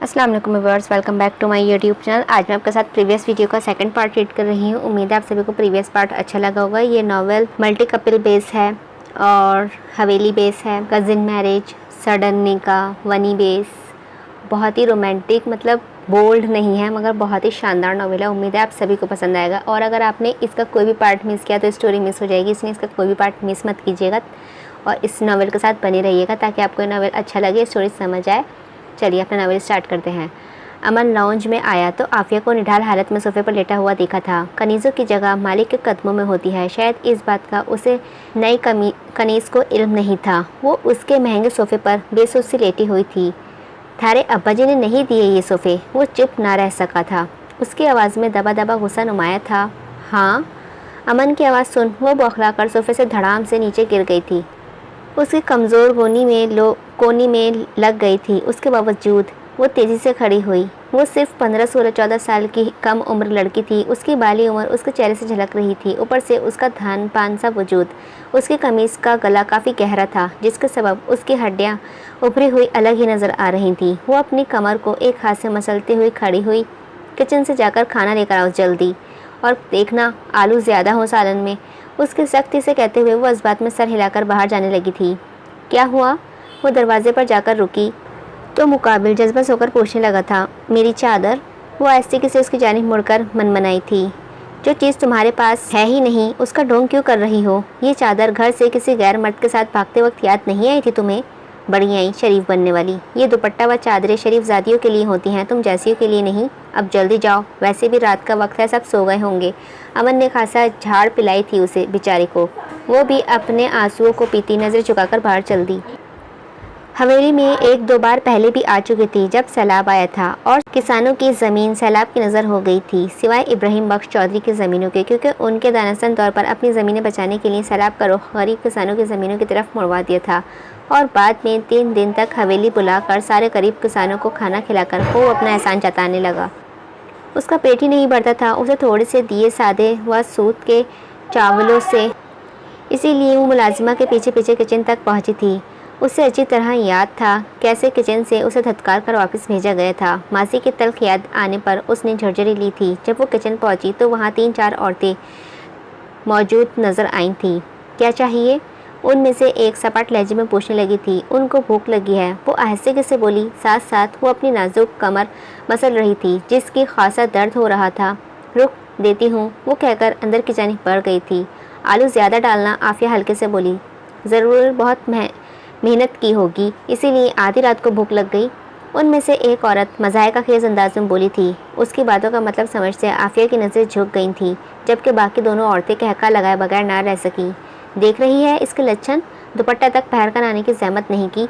अस्सलाम वालेकुम viewers, welcome back to my YouTube channel. आज मैं आपके साथ प्रीवियस वीडियो का सेकंड पार्ट रीड कर रही हूँ। उम्मीद है आप सभी को प्रीवियस पार्ट अच्छा लगा होगा। ये नॉवेल मल्टी कपल बेस है और हवेली बेस है, कज़िन मैरिज, सडन निकाह, वनी बेस। बहुत ही रोमांटिक, मतलब बोल्ड नहीं है मगर बहुत ही शानदार नॉवेल है। उम्मीद है आप सभी को पसंद आएगा। और अगर आपने इसका कोई भी पार्ट मिस किया तो स्टोरी मिस हो जाएगी, इसलिए इसका कोई भी पार्ट मिस मत कीजिएगा और इस नॉवेल के साथ बने रहिएगा ताकि आपको ये नॉवेल अच्छा लगे, स्टोरी समझ आए। चलिए अपना नॉवेल स्टार्ट करते हैं। अमन लाउंज में आया तो आफिया को निढाल हालत में सोफे पर लेटा हुआ देखा था। कनीज़ों की जगह मालिक के कदमों में होती है, शायद इस बात का उसे नई कनीज़ को इल्म नहीं था। वो उसके महंगे सोफे पर बेसोच से लेटी हुई थी। थारे अब्बा जी ने नहीं दिए ये सोफ़े। वो चुप ना रह सका था। उसकी आवाज़ में दबा दबा गुस्सा नुमाया था। हाँ? अमन की आवाज़ सुन वो बौखलाकर सोफे से धड़ाम से नीचे गिर गई थी। उसकी कमज़ोर कोनी में लग गई थी। उसके बावजूद वो तेज़ी से खड़ी हुई। वो सिर्फ 15, 16, 14 साल की कम उम्र लड़की थी। उसकी बाली उम्र उसके चेहरे से झलक रही थी। ऊपर से उसका धान पान सा वजूद। उसकी कमीज़ का गला काफ़ी गहरा था, जिसके सबब उसकी हड्डियाँ उभरी हुई अलग ही नज़र आ रही थीं। वो अपनी कमर को एक हाथ से मसलते हुए खड़ी हुई। किचन से जाकर खाना लेकर आओ जल्दी, और देखना आलू ज़्यादा हो सालन में, उसकी सख्ती से कहते हुए वो इस बात में सर हिलाकर बाहर जाने लगी थी। क्या हुआ? वो दरवाजे पर जाकर रुकी तो मुकाबिल जज्बा होकर पूछने लगा था, मेरी चादर? वो आहिस्ते से उसकी जानिब मुड़कर मनमनाई थी। जो चीज़ तुम्हारे पास है ही नहीं उसका ढोंग क्यों कर रही हो? ये चादर घर से किसी गैर मर्द के साथ भागते वक्त याद नहीं आई थी तुम्हें? बड़ी आई शरीफ बनने वाली। ये दुपट्टा व चादरें शरीफ ज़ादियों के लिए होती हैं, तुम जैसियों के लिए नहीं। अब जल्दी जाओ, वैसे भी रात का वक्त है, सब सो गए होंगे। अमन ने खासा झाड़ पिलाई थी उसे बेचारे को। वो भी अपने आंसुओं को पीती नज़र झुकाकर बाहर चल दी। हवेली में एक दो बार पहले भी आ चुकी थी जब सैलाब आया था और किसानों की ज़मीन सैलाब की नज़र हो गई थी, सिवाय इब्राहिम बख्श चौधरी की ज़मीनों के, क्योंकि उनके दानिस्तान तौर पर अपनी ज़मीनें बचाने के लिए सैलाब का रुख गरीब किसानों की ज़मीनों की तरफ मुड़वा दिया था। और बाद में 3 दिन तक हवेली बुलाकर सारे गरीब किसानों को खाना खिलाकर वो अपना एहसान जताने लगा। उसका पेट ही नहीं भरता था, उसे थोड़े से दिए सादे व सूत के चावलों से, इसीलिए वो मुलाजिमा के पीछे पीछे किचन तक पहुंची थी। उसे अच्छी तरह याद था कैसे किचन से उसे धत्कार कर वापस भेजा गया था। मासी की तल्ख याद आने पर उसने झरझरी ली थी। जब वो किचन पहुंची तो वहाँ 3-4 औरतें मौजूद नज़र आई थीं। क्या चाहिए? उनमें से एक सपाट लहजे में पूछने लगी थी। उनको भूख लगी है, वो आहिस्ते से बोली। साथ साथ वो अपनी नाजुक कमर मसल रही थी जिसकी खासा दर्द हो रहा था। रुक देती हूँ, वो कहकर अंदर की जानिब बढ़ गई थी। आलू ज़्यादा डालना, आफिया हल्के से बोली। ज़रूर बहुत मेहनत की होगी, इसीलिए आधी रात को भूख लग गई। उनमें से एक औरत मज़ाहिका खेज़ अंदाज में बोली थी। उसकी बातों का मतलब समझते आफिया की नज़रें झुक गई थीं, जबकि बाकी दोनों औरतें कहका लगाए बगैर ना रह सकी। देख रही है इसके लक्षण, दुपट्टा तक पहन कर आने की जहमत नहीं की।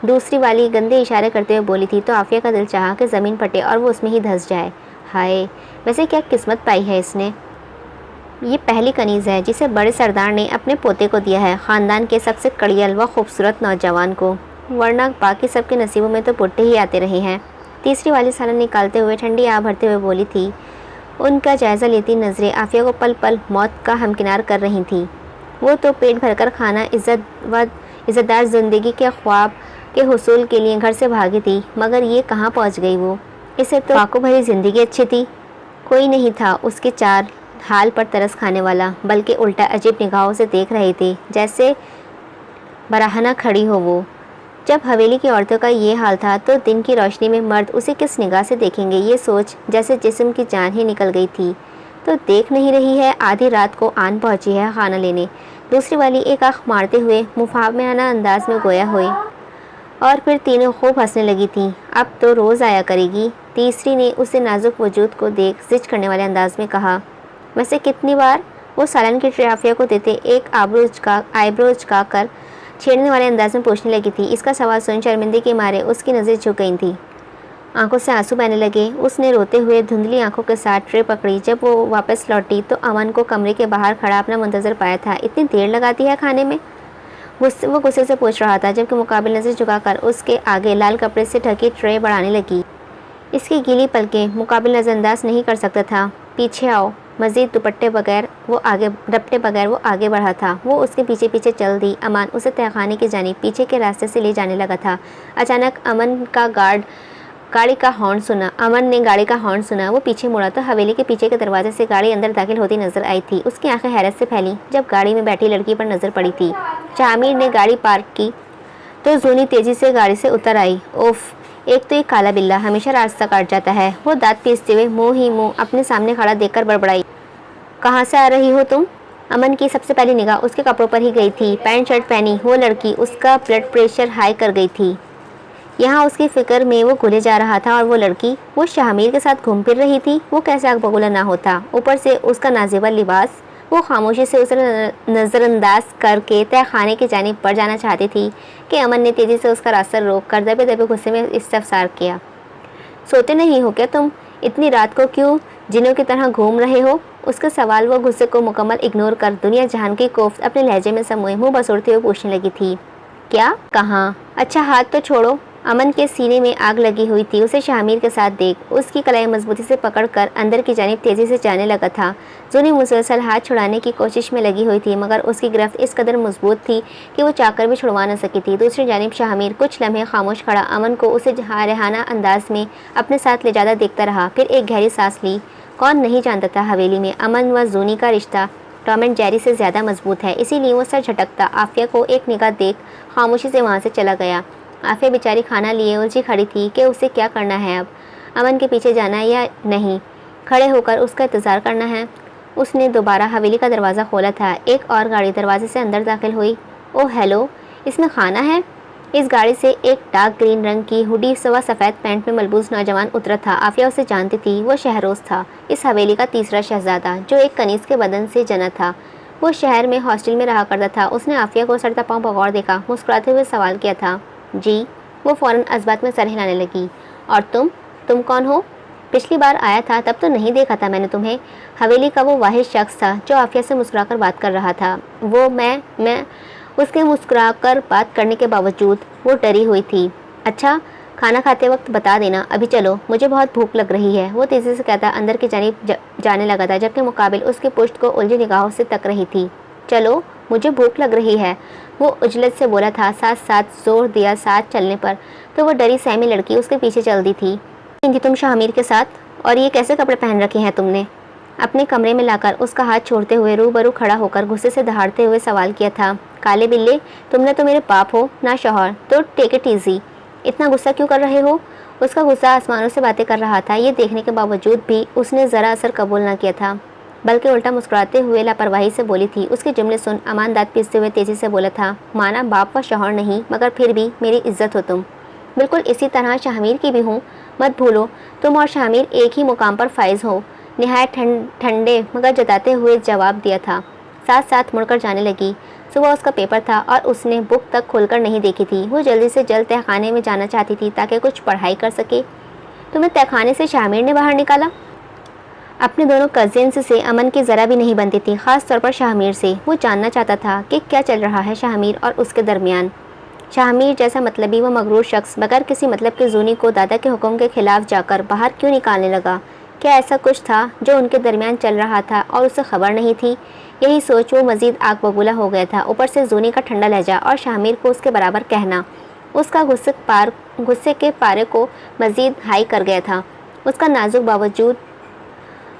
दूसरी वाली गंदे इशारे करते हुए बोली थी तो आफिया का दिल चाहा कि ज़मीन फटे और वो उसमें ही धंस जाए। हाय, वैसे क्या किस्मत पाई है इसने। ये पहली कनीज़ है जिसे बड़े सरदार ने अपने पोते को दिया है, ख़ानदान के सबसे कड़ियल व खूबसूरत नौजवान को, वरना बाकी सबके नसीबों में तो बुढ़े ही आते रहे हैं। तीसरी वाली सालन निकालते हुए ठंडी आ भरते हुए बोली थी। उनका जायज़ा लेती नज़रें आफिया को पल पल मौत का हमकिनार कर रही थी। वो तो पेट भरकर खाना, इज़्ज़तदार ज़िंदगी के ख्वाब के हुसूल के लिए घर से भागी थी, मगर ये कहाँ पहुँच गई वो। इसे तो फाको भरी ज़िंदगी अच्छी थी। कोई नहीं था उसके चार हाल पर तरस खाने वाला, बल्कि उल्टा अजीब निगाहों से देख रहे थे जैसे बराहना खड़ी हो वो। जब हवेली की औरतों का ये हाल था तो दिन की रोशनी में मर्द उसे किस निगाह से देखेंगे, ये सोच जैसे जिस्म की जान ही निकल गई थी। तो देख नहीं रही है, आधी रात को आन पहुंची है खाना लेने। दूसरी वाली एक आँख मारते हुए मुफाहमाना अंदाज में गोया हुई और फिर तीनों खूब हंसने लगी थीं। अब तो रोज़ आया करेगी। तीसरी ने उसे नाजुक वजूद को देख जिद करने वाले अंदाज में कहा। वैसे कितनी बार? वो सालन की ट्राफिया को देते एक आईब्रोज का कर छेड़ने वाले अंदाज में पूछने लगी थी। इसका सवाल सुन शर्मिंदगी के मारे उसकी नज़रें झुक गई थी, आंखों से आंसू बहने लगे। उसने रोते हुए धुंधली आंखों के साथ ट्रे पकड़ी। जब वो वापस लौटी तो अमन को कमरे के बाहर खड़ा अपना मुंतज़र पाया था। इतनी देर लगाती है खाने में? वो गुस्से से पूछ रहा था, जबकि मुकाबिल नज़र झुकाकर उसके आगे लाल कपड़े से ढकी ट्रे बढ़ाने लगी। इसकी गीली पलकें मुकाबिल नज़रअंदाज नहीं कर सकता था। पीछे आओ। मज़ीद रपटे बगैर वो आगे बढ़ा था। वो उसके पीछे पीछे चल दी। अमान उसे तहखाने की जानिब पीछे के रास्ते से ले जाने लगा था। अचानक अमन का गार्ड गाड़ी का हॉर्न सुना। अमन ने गाड़ी का हॉर्न सुना। वो पीछे मुड़ा तो हवेली के पीछे के दरवाजे से गाड़ी अंदर दाखिल होती नजर आई थी। उसकी आंखें हैरत से फैली जब गाड़ी में बैठी लड़की पर नजर पड़ी थी। शामिर ने गाड़ी पार्क की तो जूनी तेजी से गाड़ी से उतर आई। ओफ, एक तो ये काला बिल्ला हमेशा रास्ता काट जाता है। वो दांत पीसते हुए मुंह ही मुंह अपने सामने खड़ा देखकर बड़बड़ाई। कहाँ से आ रही हो तुम? अमन की सबसे पहली निगाह उसके कपड़ों पर ही गई थी। पैंट शर्ट पहनी वो लड़की उसका ब्लड प्रेशर हाई कर गई थी। यहाँ उसकी फिक्र में वो घुले जा रहा था और वो लड़की, वो शामिर के साथ घूम फिर रही थी। वो कैसे आग बबूला ना होता। ऊपर से उसका नाजेबा लिबास। वो खामोशी से उसे नज़रअंदाज करके तय खाने की जानिब बढ़ जाना चाहती थी कि अमन ने तेज़ी से उसका रास्ता रोक कर दबे दबे गुस्से में इस्तफसार किया। सोते नहीं हो क्या तुम? इतनी रात को क्यों जिनों की तरह घूम रहे हो? उसका सवाल वो गुस्से को मुकम्मल इग्नोर कर दुनिया जहान की कोफ्त अपने लहजे में समोए मुँह बसोड़ते हुए पूछने लगी थी। क्या? कहाँ? अच्छा हाथ तो छोड़ो। अमन के सीने में आग लगी हुई थी। उसे शामिर के साथ देख उसकी कलाई मजबूती से पकड़कर अंदर की जानिब तेजी से जाने लगा था। जूनी मुसलसल हाथ छुड़ाने की कोशिश में लगी हुई थी, मगर उसकी गिरफ्त इस कदर मजबूत थी कि वो चाहकर भी छुड़वा न सकी थी। दूसरी जानिब शामिर कुछ लम्हे खामोश खड़ा अमन को उसे हारेहाना अंदाज में अपने साथ ले जाता देखता रहा। फिर एक गहरी सांस ली। कौन नहीं जानता था हवेली में अमन व जूनी का रिश्ता टॉम एंड जेरी से ज़्यादा मजबूत है। इसीलिए वो सर झटकता आफिया को एक निगाह देख खामोशी से वहाँ से चला गया। आफिया बेचारी खाना लिए उलझी खड़ी थी कि उसे क्या करना है। अब अमन के पीछे जाना है या नहीं, खड़े होकर उसका इंतज़ार करना है। उसने दोबारा हवेली का दरवाज़ा खोला था। एक और गाड़ी दरवाजे से अंदर दाखिल हुई। ओह हेलो, इसमें खाना है। इस गाड़ी से एक डार्क ग्रीन रंग की हुडी सवा सफ़ेद पैंट में मलबूस नौजवान उतरा था। आफिया उसे जानती थी। वो शहरोज़ था, इस हवेली का तीसरा शहजादा जो एक कनीज़ के बदन से जना था। वो शहर में हॉस्टल में रहा करता था। उसने आफिया को सड़ता पाँव बगौर देखा, मुस्कुराते हुए सवाल किया था। जी। वो फ़ौरन अज़बात में सर हिलाने लगी। और तुम कौन हो? पिछली बार आया था तब तो नहीं देखा था मैंने तुम्हें। हवेली का वो वाहिद शख्स था जो आफिया से मुस्कुराकर बात कर रहा था। वो मैं उसके मुस्कुराकर बात करने के बावजूद वो डरी हुई थी। अच्छा, खाना खाते वक्त बता देना। अभी चलो, मुझे बहुत भूख लग रही है। वो तेज़ी से कहता अंदर की जानिब जाने लगा था, जबकि मुकाबिल उसकी पुश्त को उलझी निगाहों से तक रही थी। चलो, मुझे भूख लग रही है, वो उजलत से बोला था। साथ साथ जोर दिया साथ चलने पर, तो वो डरी सहमी लड़की उसके पीछे चलती थी। तुम शामिर के साथ? और ये कैसे कपड़े पहन रखे हैं तुमने? अपने कमरे में लाकर उसका हाथ छोड़ते हुए रूबरू खड़ा होकर गुस्से से दहाड़ते हुए सवाल किया था। काले बिल्ले, तुमने तो मेरे बाप हो ना शौहर, तो टेक इट ईजी। इतना गुस्सा क्यों कर रहे हो? उसका गुस्सा आसमानों से बातें कर रहा था। ये देखने के बावजूद भी उसने ज़रा असर कबूल ना किया था, बल्कि उल्टा मुस्कुराते हुए लापरवाही से बोली थी। उसके जुमले सुन अमान दांत पीसते हुए तेज़ी से बोला था। माना बाप व शौहर नहीं, मगर फिर भी मेरी इज्जत हो तुम। बिल्कुल इसी तरह शामिर की भी हूँ, मत भूलो तुम और शामिर एक ही मुकाम पर फाइज हो। निहायत ठंडे मगर जताते हुए जवाब दिया था। साथ साथ मुड़कर जाने लगी। सुबह उसका पेपर था और उसने बुक तक खोलकर नहीं देखी थी। वो जल्दी से जल्द तहखाने में जाना चाहती थी ताकि कुछ पढ़ाई कर सके। तुम्हें तहखाने से शामिर ने बाहर निकाला? अपने दोनों कजिन्स से अमन की ज़रा भी नहीं बनती थी, ख़ास तौर पर शामिर से। वो जानना चाहता था कि क्या चल रहा है शामिर और उसके दरमियान। शामिर जैसा मतलबी व मगरूर शख्स बगैर किसी मतलब के जूनी को दादा के हुक्म के खिलाफ जाकर बाहर क्यों निकालने लगा? क्या ऐसा कुछ था जो उनके दरमियान चल रहा था और उसे खबर नहीं थी? यही सोच वो मज़ीद आग बबूला हो गया था। ऊपर से जूनी का ठंडा लहजा और शामिर को उसके बराबर कहना उसका गुस्से के पारे को मज़ीद हाई कर गया था। उसका नाजुक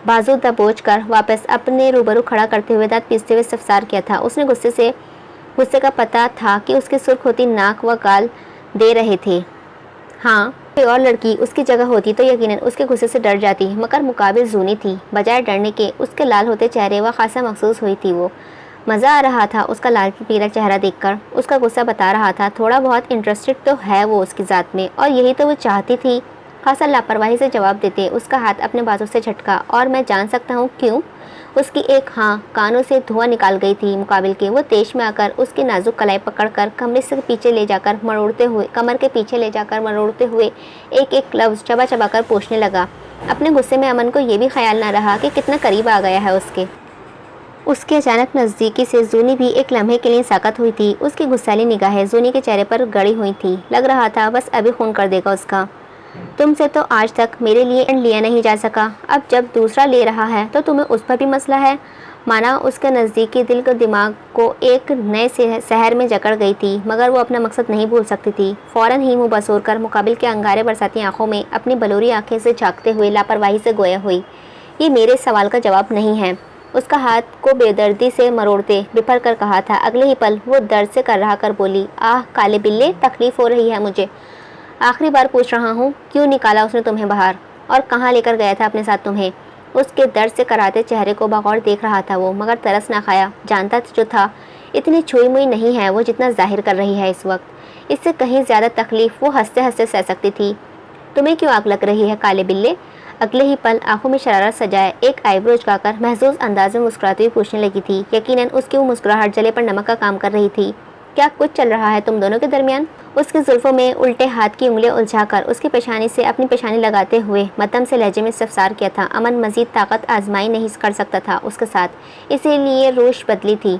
बाजू दबोच कर वापस अपने रूबरू खड़ा करते हुए दांत पीसते हुए इस्तफसार किया था। उसने गुस्से का पता था कि उसकी सुर्ख होती नाक व गाल दे रहे थे। हाँ, कोई और लड़की उसकी जगह होती तो यकीनन उसके गुस्से से डर जाती, मगर मुकाबिल जूनी थी। बजाय डरने के उसके लाल होते चेहरे व खासा महसूस हुई थी। वो मज़ा आ रहा था उसका लाल पीला चेहरा देखकर। उसका गुस्सा बता रहा था थोड़ा बहुत इंटरेस्टेड तो है वो उसकी ज़ात में, और यही तो वो चाहती थी। खासा लापरवाही से जवाब देते उसका हाथ अपने बाजू से झटका। और मैं जान सकता हूँ क्यों? उसकी एक हाँ कानों से धुआं निकाल गई थी। मुकाबिल के वो तेज में आकर उसकी नाजुक कलाई पकड़कर कमर के पीछे ले जाकर मरोड़ते हुए एक एक लफ्ज़ चबा चबा कर पूछने लगा। अपने गुस्से में अमन को ये भी ख्याल ना रहा कि कितना करीब आ गया है उसके अचानक नज़दीकी से जूनी भी एक लम्हे के लिए साकत हुई थी। उसकी गुस्सैली निगाहें जूनी के चेहरे पर गड़ी हुई थी। लग रहा था बस अभी खून कर देगा उसका। तुमसे तो आज तक मेरे लिए लिया नहीं जा सका, अब जब दूसरा ले रहा है तो तुम्हें उस पर भी मसला है। माना उसके नज़दीकी दिल को दिमाग को एक नए शहर में जकड़ गई थी, मगर वो अपना मकसद नहीं भूल सकती थी। फ़ौरन ही मुँह बसोर कर मुकाबिल के अंगारे बरसाती आंखों में अपनी बलूरी आंखें से झांकते हुए लापरवाही से गोया हुई, ये मेरे सवाल का जवाब नहीं है। उसका हाथ को बेदर्दी से मरोड़ते बिफर कर कहा था। अगले ही पल वो दर्द से कर रहा कर बोली, आह काले बिल्ले, तकलीफ़ हो रही है मुझे। आखिरी बार पूछ रहा हूँ, क्यों निकाला उसने तुम्हें बाहर, और कहाँ लेकर गया था अपने साथ तुम्हें? उसके दर्द से कराते चेहरे को बगौर देख रहा था वो, मगर तरस ना खाया। जानता जो था इतनी छुई मुई नहीं है वो जितना जाहिर कर रही है इस वक्त। इससे कहीं ज़्यादा तकलीफ़ वो हंसते हंसते सह सकती थी। तुम्हें क्यों आग लग रही है काले बिल्ले? अगले ही पल आंखों में शरारत सजाए एक आईब्रो झुकाकर महजूज अंदाज में मुस्कुराती हुई पूछने लगी थी। यकीनन उसकी वो मुस्कुराहट जले पर नमक का काम कर रही थी। क्या कुछ चल रहा है तुम दोनों के दरमियान? उसकी जुल्फों में उल्टे हाथ की उंगलियां उलझाकर उसकी पेशानी से अपनी पेशानी लगाते हुए मतम से लहजे में इस्तफसार किया था। अमन मजीद ताकत आजमाई नहीं कर सकता था उसके साथ, इसीलिए रोश बदली थी।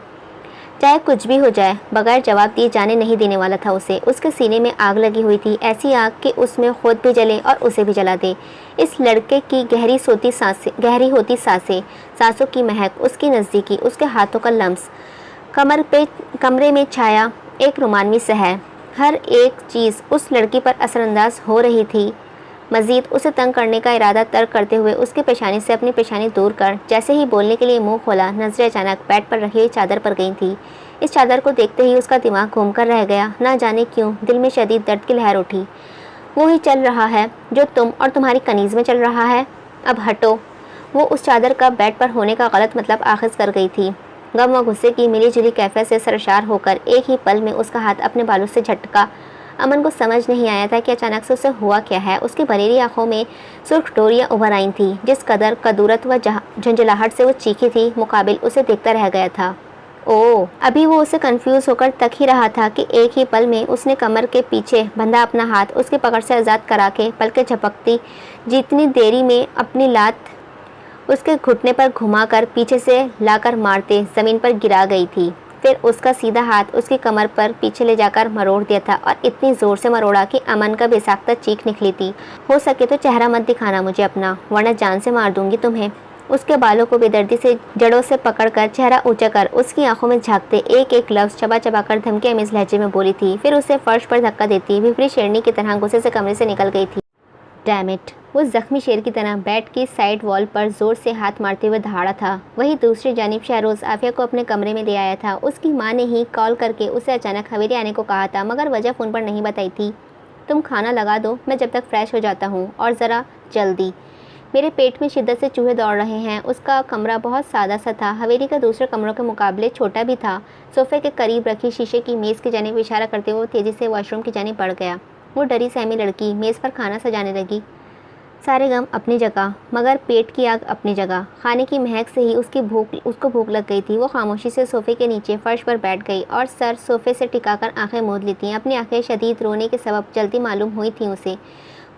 चाहे कुछ भी हो जाए, बगैर जवाब दिए जाने नहीं देने वाला था उसे। उसके सीने में आग लगी हुई थी, ऐसी आग कि उसमें खुद भी जले और उसे भी जला दे। इस लड़के की गहरी होती सांसें, सांसों की महक, उसकी नज़दीकी, उसके हाथों का लम्स, कमरे में छाया एक रोमानवी सहर, हर एक चीज़ उस लड़की पर असरअंदाज हो रही थी। मजीद उसे तंग करने का इरादा तर्क करते हुए उसकी पेशानी से अपनी पेशानी दूर कर जैसे ही बोलने के लिए मुंह खोला, नजरें अचानक बेड पर रखी चादर पर गई थी। इस चादर को देखते ही उसका दिमाग घूमकर रह गया। ना जाने क्यों दिल में शदीद दर्द की लहर उठी। वो ही चल रहा है जो तुम और तुम्हारी कनीज़ में चल रहा है। अब हटो। वो उस चादर का बेड पर होने का गलत मतलब आखिज कर गई थी। गम व गुस्से की मिली जुली कैफियत से सरशार होकर एक ही पल में उसका हाथ अपने बालों से झटका। अमन को समझ नहीं आया था कि अचानक से उसे हुआ क्या है। उसकी बरेली आंखों में सुर्ख डोरियां उभर आई थीं। जिस कदर कदूरत व झंझलाहट से वो चीखी थी, मुकाबिल उसे देखता रह गया था। ओह, अभी वो उसे कंफ्यूज होकर तक ही रहा था कि एक ही पल में उसने कमर के पीछे बंधा अपना हाथ उसकी पकड़ से आज़ाद करा के पलकें झपकती जितनी देरी में अपनी लात उसके घुटने पर घुमाकर पीछे से लाकर मारते ज़मीन पर गिरा गई थी। फिर उसका सीधा हाथ उसकी कमर पर पीछे ले जाकर मरोड़ दिया था और इतनी ज़ोर से मरोड़ा कि अमन का बेसाख्ता चीख निकली थी। हो सके तो चेहरा मत दिखाना मुझे अपना, वरना जान से मार दूंगी तुम्हें। उसके बालों को बेदर्दी से जड़ों से पकड़कर चेहरा ऊंचा कर उसकी आंखों में झांकते एक एक लफ्ज़ चबा चबा कर धमकी अमीज़ लहजे में बोली थी। फिर उसे फर्श पर धक्का देती विपरीत शेरनी की तरह गुस्से से कमरे से निकल गई थी। डैम इट, वो जख्मी शेर की तरह बेड की साइड वॉल पर जोर से हाथ मारते हुए दहाड़ा था। वही दूसरी जानिब शहरोज़ आफिया को अपने कमरे में ले आया था। उसकी माँ ने ही कॉल करके उसे अचानक हवेली आने को कहा था, मगर वजह फ़ोन पर नहीं बताई थी। तुम खाना लगा दो, मैं जब तक फ्रेश हो जाता हूँ, और ज़रा जल्दी, मेरे पेट में शिद्दत से चूहे दौड़ रहे हैं। उसका कमरा बहुत सादा सा था, हवेली का दूसरे कमरों के मुकाबले छोटा भी था। सोफ़े के करीब रखी शीशे की मेज़ की जानिब इशारा करते हुए तेज़ी से वॉशरूम की जानिब बढ़ गया। वो डरी सहमी लड़की मेज़ पर खाना सजाने लगी। सारे गम अपनी जगह, मगर पेट की आग अपनी जगह। खाने की महक से ही उसको भूख लग गई थी। वो खामोशी से सोफ़े के नीचे फर्श पर बैठ गई और सर सोफ़े से टिकाकर आंखें मूंद ली थीं। अपनी आंखें शदीद रोने के सबब जल्दी मालूम हुई थी उसे।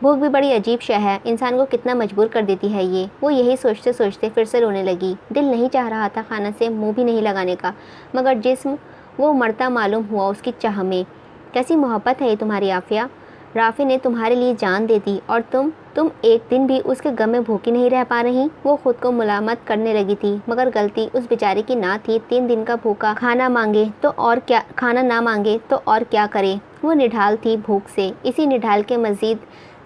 भूख भी बड़ी अजीब शय है, इंसान को कितना मजबूर कर देती है ये। वो यही सोचते सोचते फिर से रोने लगी। दिल नहीं चाह रहा था खाना से मुँह भी नहीं लगाने का, मगर जिस्म वो मरता मालूम हुआ उसकी चाह में। कैसी मोहब्बत है ये तुम्हारी आफिया। राफ़ी ने तुम्हारे लिए जान दे दी और तुम एक दिन भी उसके गम में भूखी नहीं रह पा रही। वो खुद को मुलामत करने लगी थी, मगर गलती उस बेचारे की ना थी। 3 दिन का भूखा, खाना ना मांगे तो और क्या करे। वो निढाल थी भूख से। इसी निढाल के मज़ीद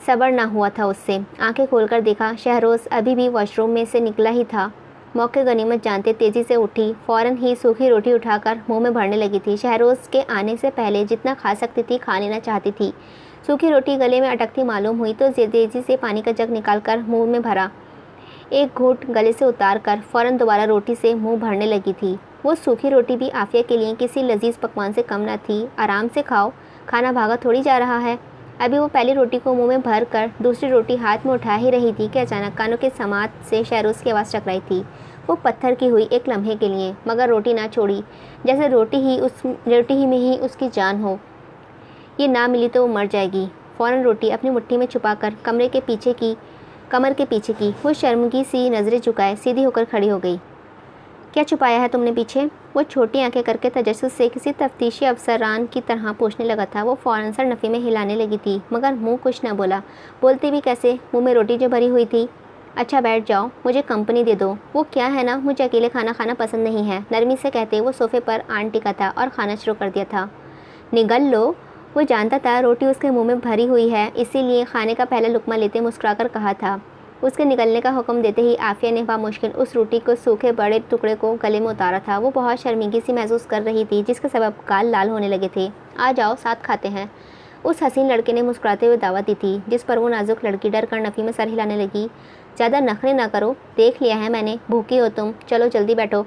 सब्र ना हुआ था उससे। आंखें खोलकर देखा, शहरोज़ अभी भी वॉशरूम में से निकला ही था। मौके गनीमत जानते तेज़ी से उठी, फ़ौरन ही सूखी रोटी उठाकर मुँह में भरने लगी थी। शहरोज़ के आने से पहले जितना खा सकती थी खा लेना चाहती थी। सूखी रोटी गले में अटकती मालूम हुई तो तेज़ी से पानी का जग निकालकर मुंह में भरा। एक घूंट गले से उतार कर फ़ौरन दोबारा रोटी से मुंह भरने लगी थी। वो सूखी रोटी भी आफिया के लिए किसी लजीज पकवान से कम न थी। आराम से खाओ, खाना भागा थोड़ी जा रहा है। अभी वो पहली रोटी को मुंह में भर कर दूसरी रोटी हाथ में उठा ही रही थी कि अचानक कानों के समात से शहरोज़ की आवाज़ टकराई थी। वो पत्थर की हुई एक लम्हे के लिए, मगर रोटी ना छोड़ी, जैसे रोटी ही में ही उसकी जान हो। ये ना मिली तो वो मर जाएगी। फ़ौरन रोटी अपनी मुट्ठी में छुपाकर कमर के पीछे की। वो शर्मगी सी नज़रें झुकाए सीधी होकर खड़ी हो गई। क्या छुपाया है तुमने पीछे? वो छोटी आंखें करके तजस्सुस से किसी तफ्तीशी अफसरान की तरह पूछने लगा था। वो फ़ौरन सर नफ़ी में हिलाने लगी थी, मगर मुंह कुछ न बोला। बोलती भी कैसे, मुंह में रोटी जो भरी हुई थी। अच्छा बैठ जाओ, मुझे कंपनी दे दो। वो क्या है ना, मुझे अकेले खाना खाना पसंद नहीं है, नरमी से कहते वो सोफे पर आन टिका था और खाना शुरू कर दिया था। निगल लो। वो जानता था रोटी उसके मुंह में भरी हुई है, इसीलिए खाने का पहला लुकमा लेते मुस्कुराकर कहा था। उसके निकलने का हुक्म देते ही आफिया ने बामुश्किल उस रोटी को सूखे बड़े टुकड़े को गले में उतारा था। वो बहुत शर्मिंदगी सी महसूस कर रही थी, जिसके सबब गाल लाल होने लगे थे। आ जाओ साथ खाते हैं, उस हसीन लड़के ने मुस्कुराते हुए दावत दी थी, जिस पर वो नाजुक लड़की डर कर नफ़ी में सर हिलाने लगी। ज़्यादा नखरे ना करो, देख लिया है मैंने, भूखी हो तुम, चलो जल्दी बैठो।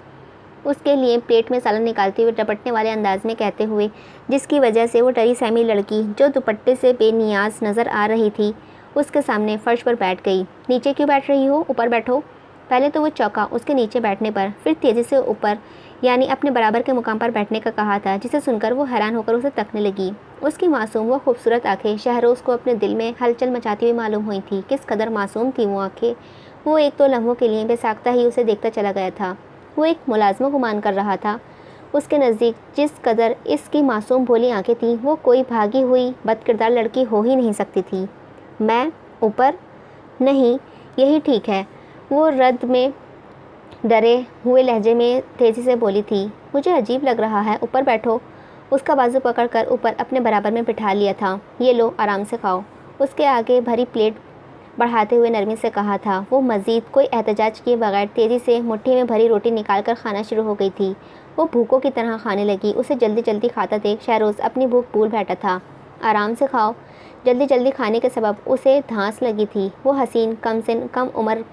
उसके लिए प्लेट में सालन निकालते हुए डपटने वाले अंदाज में कहते हुए, जिसकी वजह से वो डरी सहमी लड़की जो दुपट्टे से बेनियाज नज़र आ रही थी उसके सामने फर्श पर बैठ गई। नीचे क्यों बैठ रही हो, ऊपर बैठो। पहले तो वो चौंका उसके नीचे बैठने पर, फिर तेज़ी से ऊपर यानी अपने बराबर के मुकाम पर बैठने का कहा था, जिसे सुनकर वो हैरान होकर उसे तकने लगी। उसकी मासूम व खूबसूरत आंखें शहरोज़ को अपने दिल में हलचल मचाती हुई मालूम हुई थी। किस कदर मासूम थी वो आंखें। वो एक तो लम्हों के लिए बेसाख्ता ही उसे देखता चला गया था। वो एक मुलाजमा गुमान कर रहा था। उसके नज़दीक जिस कदर इसकी मासूम भोली आंखें थीं, वो कोई भागी हुई बदकिरदार लड़की हो ही नहीं सकती थी। मैं ऊपर? नहीं, यही ठीक है, वो रद्द में डरे हुए लहजे में तेज़ी से बोली थी। मुझे अजीब लग रहा है, ऊपर बैठो। उसका बाजू पकड़कर ऊपर अपने बराबर में बिठा लिया था। ये लो आराम से खाओ, उसके आगे भरी प्लेट बढ़ाते हुए नरमी से कहा था। वो मज़ीद कोई एहतजाज किए बगैर तेज़ी से मुट्ठी में भरी रोटी निकालकर खाना शुरू हो गई थी। वो भूखों की तरह खाने लगी। उसे जल्दी जल्दी खाता देख शहरोज़ अपनी भूख भूल बैठा था। आराम से खाओ। जल्दी जल्दी खाने के सबब उसे धांस लगी थी। वो हसीन कम से कम उम्र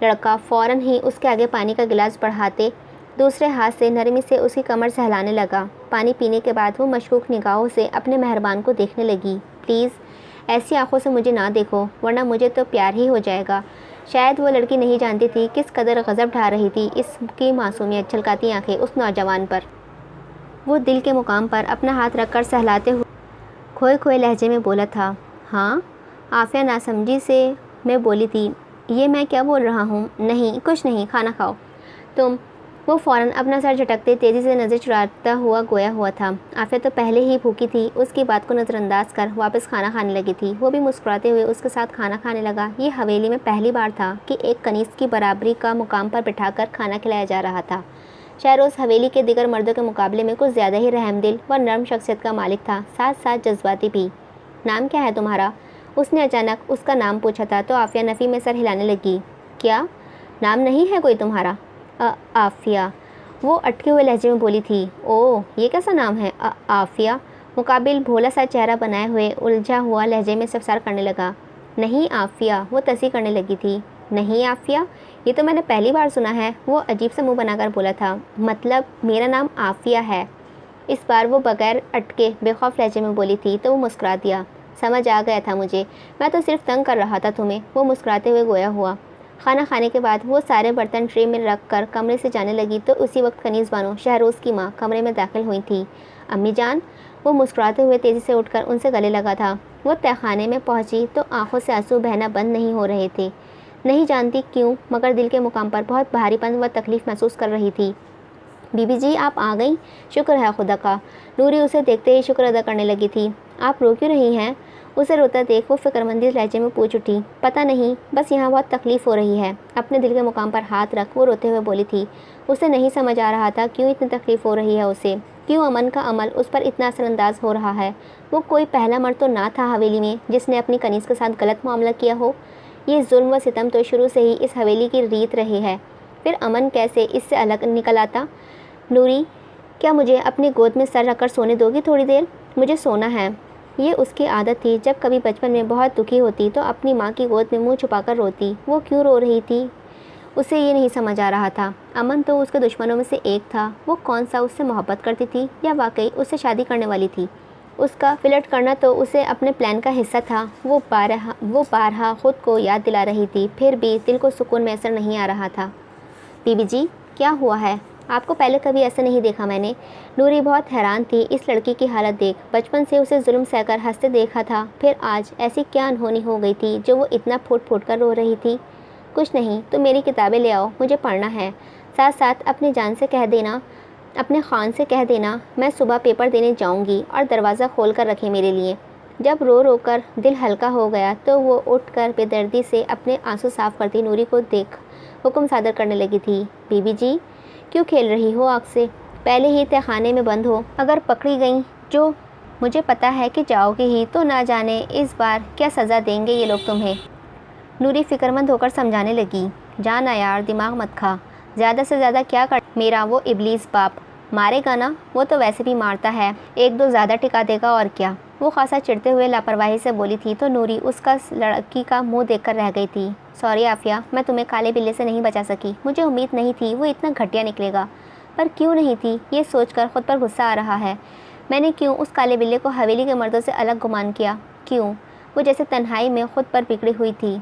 लड़का फ़ौरन ही उसके आगे पानी का गिलास बढ़ाते दूसरे हाथ से नरमी से उसकी कमर सहलाने लगा। पानी पीने के बाद वो मशकूक निगाहों से अपने मेहरबान को देखने लगी। प्लीज़ ऐसी आंखों से मुझे ना देखो, वरना मुझे तो प्यार ही हो जाएगा। शायद वो लड़की नहीं जानती थी किस कदर गज़ब ढा रही थी इसकी मासूमियत झलकाती आंखें उस नौजवान पर। वो दिल के मुकाम पर अपना हाथ रखकर सहलाते हुए खोए खोए लहजे में बोला था। हाँ? आफिया नासमझी से मैं बोली थी। ये मैं क्या बोल रहा हूँ? नहीं कुछ नहीं, खाना खाओ तुम। वो फ़ौरन अपना सर झटकते तेज़ी से नज़र चुराता हुआ गोया हुआ था। आफिया तो पहले ही भूखी थी, उसकी बात को नज़रअंदाज कर वापस खाना खाने लगी थी। वो भी मुस्कुराते हुए उसके साथ खाना खाने लगा। ये हवेली में पहली बार था कि एक कनीज़ की बराबरी का मुकाम पर बिठाकर खाना खिलाया जा रहा था। शहरोज़ हवेली के दिगर मर्दों के मुकाबले में कुछ ज़्यादा ही रहमदिल व नर्म शख्सियत का मालिक था, साथ साथ जज्बाती भी। नाम क्या है तुम्हारा? उसने अचानक उसका नाम पूछा था तो आफिया नफ़ी में सर हिलाने लगी। क्या नाम नहीं है कोई तुम्हारा? आफिया, वो अटके हुए लहजे में बोली थी। ओह, ये कैसा नाम है? आफिया मुकाबिल भोला सा चेहरा बनाए हुए उलझा हुआ लहजे में सफसार करने लगा। नहीं आफिया, वो तसी करने लगी थी। नहीं आफिया, ये तो मैंने पहली बार सुना है, वो अजीब सा मुंह बनाकर बोला था। मतलब मेरा नाम आफिया है। इस बार वो बगैर अटके बेखौफ लहजे में बोली थी तो वो मुस्कुरा दिया। समझ आ गया था मुझे, मैं तो सिर्फ तंग कर रहा था तुम्हें, वो मुस्कुराते हुए गोया हुआ। खाना खाने के बाद वो सारे बर्तन ट्रे में रख कर कमरे से जाने लगी तो उसी वक्त कनीज़ बानो शहरोज़ की माँ कमरे में दाखिल हुई थी। अम्मी जान, वो मुस्कुराते हुए तेज़ी से उठकर उनसे गले लगा था। वो तहखाने में पहुंची तो आंखों से आंसू बहना बंद नहीं हो रहे थे। नहीं जानती क्यों, मगर दिल के मुकाम पर बहुत भारीपन व तकलीफ़ महसूस कर रही थी। बीबी जी आप आ गई, शुक्र है खुदा का। नूरी उसे देखते ही शुक्र अदा करने लगी थी। आप रो क्यों रही हैं? उसे रोता देख वो फिक्रमंदी लहजे में पूछ उठी। पता नहीं, बस यहाँ बहुत तकलीफ़ हो रही है। अपने दिल के मुकाम पर हाथ रख वो रोते हुए बोली थी। उसे नहीं समझ आ रहा था क्यों इतनी तकलीफ़ हो रही है उसे, क्यों अमन का अमल उस पर इतना असरअंदाज हो रहा है। वो कोई पहला मर्द तो ना था हवेली में जिसने अपनी कनीज़ के साथ गलत मामला किया हो। ये जुल्म व सितम तो शुरू से ही इस हवेली की रीत रही है, फिर अमन कैसे इससे अलग निकल आता। नूरी, क्या मुझे अपनी गोद में सर रखकर सोने दोगी थोड़ी देर? मुझे सोना है। ये उसकी आदत थी, जब कभी बचपन में बहुत दुखी होती तो अपनी माँ की गोद में मुंह छुपाकर रोती। वो क्यों रो रही थी उसे ये नहीं समझ आ रहा था। अमन तो उसके दुश्मनों में से एक था। वो कौन सा उससे मोहब्बत करती थी या वाकई उससे शादी करने वाली थी? उसका फ्लर्ट करना तो उसे अपने प्लान का हिस्सा था। वो बारहा खुद को याद दिला रही थी, फिर भी दिल को सुकून मैसर नहीं आ रहा था। बीबी जी क्या हुआ है? आपको पहले कभी ऐसे नहीं देखा मैंने। नूरी बहुत हैरान थी इस लड़की की हालत देख। बचपन से उसे जुल्म सहकर हंसते देखा था, फिर आज ऐसी क्या अनहोनी हो गई थी जो वो इतना फूट फूट कर रो रही थी। कुछ नहीं, तो मेरी किताबें ले आओ, मुझे पढ़ना है। साथ साथ अपनी जान से कह देना, अपने खान से कह देना मैं सुबह पेपर देने जाऊंगी और दरवाज़ा खोल कर रखे मेरे लिए। जब रो रो कर दिल हल्का हो गया तो वो उठकर बेदर्दी से अपने आंसू साफ करती नूरी को देख हुक्म सादर करने लगी थी। बीबी जी, क्यों खेल रही हो आग से? पहले ही तहखाने में बंद हो। अगर पकड़ी गई, जो मुझे पता है कि जाओगे ही, तो ना जाने इस बार क्या सज़ा देंगे ये लोग तुम्हें। नूरी फिक्रमंद होकर समझाने लगी। जाना यार, दिमाग मत खा। ज़्यादा से ज़्यादा क्या कर मेरा वो इबलीस बाप मारेगा ना, वो तो वैसे भी मारता है, एक दो ज़्यादा टिका देगा और क्या। वो खासा चिढ़ते हुए लापरवाही से बोली थी तो नूरी उसका लड़की का मुंह देखकर रह गई थी। सॉरी आफिया, मैं तुम्हें काले बिल्ले से नहीं बचा सकी। मुझे उम्मीद नहीं थी वो इतना घटिया निकलेगा, पर क्यों नहीं थी ये सोचकर खुद पर गुस्सा आ रहा है। मैंने क्यों उस काले बिल्ले को हवेली के मर्दों से अलग गुमान किया? क्यों? वो जैसे तन्हाई में खुद पर बिगड़ी हुई थी।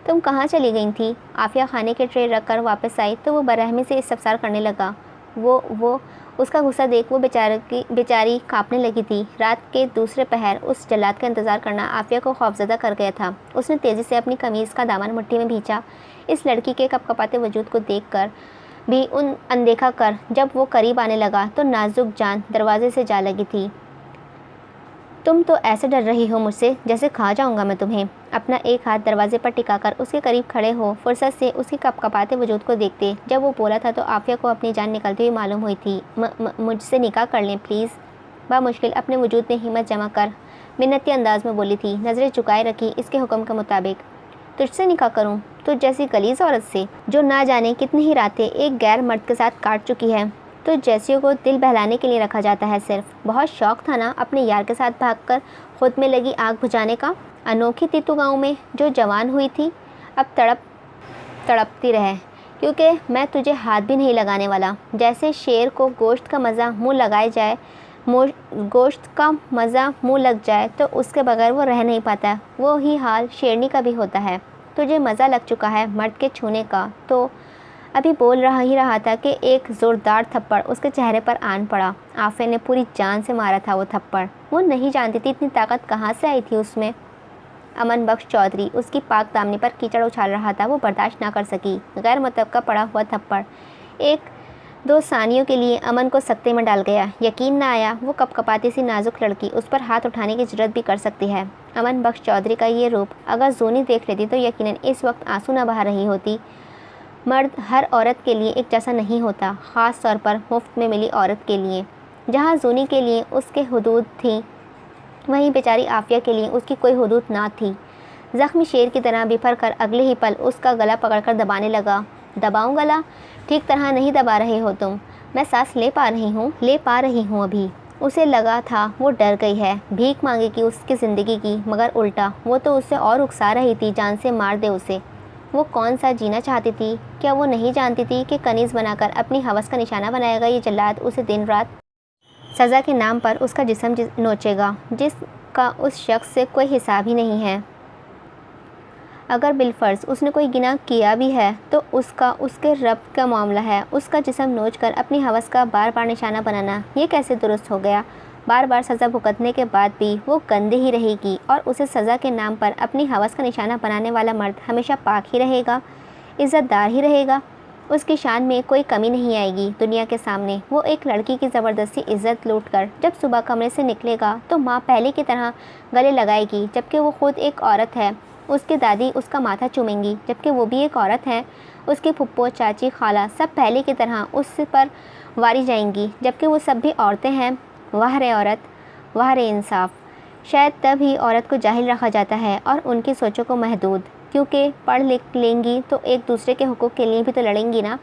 तुम कहाँ चली गई थी? आफिया खाने के ट्रे रख कर वापस आई तो वो बरहमी से इस्तफसार करने लगा। वो उसका गुस्सा देख वो बेचारी कांपने लगी थी। रात के दूसरे पहर उस जल्लाद का इंतज़ार करना आफिया को खौफजदा कर गया था। उसने तेज़ी से अपनी कमीज़ का दामन मुट्ठी में भींचा। इस लड़की के कपकपाते वजूद को देखकर भी उन अनदेखा कर जब वो करीब आने लगा तो नाजुक जान दरवाजे से जा लगी थी। तुम तो ऐसे डर रही हो मुझसे जैसे खा जाऊंगा मैं तुम्हें। अपना एक हाथ दरवाजे पर टिकाकर उसके करीब खड़े हो फुर्सत से उसकी कपकपाते वजूद को देखते जब वो बोला था तो आफिया को अपनी जान निकलती हुई मालूम हुई थी। मुझसे निकाह कर लें प्लीज़। बामुश्किल अपने वजूद में हिम्मत जमा कर मिन्नती अंदाज में बोली थी, नज़रें झुकाए रखी इसके हुक्म के मुताबिक। तुझसे निकाह करूं? तुझ जैसी गलीज़ औरत से जो ना जाने कितनी ही रातें एक गैर मर्द के साथ काट चुकी है। तो जैसियों को दिल बहलाने के लिए रखा जाता है सिर्फ। बहुत शौक था ना अपने यार के साथ भागकर खुद में लगी आग बुझाने का। अनोखी थी तू गाँव में जो जवान हुई थी, अब तड़पती रहे, क्योंकि मैं तुझे हाथ भी नहीं लगाने वाला। जैसे शेर को गोश्त का मज़ा मुँह लगाए जाए, गोश्त का मज़ा मुँह लग जाए तो उसके बगैर वो रह नहीं पाता, वो ही हाल शेरनी का भी होता है। तुझे मज़ा लग चुका है मर्द के छूने का। तो अभी बोल रहा था कि एक ज़ोरदार थप्पड़ उसके चेहरे पर आन पड़ा। आफिया ने पूरी जान से मारा था वो थप्पड़। वो नहीं जानती थी इतनी ताकत कहाँ से आई थी उसमें। अमन बख्श चौधरी उसकी पाक दामनी पर कीचड़ उछाल रहा था, वो बर्दाश्त ना कर सकी। गैर मुतवक्का पड़ा हुआ थप्पड़ एक दो सानियों के लिए अमन को सख्ते में डाल गया। यकीन ना आया वो कपकपाती सी नाजुक लड़की उस पर हाथ उठाने की जरूरत भी कर सकती है। अमन बख्श चौधरी का ये रूप अगर जोनी देख लेती तो यकीनन इस वक्त आंसू ना बहा रही होती। मर्द हर औरत के लिए एक जैसा नहीं होता, ख़ास तौर पर मुफ्त में मिली औरत के लिए। जहाँ जूनी के लिए उसके हुदूद थी, वहीं बेचारी आफिया के लिए उसकी कोई हुदूद ना थी। ज़ख्मी शेर की तरह बिफर कर अगले ही पल उसका गला पकड़कर दबाने लगा। दबाऊँ गला? ठीक तरह नहीं दबा रहे हो तुम। मैं सांस ले पा रही हूँ अभी। उसे लगा था वो डर गई है, भीख मांगेगी उसकी ज़िंदगी की, मगर उल्टा वो तो उससे और उकसा रही थी जान से मार दे उसे। वो कौन सा जीना चाहती थी? क्या वो नहीं जानती थी कि कनीज़ बनाकर अपनी हवस का निशाना बनाएगा ये जल्लाद उसे दिन रात? सज़ा के नाम पर उसका जिस्म नोचेगा जिसका उस शख्स से कोई हिसाब ही नहीं है। अगर बिलफर्ज उसने कोई गुनाह किया भी है तो उसका उसके रब का मामला है। उसका जिस्म नोच कर अपनी हवस का बार बार निशाना बनाना, ये कैसे दुरुस्त हो गया? बार बार सज़ा भुगतने के बाद भी वो गंदी ही रहेगी और उसे सज़ा के नाम पर अपनी हवस का निशाना बनाने वाला मर्द हमेशा पाक ही रहेगा, इज़्ज़तदार ही रहेगा। उसकी शान में कोई कमी नहीं आएगी दुनिया के सामने। वो एक लड़की की ज़बरदस्ती इज़्ज़त लूट कर जब सुबह कमरे से निकलेगा तो माँ पहले की तरह गले लगाएगी, जबकि वो खुद एक औरत है। उसकी दादी उसका माथा चूमेंगी, जबकि वो भी एक औरत है। उसकी फुप्पो, चाची, खाला सब पहले की तरह उस पर वारी जाएंगी, जबकि वो सब भी औरतें हैं। वाह रे औरत, वाह रे इंसाफ। शायद तब ही औरत को जाहिल रखा जाता है और उनकी सोचों को महदूद, क्योंकि पढ़ लिख लेंगी तो एक दूसरे के हुकूक के लिए भी तो लड़ेंगी ना।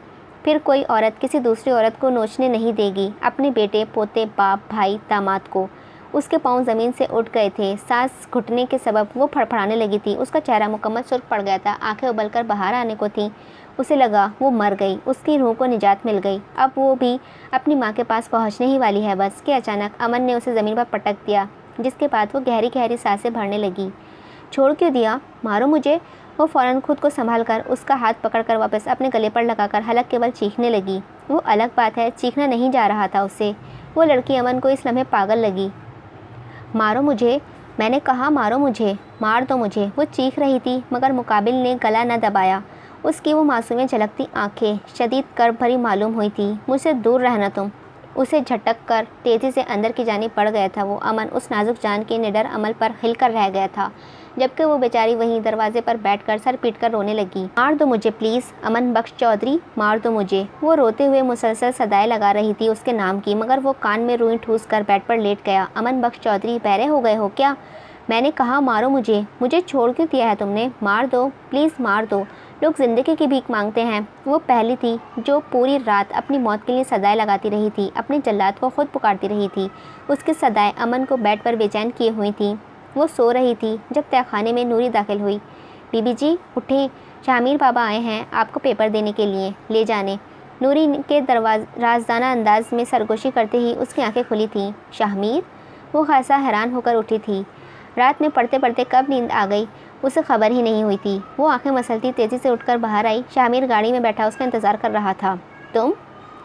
फिर कोई औरत किसी दूसरी औरत को नोचने नहीं देगी, अपने बेटे, पोते, बाप, भाई, दामाद को। उसके पाँव ज़मीन से उठ गए थे, सांस घुटने के सबब वो फड़फड़ाने लगी थी। उसका चेहरा मुकम्मल सुर्ख पड़ गया था, आंखें उबलकर बाहर आने को थीं। उसे लगा वो मर गई, उसकी रूह को निजात मिल गई। अब वो भी अपनी माँ के पास पहुँचने ही वाली है बस कि अचानक अमन ने उसे ज़मीन पर पटक दिया, जिसके बाद वो गहरी गहरी सांसें भरने लगी। छोड़ क्यों दिया? मारो मुझे। वो फ़ौरन खुद को संभाल कर उसका हाथ पकड़कर वापस अपने गले पर लगाकर हलक केवल चीखने लगी। वो अलग बात है, चीखना नहीं जा रहा था उससे। वो लड़की अमन को इस लम्हे पागल लगी। मारो मुझे, मैंने कहा मारो मुझे, मार दो मुझे। वो चीख रही थी मगर मुकाबिल ने गला न दबाया। उसकी वो मासूमियत झलकती आंखें शदीद कर्ब भरी मालूम हुई थी। मुझसे दूर रहना तुम। उसे झटक कर तेज़ी से अंदर की जानिब बढ़ गया था। वो अमन उस नाजुक जान के निडर अमल पर हिलकर रह गया था, जबकि वो बेचारी वहीं दरवाजे पर बैठकर सर पीट कर रोने लगी। मार दो मुझे प्लीज़, अमन बख्श चौधरी, मार दो मुझे। वो रोते हुए मुसलसल सदाएं लगा रही थी उसके नाम की, मगर वो कान में रुई ठूस कर बेड पर लेट गया। अमन बख्श चौधरी, बहरे हो गए हो क्या? मैंने कहा मारो मुझे, मुझे छोड़ क्यों दिया है तुमने? मार दो प्लीज़, मार दो। लोग ज़िंदगी की भीख मांगते हैं। वो पहली थी जो पूरी रात अपनी मौत के लिए सदाएं लगाती रही थी, अपने जल्लाद को खुद पुकारती रही थी। उसकी सदाएं अमन को बेड पर बेचैन किए हुई थी। वो सो रही थी जब तहखाने में नूरी दाखिल हुई। बीबी जी उठें, शामिर बाबा आए हैं आपको पेपर देने के लिए, ले जाने। नूरी के राजदाना अंदाज में सरगोशी करते ही उसकी आंखें खुली थीं। शामिर? वो खासा हैरान होकर उठी थी। रात में पढ़ते पढ़ते कब नींद आ गई उसे खबर ही नहीं हुई थी। वो आंखें मसलती तेज़ी से उठकर बाहर आई। शामिर गाड़ी में बैठा उसका इंतज़ार कर रहा था। तुम?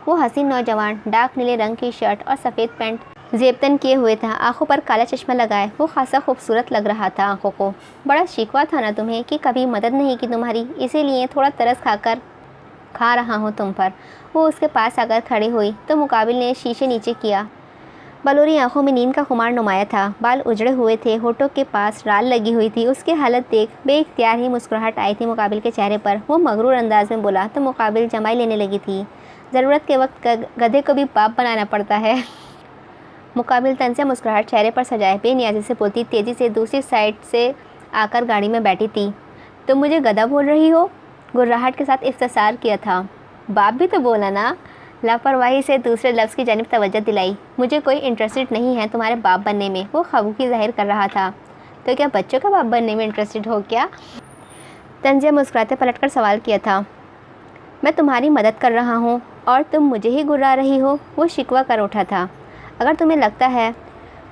वो हसीन नौजवान डार्क नीले रंग की शर्ट और सफ़ेद पैंट जेबतन किए हुए था, आंखों पर काला चश्मा लगाए। वो खासा खूबसूरत लग रहा था आंखों को। बड़ा शिकवा था ना तुम्हें कि कभी मदद नहीं की तुम्हारी, इसीलिए थोड़ा तरस खा रहा हूँ तुम पर। वो उसके पास आकर खड़ी हुई तो मुकाबिल ने शीशे नीचे किया। बलूरी आंखों में नींद का खुमार नुमाया था। बाल उजड़े हुए थे, होठों के पास राल लगी हुई थी। उसकी हालत देख बेइख्तियार ही मुस्कुराहट आई थी मुकाबिल के चेहरे पर। वो मगरूर अंदाज में बोला तो मुकाबिल जमाई लेने लगी थी। ज़रूरत के वक्त गधे को भी बाप बनाना पड़ता है। मुकाबिल तन से मुस्कुराहट चेहरे पर सजाए बेनियाजी से बोलती तेज़ी से दूसरी साइड से आकर गाड़ी में बैठी थी। तुम मुझे गधा बोल रही हो? गुर्राहट के साथ इफ्तिसार किया था। बाप भी तो बोला ना। लापरवाही से दूसरे लफ्ज़ की जानिब तवज्जो दिलाई। मुझे कोई इंटरेस्टेड नहीं है तुम्हारे बाप बनने में। वो खबूकी ज़ाहिर कर रहा था। तो क्या बच्चों का बाप बनने में इंटरेस्टेड हो क्या? तंजिया मुस्कुराते पलटकर सवाल किया था। मैं तुम्हारी मदद कर रहा हूँ और तुम मुझे ही गुर्रा रही हो। वो शिकवा कर उठा था। अगर तुम्हें लगता है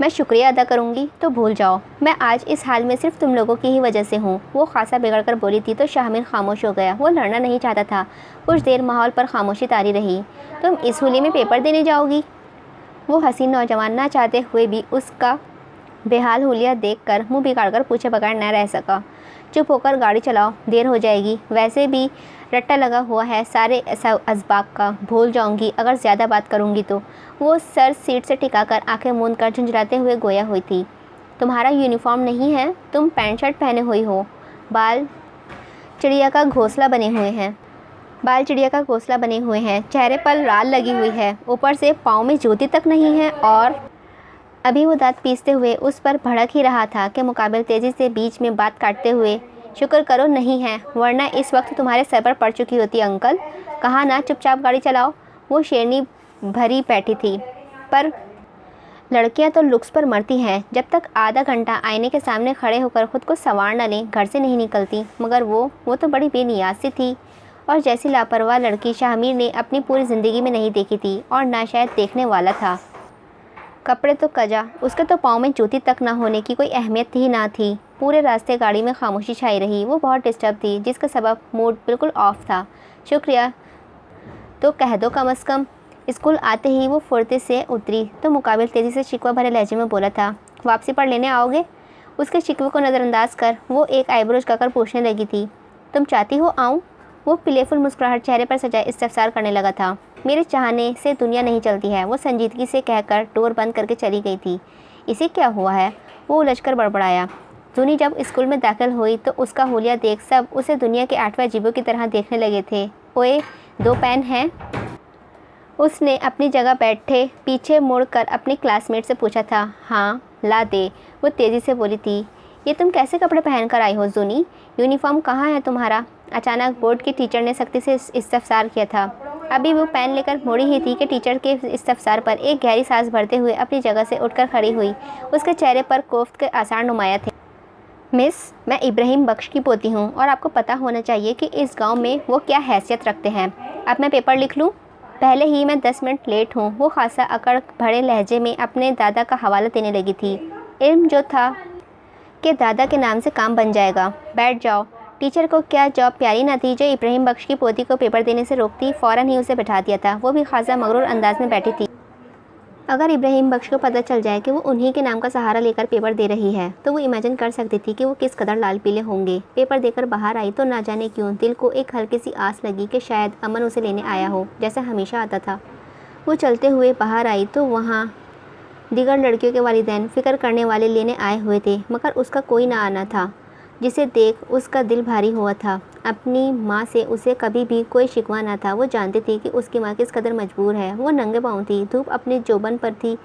मैं शुक्रिया अदा करूँगी तो भूल जाओ। मैं आज इस हाल में सिर्फ तुम लोगों की ही वजह से हूँ। वो खासा बिगड़ कर बोली थी तो शामिर खामोश हो गया। वो लड़ना नहीं चाहता था। कुछ देर माहौल पर खामोशी तारी रही। तुम इस होली में पेपर देने जाओगी? वो हसीन नौजवान ना चाहते हुए भी उसका बेहाल हुलिया देखकर मुंह बिगाड़ कर पूछे बगैर न रह सका। चुप होकर गाड़ी चलाओ, देर हो जाएगी। वैसे भी रट्टा लगा हुआ है सारे असबाब का, भूल जाऊंगी अगर ज़्यादा बात करूंगी तो। वो सर सीट से टिकाकर आंखें मूंद कर झुंझलाते हुए गोया हुई थी। तुम्हारा यूनिफॉर्म नहीं है, तुम पैंट शर्ट पहने हुई हो। बाल चिड़िया का घोंसला बने हुए हैं। चेहरे पर राल लगी हुई है। ऊपर से पाँव में जूती तक नहीं है। और अभी वो दांत पीसते हुए उस पर भड़क ही रहा था कि मुकाबिल तेज़ी से बीच में बात काटते हुए, शुक्र करो नहीं है, वरना इस वक्त तुम्हारे सर पर पड़ चुकी होती अंकल। कहा ना चुपचाप गाड़ी चलाओ। वो शेरनी भरी बैठी थी। पर लड़कियां तो लुक्स पर मरती हैं। जब तक आधा घंटा आईने के सामने खड़े होकर ख़ुद को संवार न लें घर से नहीं निकलती। मगर वो तो बड़ी बेनियाज सी थी और जैसी लापरवाह लड़की शामिर ने अपनी पूरी ज़िंदगी में नहीं देखी थी और ना शायद देखने वाला था। कपड़े तो कजा, उसके तो पाँव में जूती तक ना होने की कोई अहमियत ही ना थी। पूरे रास्ते गाड़ी में खामोशी छाई रही। वो बहुत डिस्टर्ब थी, जिसका सबब मूड बिल्कुल ऑफ था। शुक्रिया तो कह दो कम अज़ कम। स्कूल आते ही वो फुर्ती से उतरी तो मुकाबिल तेज़ी से शिकवा भरे लहजे में बोला था, वापसी पर लेने आओगे? उसके शिकवे को नज़रअंदाज कर वो एक आईब्रोज कर पूछने लगी थी, तुम चाहती हो आऊँ? वो प्लेफुल मुस्कुराहट चेहरे पर सजाए इस्तफसार करने लगा था। मेरे चाहने से दुनिया नहीं चलती है, वो संजीदगी से कहकर डोर बंद करके चली गई थी। इसे क्या हुआ है? वो उलझकर बड़बड़ाया। जूनी जब स्कूल में दाखिल हुई तो उसका हुलिया देख सब उसे दुनिया के 8वें अजीबों की तरह देखने लगे थे। ओए, 2 पेन हैं? उसने अपनी जगह बैठे पीछे मुड़कर अपनी क्लासमेट से पूछा था। हाँ ला दे, वो तेज़ी से बोली थी। ये तुम कैसे कपड़े पहन कर आई हो जूनी? यूनिफॉर्म कहाँ है तुम्हारा? अचानक बोर्ड की टीचर ने सख्ती से इस्तफसार किया था। अभी वो पेन लेकर मुड़ी ही थी कि टीचर के इस्तफसार पर एक गहरी सांस भरते हुए अपनी जगह से उठकर खड़ी हुई। उसके चेहरे पर कोफ्त के आसार नुमाया थे। मिस, मैं इब्राहिम बख्श की पोती हूँ और आपको पता होना चाहिए कि इस गांव में वो क्या हैसियत रखते हैं। अब मैं पेपर लिख लूँ? पहले ही मैं 10 मिनट लेट हूँ। वो खासा अकड़ भरे लहजे में अपने दादा का हवाला देने लगी थी। इल्म जो था कि दादा के नाम से काम बन जाएगा। बैठ जाओ। टीचर को क्या जॉब प्यारी न थी जो इब्राहिम बख्श की पोती को पेपर देने से रोकती? फ़ौरन ही उसे बैठा दिया था। वो भी खासा मगरूर अंदाज में बैठी थी। अगर इब्राहिम बख्श को पता चल जाए कि वो उन्हीं के नाम का सहारा लेकर पेपर दे रही है तो वो इमेजिन कर सकती थी कि वो किस कदर लाल पीले होंगे। पेपर देकर बाहर आई तो ना जाने क्यों दिल को एक हल्की सी आस लगी कि शायद अमन उसे लेने आया हो, जैसे हमेशा आता था। वो चलते हुए बाहर आई तो वहाँ दीगर लड़कियों के वालिदैन फ़िक्र करने वाले लेने आए हुए थे, मगर उसका कोई ना आना था, जिसे देख उसका दिल भारी हुआ था। अपनी माँ से उसे कभी भी कोई शिकवा ना था। वो जानती थी कि उसकी माँ किस कदर मजबूर है। वो नंगे पाँव थी, धूप अपने जोबन पर थी,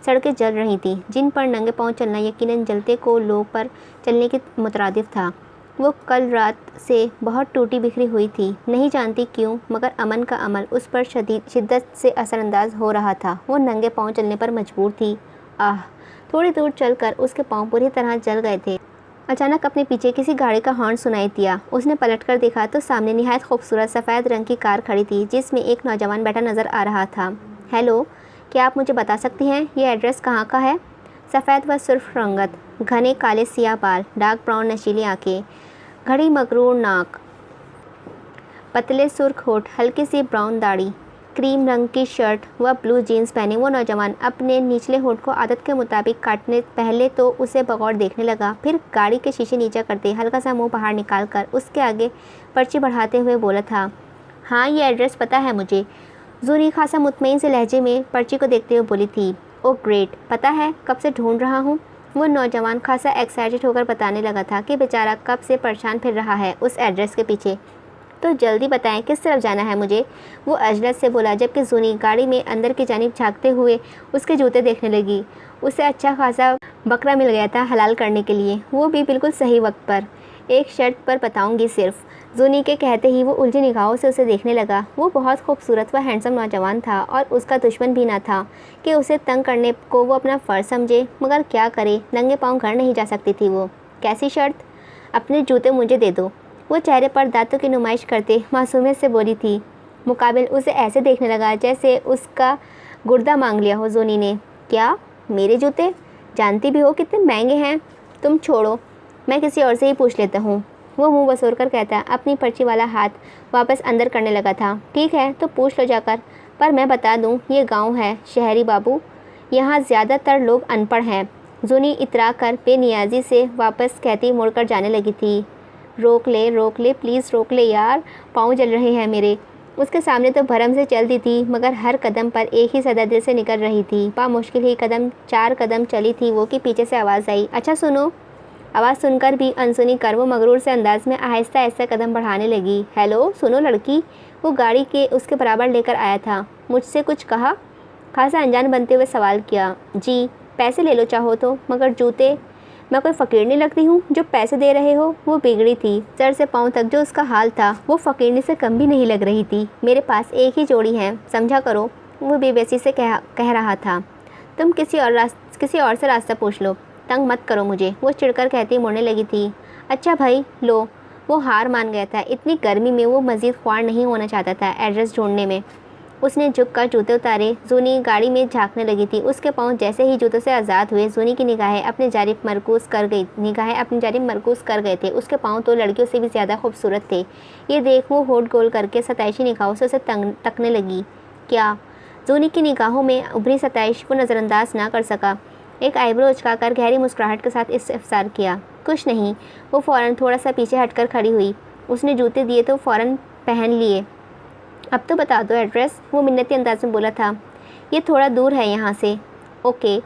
सड़कें जल रही थीं, जिन पर नंगे पाँव चलना यकीनन जलते कोयलों पर चलने के मुतरादिफ था। वो कल रात से बहुत टूटी बिखरी हुई थी, नहीं जानती क्यों, मगर अमन का अमल उस पर शिद्दत से असरअंदाज हो रहा था। वो नंगे पाँव चलने पर मजबूर थी। आह, थोड़ी दूर चलकर उसके पाँव पूरी तरह जल गए थे। अचानक अपने पीछे किसी गाड़ी का हॉर्न सुनाई दिया। उसने पलटकर देखा तो सामने निहायत खूबसूरत सफ़ेद रंग की कार खड़ी थी, जिसमें एक नौजवान बैठा नज़र आ रहा था। हेलो, क्या आप मुझे बता सकती हैं ये एड्रेस कहाँ का है? सफ़ेद व सुर्ख रंगत, घने काले सियाह बाल, डार्क ब्राउन नशीली आँखें, घड़ी मगरूर नाक, पतले सुर्ख होठ, हल्की सी ब्राउन दाढ़ी, क्रीम रंग की शर्ट व ब्लू जीन्स पहने वो नौजवान अपने निचले होठ को आदत के मुताबिक काटने पहले तो उसे बगौर देखने लगा, फिर गाड़ी के शीशे नीचे करते हल्का सा मुंह बाहर निकालकर उसके आगे पर्ची बढ़ाते हुए बोला था, हाँ ये एड्रेस पता है मुझे। जूरी खासा मुतमईन से लहजे में पर्ची को देखते हुए बोली थी। ओ ग्रेट, पता है कब से ढूंढ रहा हूँ। वो नौजवान खासा एक्साइटेड होकर बताने लगा था कि बेचारा कब से परेशान फिर रहा है उस एड्रेस के पीछे। तो जल्दी बताएं किस तरफ जाना है मुझे, वो अजलत से बोला, जबकि जूनी गाड़ी में अंदर की जानिब झांकते हुए उसके जूते देखने लगी। उसे अच्छा खासा बकरा मिल गया था हलाल करने के लिए, वो भी बिल्कुल सही वक्त पर। एक शर्त पर बताऊंगी सिर्फ, जूनी के कहते ही वो उलझी निगाहों से उसे देखने लगा। वो बहुत खूबसूरत व हैंडसम नौजवान था और उसका दुश्मन भी ना था कि उसे तंग करने को वो अपना फ़र्ज समझे, मगर क्या करे, नंगे पाँव घर नहीं जा सकती थी वो। कैसी शर्त? अपने जूते मुझे दे दो, वो चेहरे पर दांतों की नुमाइश करते मासूमियत से बोली थी। मुकाबिल उसे ऐसे देखने लगा जैसे उसका गुर्दा मांग लिया हो जूनी ने। क्या, मेरे जूते? जानती भी हो कितने महंगे हैं। तुम छोड़ो, मैं किसी और से ही पूछ लेता हूँ, वो मुंह बसोर कर कहता अपनी पर्ची वाला हाथ वापस अंदर करने लगा था। ठीक है तो पूछ लो जाकर, पर मैं बता दूँ ये गाँव है शहरी बाबू, यहाँ ज़्यादातर लोग अनपढ़ हैं। जूनी इतरा कर बेनियाजी से वापस कहती मुड़कर जाने लगी थी। रोक ले प्लीज़ रोक ले यार, पाँव जल रहे हैं मेरे। उसके सामने तो भरम से चलती थी, मगर हर कदम पर एक ही सदा दिल से निकल रही थी। मुश्किल ही 4 कदम चली थी वो कि पीछे से आवाज़ आई, अच्छा सुनो। आवाज़ सुनकर भी अनसुनी कर वो मगरूर से अंदाज में आहिस्ता आहिस्ता कदम बढ़ाने लगी। हेलो सुनो लड़की, वो गाड़ी के उसके बराबर लेकर आया था। मुझसे कुछ कहा? खासा अनजान बनते हुए सवाल किया। जी, पैसे ले लो चाहो तो, मगर जूते? मैं कोई फ़कीर नहीं लगती हूँ जो पैसे दे रहे हो। वो बिगड़ी थी, सर से पाँव तक जो उसका हाल था वो फ़कीरनी से कम भी नहीं लग रही थी। मेरे पास एक ही जोड़ी है, समझा करो, वो बेबसी से कह रहा था। तुम किसी और से रास्ता पूछ लो, तंग मत करो मुझे, वो चिढ़कर कहती मुड़ने लगी थी। अच्छा भाई लो, वो हार मान गया था। इतनी गर्मी में वो मज़ीद ख्वार नहीं होना चाहता था एड्रेस ढूंढने में। उसने झुककर जूते उतारे। जूनी गाड़ी में झांकने लगी थी। उसके पाँव जैसे ही जूतों से आज़ाद हुए, जूनी की निगाहें अपनी जानिब मरकूज़ कर गए थे। उसके पाँव तो लड़कियों से भी ज़्यादा खूबसूरत थे। ये देख वो होठ गोल करके सताइशी निगाहों से उसे तकने लगी। क्या? जूनी की निगाहों में उभरी सताइश को नज़रअंदाज ना कर सका। एक आईब्रो उचकाकर गहरी मुस्कुराहट के साथ इस्तफसार किया। कुछ नहीं। वो फ़ौरन थोड़ा सा पीछे हटकर खड़ी हुई। उसने जूते दिए तो फ़ौरन पहन लिए। अब तो बता दो एड्रेस, वो मिन्नती अंदाज में बोला था। ये थोड़ा दूर है यहाँ से। ओके,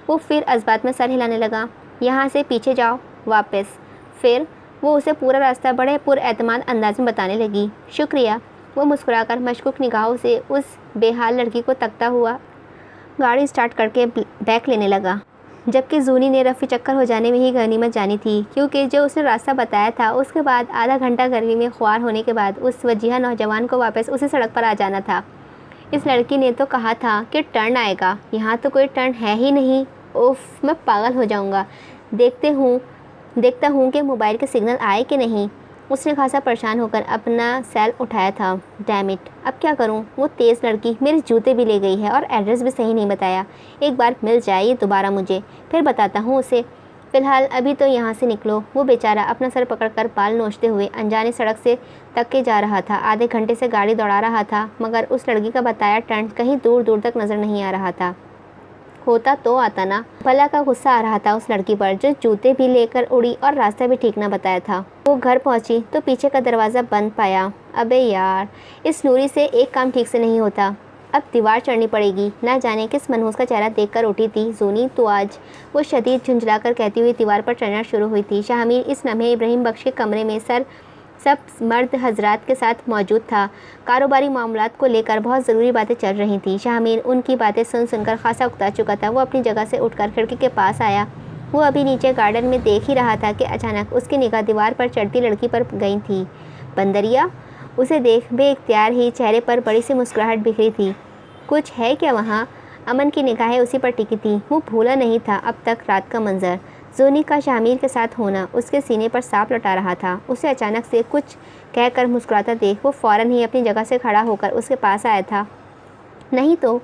वो फिर अज़बात में सर हिलाने लगा। यहाँ से पीछे जाओ वापस। फिर वो उसे पूरा रास्ता बड़े पुरएतमाद अंदाज में बताने लगी। शुक्रिया, वो मुस्कुराकर मशकूक निगाहों से उस बेहाल लड़की को तकता हुआ गाड़ी स्टार्ट करके बैक लेने लगा, जबकि जूनी ने रफ़ी चक्कर हो जाने में ही गनीमत जानी थी, क्योंकि जो उसने रास्ता बताया था उसके बाद आधा घंटा गर्मी में ख्वार होने के बाद उस वजीहा नौजवान को वापस उसी सड़क पर आ जाना था। इस लड़की ने तो कहा था कि टर्न आएगा, यहाँ तो कोई टर्न है ही नहीं। उफ, मैं पागल हो जाऊँगा। देखता हूँ कि मोबाइल के सिग्नल आए कि नहीं। उसने खासा परेशान होकर अपना सेल उठाया था। डैम इट, अब क्या करूँ? वो तेज़ लड़की मेरे जूते भी ले गई है और एड्रेस भी सही नहीं बताया। एक बार मिल जाए ये दोबारा मुझे, फिर बताता हूँ उसे। फ़िलहाल अभी तो यहाँ से निकलो। वो बेचारा अपना सर पकड़कर बाल नोचते हुए अनजानी सड़क से तक के जा रहा था। आधे घंटे से गाड़ी दौड़ा रहा था, मगर उस लड़की का बताया टर्न कहीं दूर दूर तक नज़र नहीं आ रहा था। होता तो आता ना। भला का गुस्सा आ रहा था उस लड़की पर जो जूते भी लेकर उड़ी और रास्ता भी ठीक ना बताया था। वो घर पहुंची तो पीछे का दरवाज़ा बंद पाया। अबे यार, इस नूरी से एक काम ठीक से नहीं होता। अब दीवार चढ़नी पड़ेगी। ना जाने किस मनहूस का चेहरा देखकर उठी थी जूनी, तो आज वो शदीद झुंझलाकर कहती हुई दीवार पर चढ़ना शुरू हुई थी। शाहमीर इस लम्हे इब्राहिम बख्श के कमरे में सब मर्द हजरात के साथ मौजूद था। कारोबारी मामलात को लेकर बहुत ज़रूरी बातें चल रही थी। शाहमीर उनकी बातें सुनकर खासा उकता चुका था। वो अपनी जगह से उठकर खिड़की के पास आया। वो अभी नीचे गार्डन में देख ही रहा था कि अचानक उसकी निगाह दीवार पर चढ़ती लड़की पर गई थी। बंदरिया उसे देख बेइख्तियार ही चेहरे पर बड़ी सी मुस्कुराहट बिखरी थी। कुछ है क्या वहाँ? अमन की निगाहें उसी पर टिकी थी। वो भूला नहीं था अब तक रात का मंजर, जोनी का शाहमीर के साथ होना। उसके सीने पर सांप लटा रहा था। उसे अचानक से कुछ कहकर मुस्कुराता देख वो फ़ौरन ही अपनी जगह से खड़ा होकर उसके पास आया था। नहीं तो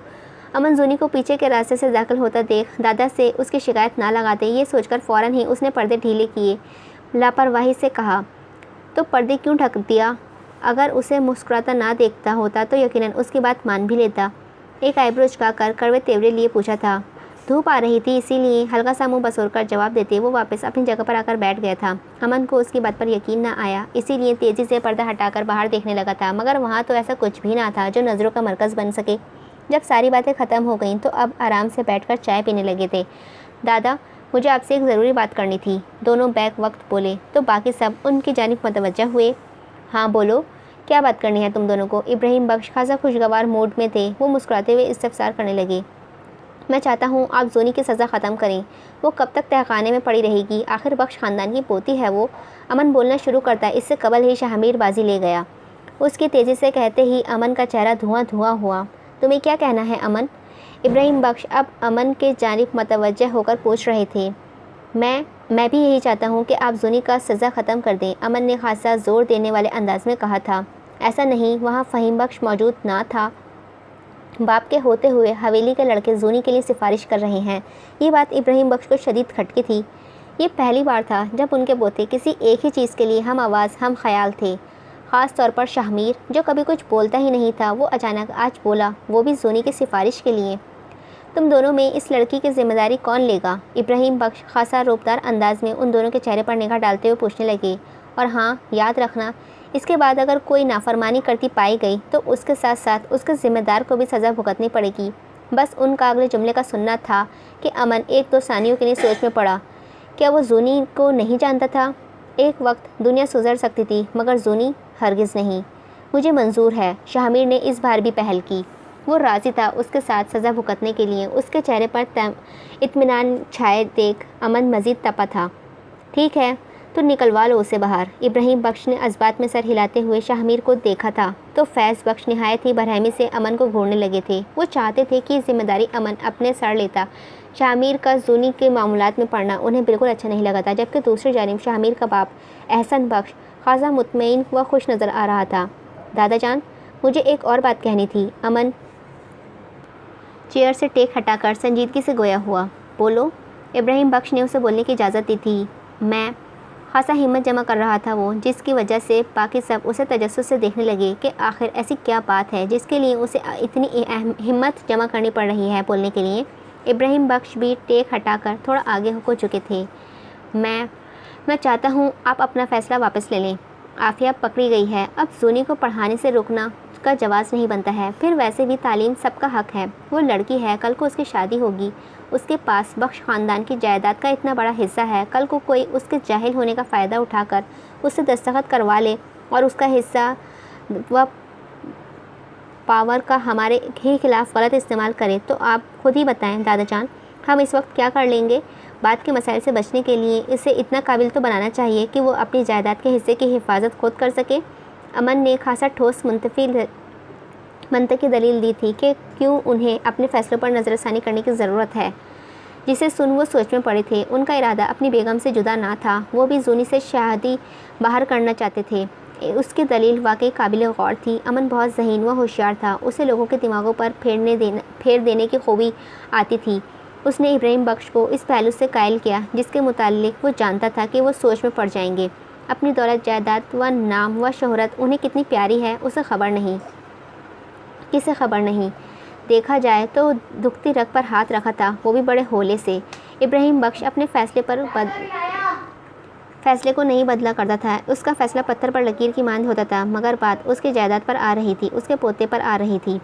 अमन जोनी को पीछे के रास्ते से दाखिल होता देख दादा से उसकी शिकायत ना लगाते, ये सोचकर फ़ौरन ही उसने पर्दे ढीले किए। लापरवाही से कहा, तो पर्दे क्यों ढक दिया? अगर उसे मुस्कुराता ना देखता होता तो यकीनन उसकी बात मान भी लेता। एक आईब्रो झुकाकर कड़वे तेवरे लिए पूछा था। धूप आ रही थी, इसीलिए हल्का सा मुंह बसोरकर जवाब देते वो वापस अपनी जगह पर आकर बैठ गया था। अमन को उसकी बात पर यकीन ना आया, इसीलिए तेज़ी से पर्दा हटाकर बाहर देखने लगा था, मगर वहाँ तो ऐसा कुछ भी ना था जो नज़रों का मरकज़ बन सके। जब सारी बातें ख़त्म हो गईं तो अब आराम से बैठकर चाय पीने लगे थे। दादा, मुझे आपसे एक ज़रूरी बात करनी थी, दोनों बैक वक्त बोले तो बाकी सब उनकी जानिब मुतवज्जा हुए। हाँ बोलो, क्या बात करनी है तुम दोनों को? इब्राहिम बख्श खासा खुशगवार मूड में थे। वो मुस्कुराते हुए इस्तफसार करने लगे। मैं चाहता हूँ आप जोनी की सज़ा ख़त्म करें। वो कब तक तहखाने में पड़ी रहेगी? आखिर बख्श ख़ानदान की पोती है वो। अमन बोलना शुरू करता, इससे कबल ही शाहमीर बाजी ले गया। उसकी तेज़ी से कहते ही अमन का चेहरा धुआं धुआं हुआ। तुम्हें क्या कहना है अमन? इब्राहिम बख्श अब अमन के जानिब मुतवज्जह होकर पूछ रहे थे। मैं भी यही चाहता हूँ कि आप जोनी का सज़ा ख़त्म कर दें, अमन ने खासा ज़ोर देने वाले अंदाज में कहा था। ऐसा नहीं, वहाँ फ़हीम बख्श मौजूद ना था। बाप के होते हुए हवेली के लड़के जोनी के लिए सिफारिश कर रहे हैं। ये बात इब्राहिम बख्श को शदीद खटकी थी। ये पहली बार था जब उनके पोते किसी एक ही चीज़ के लिए हम आवाज़ हम ख्याल थे। ख़ास तौर पर शाहमीर, जो कभी कुछ बोलता ही नहीं था, वो अचानक आज बोला, वो भी जोनी की सिफारिश के लिए। तुम दोनों में इस लड़की की जिम्मेदारी कौन लेगा? इब्राहिम बख्श खासा रोबदार अंदाज में उन दोनों के चेहरे पर निगाह डालते हुए पूछने लगे। और हाँ, याद रखना, इसके बाद अगर कोई नाफरमानी करती पाई गई तो उसके साथ साथ उसके ज़िम्मेदार को भी सज़ा भुगतनी पड़ेगी। बस उनका अगले जुमले का सुनना था कि अमन एक दो सानियों के लिए सोच में पड़ा। क्या वो जोनी को नहीं जानता था? एक वक्त दुनिया सुधर सकती थी, मगर जोनी हरगिज़ नहीं। मुझे मंजूर है, शाहमीर ने इस बार भी पहल की। वो राज़ी था उसके साथ सज़ा भुगतने के लिए। उसके चेहरे पर इत्मीनान छाए देख अमन मज़ीद तपा था। ठीक है, तो निकलवा लो उसे बाहर। इब्राहिम बख्श ने अज़बात में सर हिलाते हुए शाहमीर को देखा था तो फैज़ बख्श निहायत ही बरहमी से अमन को घूरने लगे थे। वो चाहते थे कि जिम्मेदारी अमन अपने सर लेता। शाहमीर का जोनी के मामलात में पड़ना उन्हें बिल्कुल अच्छा नहीं लगा था, जबकि दूसरी जानिब शाहमीर का बाप एहसन बख्श खासा मुतमईन व खुश नज़र आ रहा था। दादा जान, मुझे एक और बात कहनी थी। अमन चेयर से टेक हटाकर संजीदगी से गोया हुआ। बोलो। इब्राहिम बख्श ने उसे बोलने की इजाज़त दी थी। मैं खासा हिम्मत जमा कर रहा था वो, जिसकी वजह से बाकी सब उसे तजस्सुस से देखने लगे कि आखिर ऐसी क्या बात है जिसके लिए उसे इतनी हिम्मत जमा करनी पड़ रही है बोलने के लिए। इब्राहिम बख्श भी टेक हटाकर थोड़ा आगे हो चुके थे। मैं चाहता हूँ आप अपना फ़ैसला वापस ले लें। आफिया पकड़ी गई है, अब जोनी को पढ़ाने से रोकना का जवाज़ नहीं बनता है। फिर वैसे भी तालीम सबका हक है। वो लड़की है, कल को उसकी शादी होगी। उसके पास बख्श ख़ानदान की जायदाद का इतना बड़ा हिस्सा है। कल को कोई उसके जाहिल होने का फ़ायदा उठाकर उससे दस्तखत करवा ले और उसका हिस्सा व पावर का हमारे ही खिलाफ गलत इस्तेमाल करे तो आप खुद ही बताएं दादा जान, हम इस वक्त क्या कर लेंगे? बात के मसाइल से बचने के लिए इसे इतना काबिल तो बनाना चाहिए कि वो अपनी जायदाद के हिस्से की हिफाजत खुद कर सके। अमन ने खासा ठोस मंतकी दलील दी थी कि क्यों उन्हें अपने फ़ैसलों पर नज़रसानी करने की ज़रूरत है, जिसे सुन वो सोच में पड़े थे। उनका इरादा अपनी बेगम से जुदा ना था, वो भी जोनी से शादी बाहर करना चाहते थे। उसकी दलील वाकई काबिल गौर थी। अमन बहुत ज़हीन व होशियार था, उसे लोगों के दिमागों पर फेर देने की खूबी आती थी। उसने इब्राहिम बख्श को इस पहलू से कायल किया जिसके मुताल्लिक वो जानता था कि वो सोच में पड़ जाएंगे। अपनी दौलत, जायदाद व नाम व शोहरत उन्हें कितनी प्यारी है उसे खबर नहीं, किसे खबर नहीं। देखा जाए तो दुखती रग पर हाथ रखा था, वो भी बड़े होले से। इब्राहिम बख्श अपने फ़ैसले को नहीं बदला करता था। उसका फ़ैसला पत्थर पर लकीर की मांद होता था, मगर बात उसकी जायदाद पर आ रही थी, उसके पोते पर आ रही थी।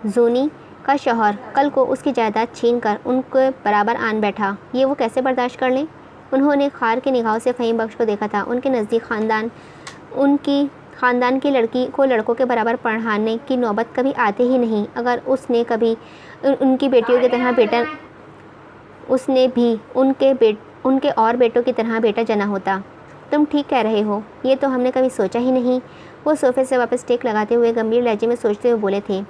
जूनी का शौहर कल को उसकी जायदाद छीन कर उनके बराबर आन बैठा, ये वो कैसे बर्दाश्त कर लें। उन्होंने खार की निगाहों से फ़हीम बख्श को देखा था। उनके नज़दीक ख़ानदान की लड़की को लड़कों के बराबर पढ़ाने की नौबत कभी आती ही नहीं। अगर उसने कभी उनकी बेटियों की तरह बेटा उसने भी उनके और बेटों की तरह बेटा जना होता। तुम ठीक कह रहे हो, ये तो हमने कभी सोचा ही नहीं। वो सोफ़े से वापस टेक लगाते हुए गंभीर लहजे में सोचते हुए बोले थे।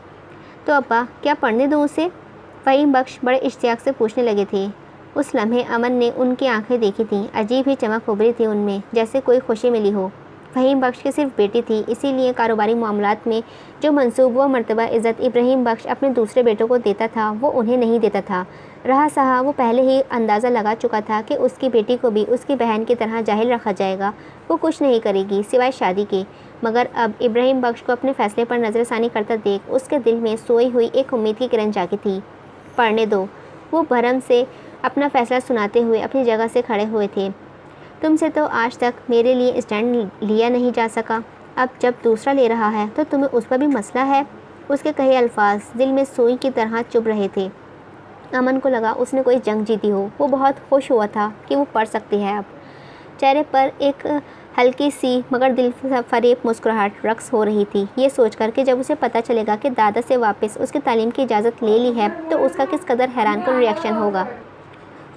तो अब्बा क्या पढ़ने दूँ उसे? फ़हीम बख्श बड़े इश्तियाक से पूछने लगे थे। उस लम्हे अमन ने उनकी आंखें देखी थीं। अजीब ही चमक उभरी थी उनमें, जैसे कोई खुशी मिली हो। फ़हीम बख्श की सिर्फ बेटी थी, इसीलिए कारोबारी मामलात में जो मंसूब व मर्तबा इज़्ज़त इब्राहिम बख्श अपने दूसरे बेटों को देता था वो उन्हें नहीं देता था। रहा सहा वो पहले ही अंदाज़ा लगा चुका था कि उसकी बेटी को भी उसकी बहन की तरह जाहिल रखा जाएगा। वो कुछ नहीं करेगी सिवाय शादी के। मगर अब इब्राहिम बख्श को अपने फ़ैसले पर नज़रसानी करता देख उसके दिल में सोई हुई एक उम्मीद की किरण जागी थी। पढ़ने दो, वो भरम से अपना फ़ैसला सुनाते हुए अपनी जगह से खड़े हुए थे। तुमसे तो आज तक मेरे लिए स्टैंड लिया नहीं जा सका, अब जब दूसरा ले रहा है तो तुम्हें उस पर भी मसला है। उसके कहे अल्फाज दिल में सुई की तरह चुभ रहे थे। अमन को लगा उसने कोई जंग जीती हो। वो बहुत खुश हुआ था कि वो पढ़ सकती है अब। चेहरे पर एक हल्की सी मगर दिल फरेब मुस्कुराहट रक्स हो रही थी, ये सोचकर कि जब उसे पता चलेगा कि दादा से वापस उसकी तालीम की इजाज़त ले ली है तो उसका किस कदर हैरानकुन रिएक्शन होगा।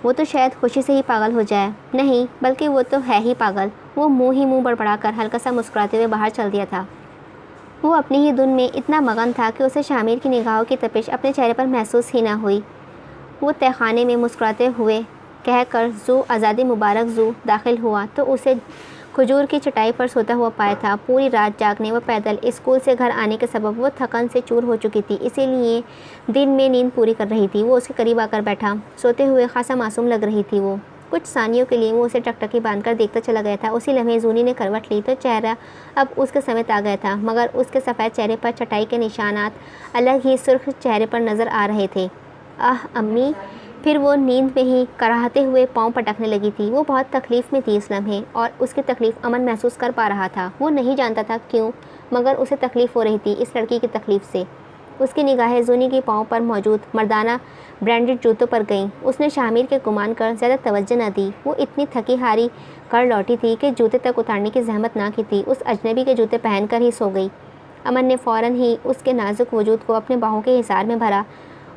वो तो शायद खुशी से ही पागल हो जाए। नहीं, बल्कि वो तो है ही पागल। वो मुँह बढ़ाकर हल्का सा मुस्कुराते हुए बाहर चल दिया था। वो अपनी ही धुन में इतना मगन था कि उसे शामिर की निगाहों की तपिश अपने चेहरे पर महसूस ही ना हुई। वो तहखाने में मुस्कुराते हुए कहकर जू आज़ादी मुबारक जू दाखिल हुआ तो उसे खजूर की चटाई पर सोता हुआ पाया था। पूरी रात जागने व पैदल स्कूल से घर आने के सबब वो थकन से चूर हो चुकी थी, इसीलिए दिन में नींद पूरी कर रही थी। वो उसके करीब आकर बैठा। सोते हुए खासा मासूम लग रही थी वो। कुछ सानियों के लिए वो उसे टकटकी बांधकर देखता चला गया था। उसी लम्हे जूनी ने करवट ली तो चेहरा अब उसके समेत आ गया था, मगर उसके सफ़ेद चेहरे पर चटाई के निशानात अलग ही सुर्ख चेहरे पर नज़र आ रहे थे। आह अम्मी। फिर वो नींद में ही कराहते हुए पाँव पटकने लगी थी। वो बहुत तकलीफ़ में थी इस लम्हे, और उसकी तकलीफ़ अमन महसूस कर पा रहा था। वो नहीं जानता था क्यों, मगर उसे तकलीफ़ हो रही थी इस लड़की की तकलीफ़ से। उसकी निगाहें जूनी के पाँव पर मौजूद मर्दाना ब्रांडेड जूतों पर गईं। उसने शामिर के गुमान कर ज़्यादा तवज्जो न दी। वो इतनी थकी हारी कर लौटी थी कि जूते तक उतारने की जहमत ना की थी। उस अजनबी के जूते पहनकर ही सो गई। अमन ने फ़ौरन ही उसके नाजुक वजूद को अपने बाहों के हिसार में भरा।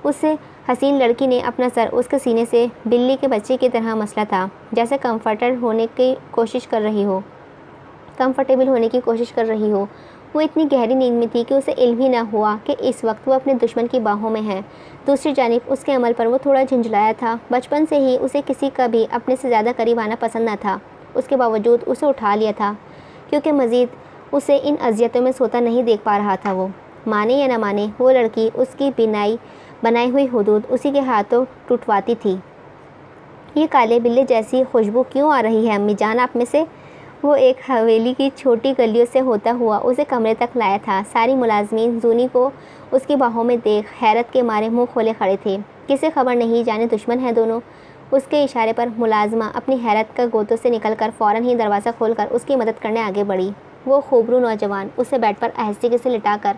उससे हसीन लड़की ने अपना सर उसके सीने से बिल्ली के बच्चे की तरह मसला था, जैसे कंफर्टेबल होने की कोशिश कर रही हो। वो इतनी गहरी नींद में थी कि उसे इल्म ही न हुआ कि इस वक्त वो अपने दुश्मन की बाहों में है। दूसरी जानिब उसके अमल पर वो थोड़ा झुंझलाया था। बचपन से ही उसे किसी का भी अपने से ज़्यादा करीब आना पसंद न था। उसके बावजूद उसे उठा लिया था, क्योंकि मज़ीद उसे इन अजियतों में सोता नहीं देख पा रहा था। वो माने या न माने, वो लड़की उसकी बनाई हुई हुदूद उसी के हाथों टूटवाती थी। ये काले बिल्ले जैसी खुशबू क्यों आ रही है अम्मी जान आप में से? वो एक हवेली की छोटी गलियों से होता हुआ उसे कमरे तक लाया था। सारी मुलाजमीन जूनी को उसकी बाहों में देख हैरत के मारे मुंह खोले खड़े थे। किसे खबर नहीं, जाने दुश्मन है दोनों। उसके इशारे पर मुलाजमा अपनी हैरत का गोतों से निकलकर फ़ौरन ही दरवाज़ा खोलकर उसकी मदद करने आगे बढ़ी। वो खूबरू नौजवान उसे बेड पर आहिस्ते से लिटाकर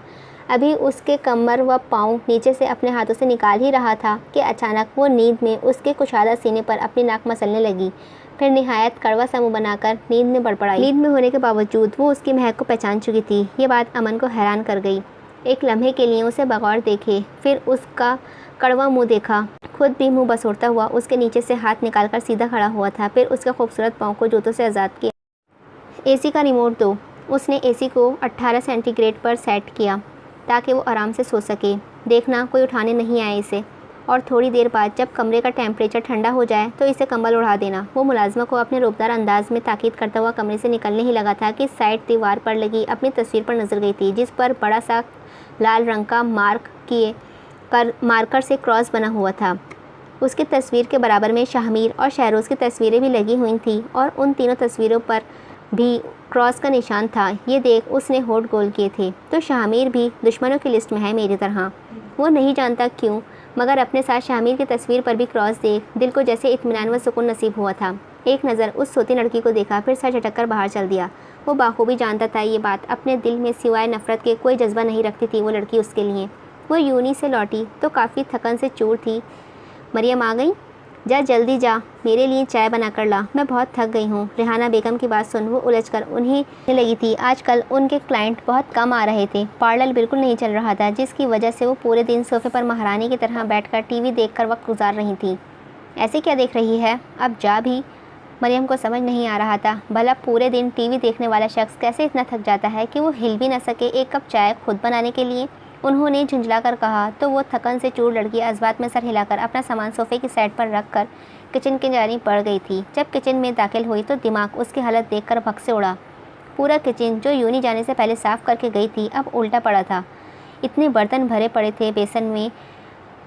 अभी उसके कमर व पाँव नीचे से अपने हाथों से निकाल ही रहा था कि अचानक वो नींद में उसके कुशादा सीने पर अपनी नाक मसलने लगी। फिर निहायत कड़वा सा मुँह बनाकर नींद में बड़बड़ाई। नींद में होने के बावजूद वो उसकी महक को पहचान चुकी थी। ये बात अमन को हैरान कर गई। एक लम्हे के लिए उसे बगौर देखे, फिर उसका कड़वा मुँह देखा। खुद भी मुँह बसोड़ता हुआ उसके नीचे से हाथ निकालकर सीधा खड़ा हुआ था। फिर उसके खूबसूरत पाँव को जूतों से आज़ाद किया। एसी का रिमोट दो। उसने एसी को 18 सेंटीग्रेड पर सेट किया ताकि वो आराम से सो सके। देखना कोई उठाने नहीं आए इसे, और थोड़ी देर बाद जब कमरे का टेम्परेचर ठंडा हो जाए तो इसे कंबल उड़ा देना। वो मुलाजमा को अपने रूबदार अंदाज में ताकीद करता हुआ कमरे से निकलने ही लगा था कि साइड दीवार पर लगी अपनी तस्वीर पर नजर गई थी, जिस पर बड़ा सा लाल रंग का मार्कर से क्रॉस बना हुआ था। उसकी तस्वीर के बराबर में शाहमीर और शहरोज़ की तस्वीरें भी लगी हुई थीं, और उन तीनों तस्वीरों पर भी क्रॉस का निशान था। ये देख उसने होठ गोल किए थे। तो शाहमीर भी दुश्मनों की लिस्ट में है मेरी तरह। वो नहीं जानता क्यों, मगर अपने साथ शाहमीर की तस्वीर पर भी क्रॉस देख दिल को जैसे इत्मीनान व सुकून नसीब हुआ था। एक नज़र उस सोती लड़की को देखा, फिर सर झटक कर बाहर चल दिया। वो बाखूबी जानता था ये बात। अपने दिल में सिवाय नफ़रत के कोई जज्बा नहीं रखती थी वो लड़की उसके लिए। वो यूनी से लौटी तो काफ़ी थकन से चूर थी। मरियम आ गई? जा जल्दी जा, मेरे लिए चाय बना कर ला, मैं बहुत थक गई हूँ। रेहाना बेगम की बात सुन वो उलझकर उन्हें लगी थी। आजकल उनके क्लाइंट बहुत कम आ रहे थे, पार्लर बिल्कुल नहीं चल रहा था, जिसकी वजह से वो पूरे दिन सोफे पर महारानी की तरह बैठकर टीवी देखकर वक्त गुजार रही थी। ऐसे क्या देख रही है, अब जा भी। मरियम को समझ नहीं आ रहा था, भला पूरे दिन टीवी देखने वाला शख्स कैसे इतना थक जाता है कि वो हिल भी न सके एक कप चाय खुद बनाने के लिए। उन्होंने झुंझलाकर कहा तो वो थकन से चूर लड़की अज़बात में सर हिलाकर अपना सामान सोफ़े की साइड पर रख कर किचन की जानी पड़ गई थी। जब किचन में दाखिल हुई तो दिमाग उसकी हालत देखकर भग से उड़ा। पूरा किचन जो यूनी जाने से पहले साफ़ करके गई थी अब उल्टा पड़ा था। इतने बर्तन भरे पड़े थे बेसन में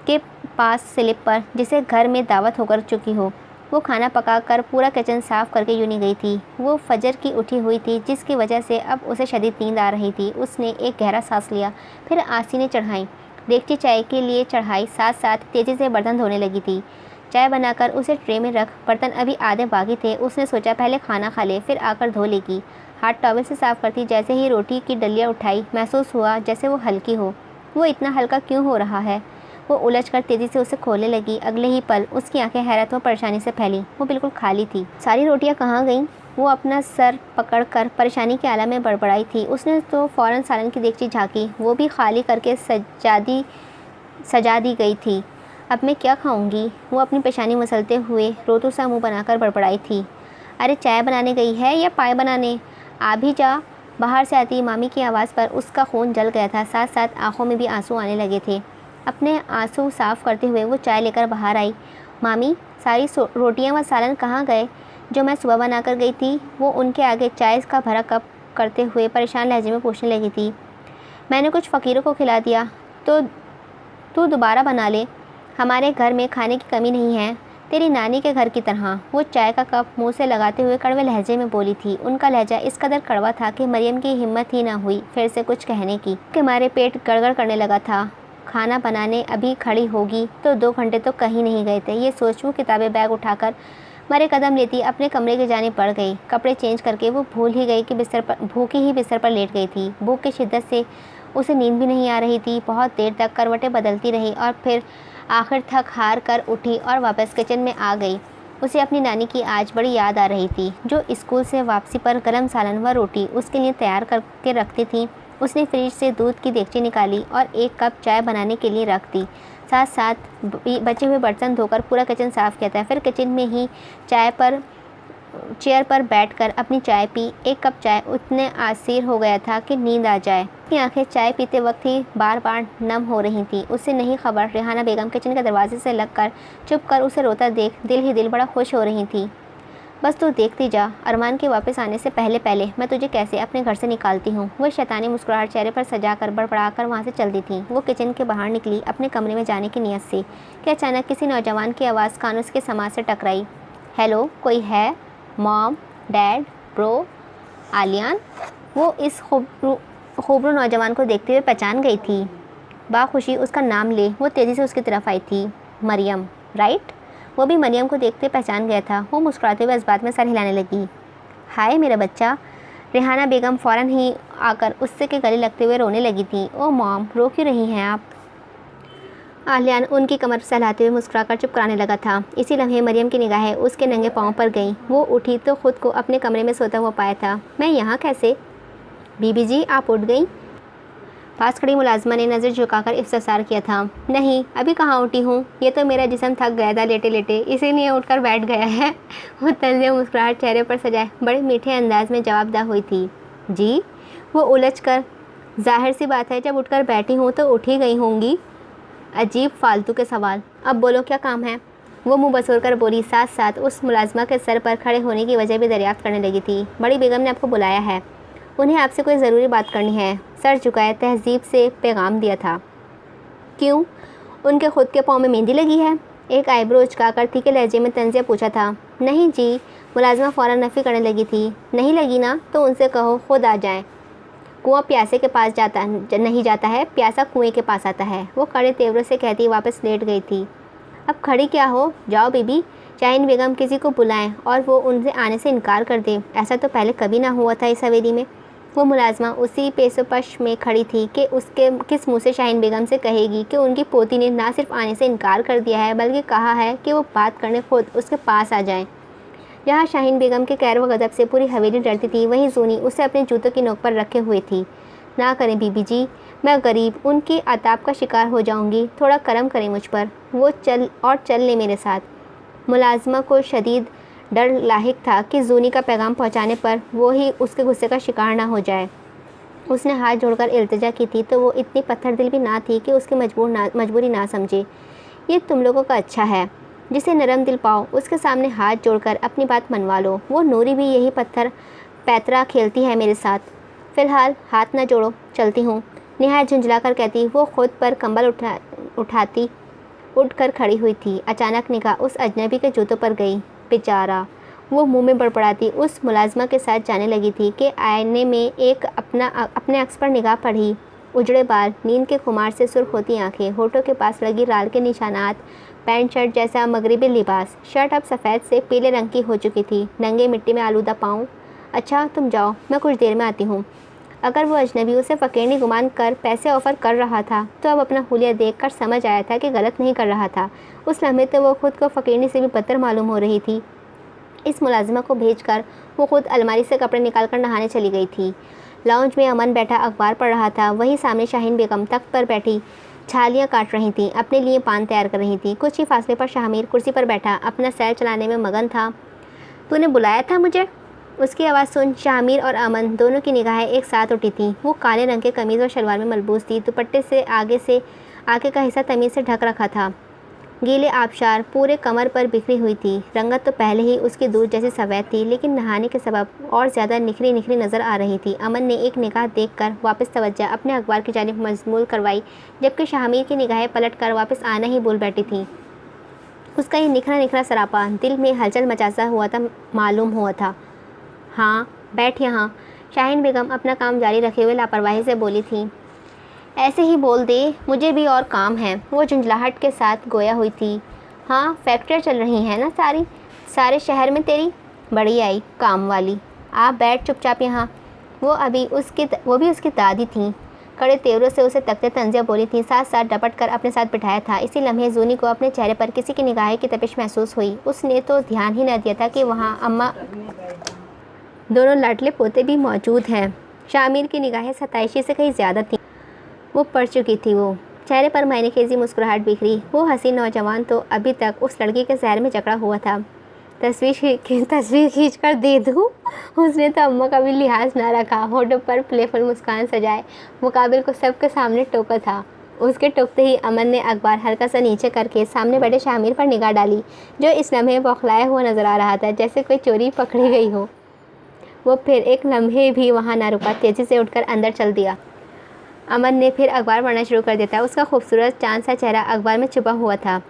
के पास स्लिप पर, जिसे घर में दावत होकर चुकी हो। वो खाना पकाकर पूरा किचन साफ़ करके यूनी गई थी। वो फजर की उठी हुई थी, जिसकी वजह से अब उसे शदीद नींद आ रही थी। उसने एक गहरा सांस लिया, फिर आसीनें चढ़ाई, देगची चाय के लिए चढ़ाई, साथ साथ तेज़ी से बर्तन धोने लगी थी। चाय बनाकर उसे ट्रे में रख, बर्तन अभी आधे बाकी थे। उसने सोचा पहले खाना खा ले, फिर आकर धो लेगी। हाथ टॉवल से साफ़ करती जैसे ही रोटी की डलिया उठाई, महसूस हुआ जैसे वो हल्की हो। वो इतना हल्का क्यों हो रहा है? वो उलझकर तेज़ी से उसे खोलने लगी। अगले ही पल उसकी आंखें हैरत व परेशानी से फैली। वो बिल्कुल खाली थी। सारी रोटियां कहाँ गईं? वो अपना सर पकड़कर परेशानी के आलम में बड़बड़ाई थी। उसने तो फ़ौरन सालन की देगची झाँकी, वो भी खाली करके सजा दी गई थी। अब मैं क्या खाऊंगी? वो अपनी पेशानी मसलते हुए रोतू सा मुँह बनाकर बड़बड़ाई थी। अरे चाय बनाने गई है या पाए बनाने? आ भी जा। बाहर से आती मामी की आवाज़ पर उसका खून जल गया था, साथ साथ आँखों में भी आंसू आने लगे थे। अपने आंसू साफ़ करते हुए वो चाय लेकर बाहर आई। मामी, सारी रोटियां व सालन कहाँ गए जो मैं सुबह बना कर गई थी? वो उनके आगे चाय का भरा कप करते हुए परेशान लहजे में पूछने लगी थी। मैंने कुछ फ़कीरों को खिला दिया, तो तू दोबारा बना ले, हमारे घर में खाने की कमी नहीं है, तेरी नानी के घर की तरह। वो चाय का कप मुँह से लगाते हुए कड़वे लहजे में बोली थी। उनका लहजा इस कदर कड़वा था कि मरियम की हिम्मत ही ना हुई फिर से कुछ कहने की। कि हमारे पेट गड़गड़ करने लगा था। खाना बनाने अभी खड़ी होगी तो 2 घंटे तो कहीं नहीं गए थे। ये सोच वो किताबें बैग उठाकर मरे कदम लेती अपने कमरे की जानिब बढ़ गई। कपड़े चेंज करके वो भूल ही गई कि भूखी ही बिस्तर पर लेट गई थी। भूख की शिद्दत से उसे नींद भी नहीं आ रही थी। बहुत देर तक करवटें बदलती रही और फिर आखिर थक हार कर उठी और वापस किचन में आ गई। उसे अपनी नानी की आज बड़ी याद आ रही थी, जो स्कूल से वापसी पर गरम सालन व रोटी उसके लिए तैयार करके रखती थी। उसने फ्रिज से दूध की देगची निकाली और 1 कप चाय बनाने के लिए रख दी। साथ साथ बचे हुए बर्तन धोकर पूरा किचन साफ़ किया था। फिर किचन में ही चेयर पर बैठकर अपनी चाय पी। 1 कप चाय उतने आसीर हो गया था कि नींद आ जाए। उसकी आंखें चाय पीते वक्त ही बार बार नम हो रही थी। उससे नहीं खबर रेहाना बेगम किचन के दरवाजे से लगकर चुप कर उसे रोता देख दिल ही दिल बड़ा खुश हो रही थी। बस तू देखती जा, अरमान के वापस आने से पहले पहले मैं तुझे कैसे अपने घर से निकालती हूँ। वह शैतानी मुस्कुराहट चेहरे पर सजाकर बड़बड़ाकर वहाँ से चल दी थी। वो किचन के बाहर निकली अपने कमरे में जाने की नीयत से कि अचानक किसी नौजवान की आवाज़ कानों के समाज से टकराई। हेलो, कोई है? Mom, dad, bro, Aliyan? वो इस खूबरू नौजवान को देखते हुए पहचान गई थी। बाखुशी उसका नाम ले वो तेज़ी से उसकी तरफ आई थी। मरियम, राइट? वो भी मरियम को देखते पहचान गया था। वो मुस्कुराते हुए इस बात में सर हिलाने लगी। हाय मेरा बच्चा। रेहाना बेगम फ़ौरन ही आकर उससे के गले लगते हुए रोने लगी थी। ओ मॉम, रो क्यों रही हैं आप? आलियान उनकी कमर सहलाते हुए मुस्कुराकर चुप कराने लगा था। इसी लम्हे मरियम की निगाहें उसके नंगे पाँव पर गईं। वो उठी तो खुद को अपने कमरे में सोता हुआ पाया था। मैं यहाँ कैसे? बीबी जी, आप उठ गई? पास खड़ी मुलाजमा ने नज़र झुकाकर इफ्तिसार किया था। नहीं, अभी कहाँ उठी हूँ, ये तो मेरा जिस्म थक गया था लेटे लेटे, इसीलिए उठकर बैठ गया है। वो तंज़े मुस्कुराहट चेहरे पर सजाए बड़े मीठे अंदाज में जवाबदा हुई थी। जी? वो उलझकर, जाहिर सी बात है जब उठकर बैठी हूँ तो उठ ही गई होंगी। अजीब फालतू के सवाल, अब बोलो क्या काम है? वो मुँह बसोर कर बोली, साथ साथ उस मुलाजमा के सर पर खड़े होने की वजह भी दरियाफ्त करने लगी थी। बड़ी बेगम ने आपको बुलाया है, उन्हें आपसे कोई ज़रूरी बात करनी है। सर झुकाए तहजीब से पैगाम दिया था। क्यों? उनके खुद के पाँव में मेहंदी लगी है? एक आईब्रो उचकाकर तीखे लहजे में तंज़िया पूछा था। नहीं जी, मुलाजमा फ़ौरन नफ़ी करने लगी थी। नहीं लगी ना तो उनसे कहो खुद आ जाएं। कुआं प्यासे के पास नहीं जाता है, प्यासा कुएं के पास आता है। वो कड़े तेवरों से कहती वापस लेट गई थी। अब खड़ी क्या हो, जाओ बीबी, शाहीन बेगम किसी को बुलाएं और वो उनसे आने से इनकार कर दे। ऐसा तो पहले कभी ना हुआ था इस हवेली में। वो मुलाजमा उसी पेशोपश में खड़ी थी कि उसके किस मुँह से शाहीन बेगम से कहेगी कि उनकी पोती ने ना सिर्फ आने से इनकार कर दिया है बल्कि कहा है कि वो बात करने खुद उसके पास आ जाएं। जहाँ शाहीन बेगम के कहर व गज़ब से पूरी हवेली डरती थी, वहीं जूनी उसे अपने जूतों की नोक पर रखे हुए थी। ना करें बीबी जी, मैं गरीब उनकी अताब का शिकार हो जाऊंगी, थोड़ा करम करें मुझ पर। वो चल ले मेरे साथ। मुलाजमा को शदीद डर लाहिक था कि जूनी का पैगाम पहुंचाने पर वो ही उसके गुस्से का शिकार ना हो जाए। उसने हाथ जोड़कर इल्तिजा की थी तो वो इतनी पत्थर दिल भी ना थी कि उसकी मजबूरी ना समझे। ये तुम लोगों का अच्छा है, जिसे नरम दिल पाओ उसके सामने हाथ जोड़कर अपनी बात मनवा लो। वो नूरी भी यही पत्थर पैतरा खेलती है मेरे साथ। फ़िलहाल हाथ न जोड़ो, चलती हूँ, निहायत झुंझलाकर कहती वो खुद पर कंबल उठाती उठकर खड़ी हुई थी। अचानक निगाह उस अजनबी के जूतों पर गई। बेचारा, वो मुंह में बड़बड़ाती उस मुलाजमा के साथ जाने लगी थी कि आईने में एक अपने अक्स पर निगाह पड़ी। उजड़े बाल, नींद के खुमार से सुर्ख होती आंखें, होठों के पास लगी लाल के निशानात, पैंट शर्ट जैसा मगरिबी लिबास। शर्ट अब सफ़ेद से पीले रंग की हो चुकी थी, नंगे मिट्टी में आलूदा पाँव। अच्छा तुम जाओ, मैं कुछ देर में आती हूँ। अगर वो अजनबी उसे फ़कीरनी गुमान कर पैसे ऑफ़र कर रहा था तो अब अपना हुलिया देखकर समझ आया था कि गलत नहीं कर रहा था। उस लम्हे तो वो खुद को फ़कीरनी से भी बदतर मालूम हो रही थी। इस मुलाजिमा को भेजकर वो खुद अलमारी से कपड़े निकालकर नहाने चली गई थी। लाउंज में अमन बैठा अखबार पढ़ रहा था, वहीं सामने शाहीन बेगम तख्त पर बैठी छालियाँ काट रही थी, अपने लिए पान तैयार कर रही थी। कुछ ही फासले पर शाहमीर कुर्सी पर बैठा अपना सैर चलाने में मगन था। तूने बुलाया था मुझे? उसकी आवाज़ सुन शाहमीर और अमन दोनों की निगाहें एक साथ उठी थीं। वो काले रंग के कमीज़ और शलवार में मलबूस थी, दुपट्टे से आगे का हिस्सा तमीज़ से ढक रखा था। गीले आबशार पूरे कमर पर बिखरी हुई थी। रंगत तो पहले ही उसकी दूध जैसी सफ़ेद थी, लेकिन नहाने के सबब और ज़्यादा निखरी निखरी नज़र आ रही थी। अमन ने एक निगाह देखकर वापस तवज्जो अपने अखबार की जानिब मजमूल करवाई, जबकि शाहमीर की निगाहें पलटकर वापस आना ही भूल बैठी थीं। उसका ये निखरा निखरा सरापा दिल में हलचल मचाता हुआ था मालूम हुआ था। हाँ बैठ यहाँ, शाहीन बेगम अपना काम जारी रखे हुए लापरवाही से बोली थी। ऐसे ही बोल दे, मुझे भी और काम है। वो झुंझलाहट के साथ गोया हुई थी। हाँ फैक्ट्रियाँ चल रही हैं ना सारे शहर में तेरी? बड़ी आई काम वाली। आप बैठ चुपचाप यहाँ। वो भी उसकी दादी थी। कड़े तेवरों से उसे तकते तंजिया बोली थी, साथ साथ डपट कर अपने साथ बिठाया था। इसी लम्हे जूनी को अपने चेहरे पर किसी की निगाहें की तपिश महसूस हुई। उसने तो ध्यान ही न दिया था कि वहाँ अम्मा दोनों लाडले पोते भी मौजूद हैं। शामिर की निगाहें सताइशी से कहीं ज़्यादा थीं। वो पड़ चुकी थी। वो चेहरे पर मायनेखेज़ी मुस्कुराहट बिखरी। वो हसीन नौजवान तो अभी तक उस लड़की के जहर में जकड़ा हुआ था। तस्वीर खींच कर दे दूँ? उसने तो अम्मा का भी लिहाज ना रखा, होठों पर प्लेफुल मुस्कान सजाए मुकाबिल को सबके सामने टोका था। उसके टोकते ही अमन ने अखबार हल्का सा नीचे करके सामने बैठे शामिर पर निगाह डाली, जो इस लम्हे बौखलाया हुआ नजर आ रहा था, जैसे कोई चोरी पकड़ी गई हो। वो फिर एक लम्हे भी वहाँ ना रुका, तेज़ी से उठकर अंदर चल दिया। अमन ने फिर अखबार पढ़ना शुरू कर दिया था। उसका खूबसूरत चांद सा चेहरा अखबार में छुपा हुआ था।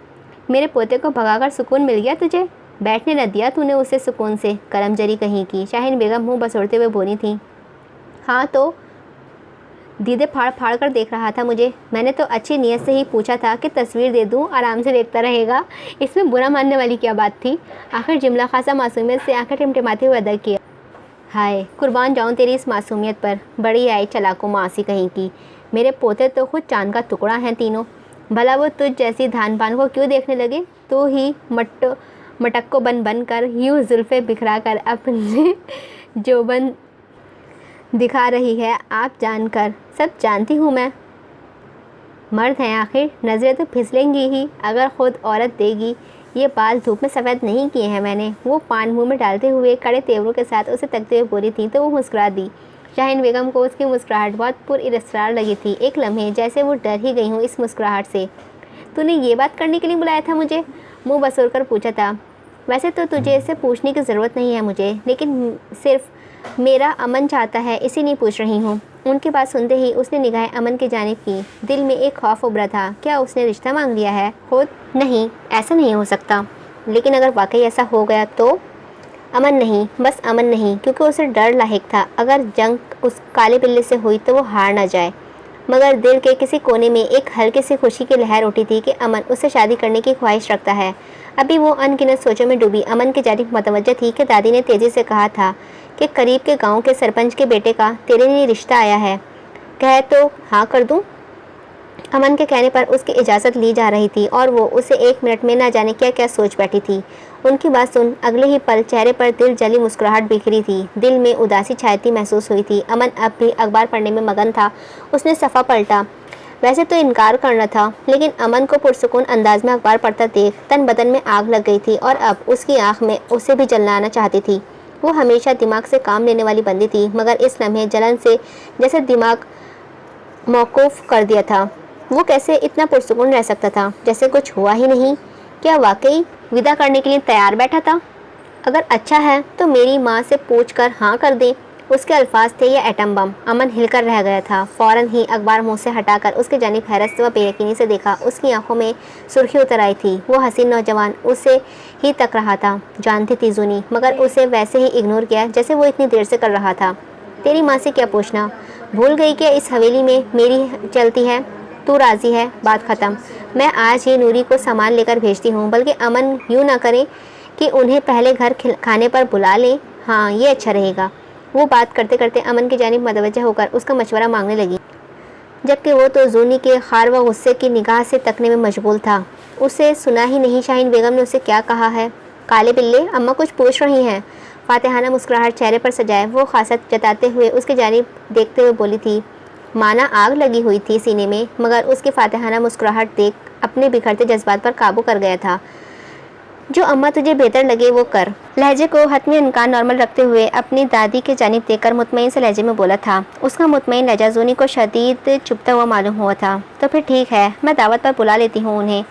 मेरे पोते को भगाकर सुकून मिल गया तुझे? बैठने न दिया तूने उसे सुकून से, करमजरी कहीं की। शाहीन बेगम मुंह बसोड़ते हुए बोली थी। हाँ तो दीदे फाड़ फाड़ कर देख रहा था मुझे। मैंने तो अच्छी नीयत से ही पूछा था कि तस्वीर दे दूँ, आराम से देखता रहेगा। इसमें बुरा मानने वाली क्या बात थी? आखिर जुमला खासा मासूमियत से आंखें टिमटिमाते हुए अदा किया। हाय कुर्बान जाऊँ तेरी इस मासूमियत पर। बड़ी आई चलाको मासी कहीं की। मेरे पोते तो खुद चांद का टुकड़ा हैं तीनों। भला वो तुझ जैसी धान पान को क्यों देखने लगे? तू ही मटक्को बन कर यूँ जुल्फ़े बिखरा कर अपने जोबन दिखा रही है। आप जानकर सब जानती हूँ मैं। मर्द हैं आखिर, नज़रें तो फिसलेंगी ही अगर ख़ुद औरत देगी। ये बाल धूप में सफ़ेद नहीं किए हैं मैंने। वो पान मुंह में डालते हुए कड़े तेवरों के साथ उसे तकते हुए बोली थी तो वो मुस्कुरा दी। शाहीन बेगम को उसकी मुस्कुराहट बहुत पुरअसरार लगी थी। एक लम्हे जैसे वो डर ही गई हूँ इस मुस्कुराहट से। तूने ये बात करने के लिए बुलाया था मुझे? मुँह बसोर कर पूछा था। वैसे तो तुझे इससे पूछने की ज़रूरत नहीं है मुझे, लेकिन सिर्फ मेरा अमन चाहता है इसीलिए पूछ रही हूँ। उनकी बात सुनते ही उसने निगाहें अमन की जानिब की। दिल में एक खौफ उभरा था। क्या उसने रिश्ता मांग लिया है खुद? नहीं, ऐसा नहीं हो सकता। लेकिन अगर वाकई ऐसा हो गया तो? अमन नहीं, बस अमन नहीं, क्योंकि उसे डर लाहिक था अगर जंग उस काले बिल्ली से हुई तो वो हार ना जाए। मगर दिल के किसी कोने में एक हल्की सी खुशी की लहर उठी थी कि अमन उससे शादी करने की ख्वाहिश रखता है। अभी वो अनगिनत सोचों में डूबी अमन की जानिब मुतवज्जह थी कि दादी ने तेज़ी से कहा था कि करीब के गांव के सरपंच के बेटे का तेरे लिए रिश्ता आया है, कहे तो हाँ कर दूं। अमन के कहने पर उसकी इजाज़त ली जा रही थी और वो उसे 1 मिनट में ना जाने क्या क्या सोच बैठी थी। उनकी बात सुन अगले ही पल चेहरे पर दिल जली मुस्कुराहट बिखरी थी। दिल में उदासी छायती महसूस हुई थी। अमन अब भी अखबार पढ़ने में मगन था। उसने सफ़ा पलटा। वैसे तो इनकार करना था, लेकिन अमन को पुरसुकून अंदाज में अखबार पढ़ता देख तन बदन में आग लग गई थी और अब उसकी आंख में उसे भी जलाना चाहती थी। वो हमेशा दिमाग से काम लेने वाली बंदी थी, मगर इस लम्हे जलन से जैसे दिमाग मौकूफ़ कर दिया था। वो कैसे इतना पुरसुकून रह सकता था, जैसे कुछ हुआ ही नहीं। क्या वाकई विदा करने के लिए तैयार बैठा था? अगर अच्छा है तो मेरी माँ से पूछ कर हाँ कर दे। उसके अल्फाज थे या एटम बम। अमन हिलकर रह गया था। फ़ौरन ही अखबार मुंह से हटाकर उसके जानिब हैरत व बेयकीनी से देखा। उसकी आंखों में सुर्खी उतर आई थी। वो हसीन नौजवान उसे ही तक रहा था। जानती थी जूनी, मगर उसे वैसे ही इग्नोर किया जैसे वो इतनी देर से कर रहा था। तेरी माँ से क्या पूछना? भूल गई कि इस हवेली में मेरी चलती है? तू राज़ी है? बात ख़त्म। मैं आज ही नूरी को सामान लेकर भेजती हूँ। बल्कि अमन यूँ ना करे कि उन्हें पहले घर खाने पर बुला लें। हाँ, ये अच्छा रहेगा। वो बात करते करते अमन की जानिब मतवज्जह होकर उसका मशवरा मांगने लगी, जबकि वो तो जूनी के खार व गुस्से की निगाह से तकने में मशगूल था। उसे सुना ही नहीं शाहीन बेगम ने उसे क्या कहा है। काले बिल्ले, अम्मा कुछ पूछ रही हैं। फातिहाना मुस्कुराहट चेहरे पर सजाए वो खासत जताते हुए उसकी जानिब देखते हुए बोली थी। माना आग लगी हुई थी सीने में, मगर उसकी फातिहाना मुस्कुराहट देख अपने बिखरते जज्बात पर काबू कर गया था। जो अम्मा तुझे बेहतर लगे वो कर। लहजे को हतमी इनकार नॉर्मल रखते हुए अपनी दादी के जानिब देखकर मुतमईन से लहजे में बोला था। उसका मुतमईन लहजा जूनी को शदीद चुभता हुआ मालूम हुआ था। तो फिर ठीक है, मैं दावत पर बुला लेती हूँ उन्हें।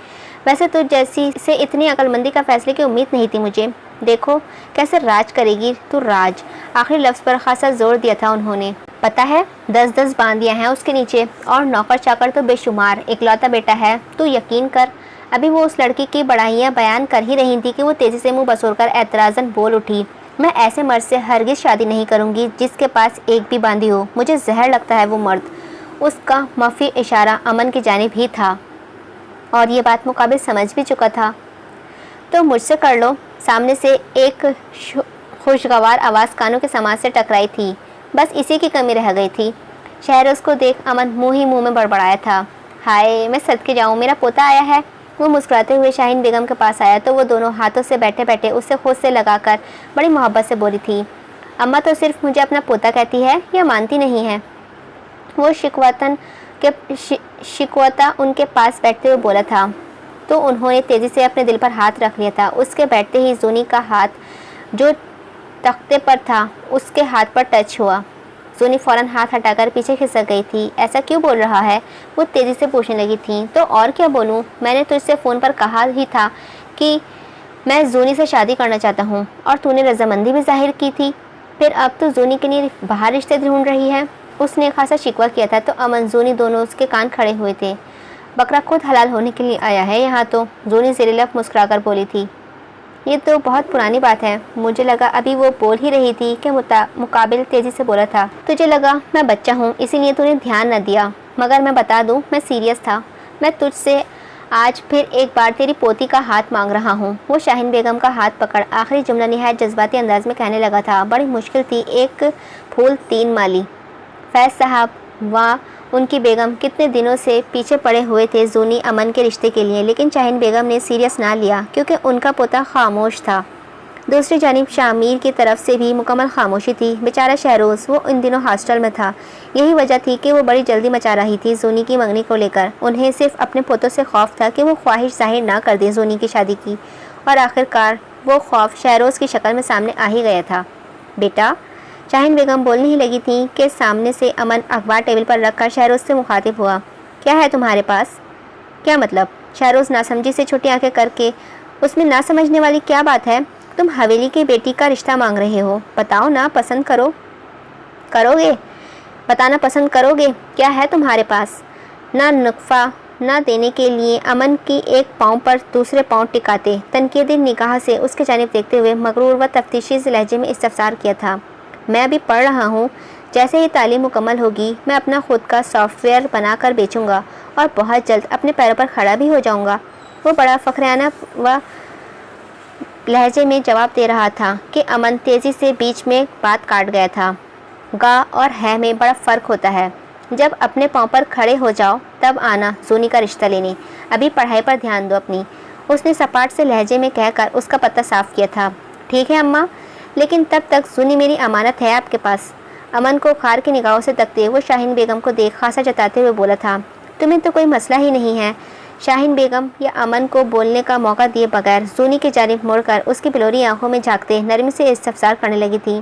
वैसे तो जैसी से इतनी अक्लमंदी का फैसले की उम्मीद नहीं थी मुझे। देखो कैसे राज करेगी तू राज। आखिरी लफ्ज़ पर खासा जोर दिया था उन्होंने। पता है 10-10 बांदियाँ हैं उसके नीचे, और नौकर चाकर तो बेशुमार। इकलौता बेटा है। तू यकीन कर, अभी वो उस लड़की की बड़ाइयाँ बयान कर ही रही थी कि वो तेज़ी से मुंह बसोरकर एतराज़न बोल उठी। मैं ऐसे मर्द से हरगिज़ शादी नहीं करूँगी जिसके पास एक भी बांदी हो। मुझे जहर लगता है वो मर्द। उसका मफ़ी इशारा अमन की जानिब ही था और ये बात मुकाबिल समझ भी चुका था। तो मुझसे कर लो। सामने से एक खुशगवार आवाज़ कानों के समाज से टकराई थी। बस इसी की कमी रह गई थी। शहरोज़ को देख अमन मुँह ही मुँह में बड़बड़ाया था। हाय, मैं सदके जाऊँ, मेरा पोता आया है। वो मुस्कुराते हुए शाहीन बेगम के पास आया तो वो दोनों हाथों से बैठे बैठे उससे खुद से लगाकर बड़ी मोहब्बत से बोली थी। अम्मा तो सिर्फ मुझे अपना पोता कहती है या मानती नहीं है। वो शिकवता उनके पास बैठते हुए बोला था तो उन्होंने तेज़ी से अपने दिल पर हाथ रख लिया था। उसके बैठते ही जूनी का हाथ जो तख्ते पर था उसके हाथ पर टच हुआ। जूनी फ़ौरन हाथ हटाकर पीछे खिसक गई थी। ऐसा क्यों बोल रहा है? वो तेज़ी से पूछने लगी थी। तो और क्या बोलूँ? मैंने तुझसे फ़ोन पर कहा ही था कि मैं जूनी से शादी करना चाहता हूँ और तूने रजामंदी भी जाहिर की थी। फिर अब तो जूनी के लिए बाहर रिश्ते ढूंढ रही है। उसने खासा शिकवा किया था तो अमन जूनी दोनों उसके कान खड़े हुए थे। बकरा खुद हलाल होने के लिए आया है यहाँ तो। जूनी ज़ेरे-लब मुस्कुराकर बोली थी। ये तो बहुत पुरानी बात है। मुझे लगा अभी वो बोल ही रही थी कि मुकाबिल तेज़ी से बोला था। तुझे लगा मैं बच्चा हूँ इसीलिए तूने ध्यान न दिया, मगर मैं बता दूँ मैं सीरियस था। मैं तुझसे आज फिर एक बार तेरी पोती का हाथ मांग रहा हूँ। वो शाहीन बेगम का हाथ पकड़ आखिरी जुमला निहायत जज्बाती अंदाज में कहने लगा था। बड़ी मुश्किल थी। एक फूल 3 माली। फैज़ साहब व उनकी बेगम कितने दिनों से पीछे पड़े हुए थे जूनी अमन के रिश्ते के लिए, लेकिन शाहीन बेगम ने सीरियस ना लिया क्योंकि उनका पोता खामोश था। दूसरी जानिब शामीर की तरफ से भी मुकम्मल खामोशी थी। बेचारा शहरोज़, वो इन दिनों हॉस्टल में था। यही वजह थी कि वो बड़ी जल्दी मचा रही थी जूनी की मंगनी को लेकर। उन्हें सिर्फ अपने पोतों से खौफ था कि वो ख्वाहिश जाहिर ना कर दें जूनी की शादी की, और आखिरकार वो खौफ शहरोज़ की शक्ल में सामने आ ही गया था। बेटा, शाहीन बेगम बोलने ही लगी थी कि सामने से अमन अखबार टेबल पर रखकर शहरोज़ से मुखातिब हुआ। क्या है तुम्हारे पास? क्या मतलब? शहरोज़ नासमझी से छोटी आंखें करके। उसमें ना समझने वाली क्या बात है? तुम हवेली की बेटी का रिश्ता मांग रहे हो। बताओ ना, पसंद करोगे? बताना पसंद करोगे? क्या है तुम्हारे पास? ना नुक्फा ना देने के लिए अमन की एक पाँव पर दूसरे पाँव टिकाते तनकीदी निगाह से उसके जानिब देखते हुए मगरूर व तफ्तीशी से लहजे में इस्तफसार किया था। मैं अभी पढ़ रहा हूँ। जैसे ही तालीम मुकम्मल होगी मैं अपना खुद का सॉफ्टवेयर बनाकर बेचूंगा और बहुत जल्द अपने पैरों पर खड़ा भी हो जाऊंगा। वो बड़ा फ़ख्राना व लहजे में जवाब दे रहा था कि अमन तेज़ी से बीच में बात काट गया था। गा और है में बड़ा फ़र्क होता है। जब अपने पाँव पर खड़े हो जाओ तब आना जूनी का रिश्ता लेने, अभी पढ़ाई पर ध्यान दो अपनी, उसने सपाट से लहजे में कहकर उसका पत्ता साफ किया था। ठीक है अम्मा, लेकिन तब तक जूनी मेरी अमानत है आपके पास। अमन को खार की निगाहों से तकते हुए शाहीन बेगम को देख खासा जताते हुए बोला था। तुम्हें तो कोई मसला ही नहीं है। शाहीन बेगम या अमन को बोलने का मौका दिए बगैर जूनी की जानिब मुड़कर उसकी बिलोरी आंखों में झांकते नरमी से इस्तफसार करने लगी थी।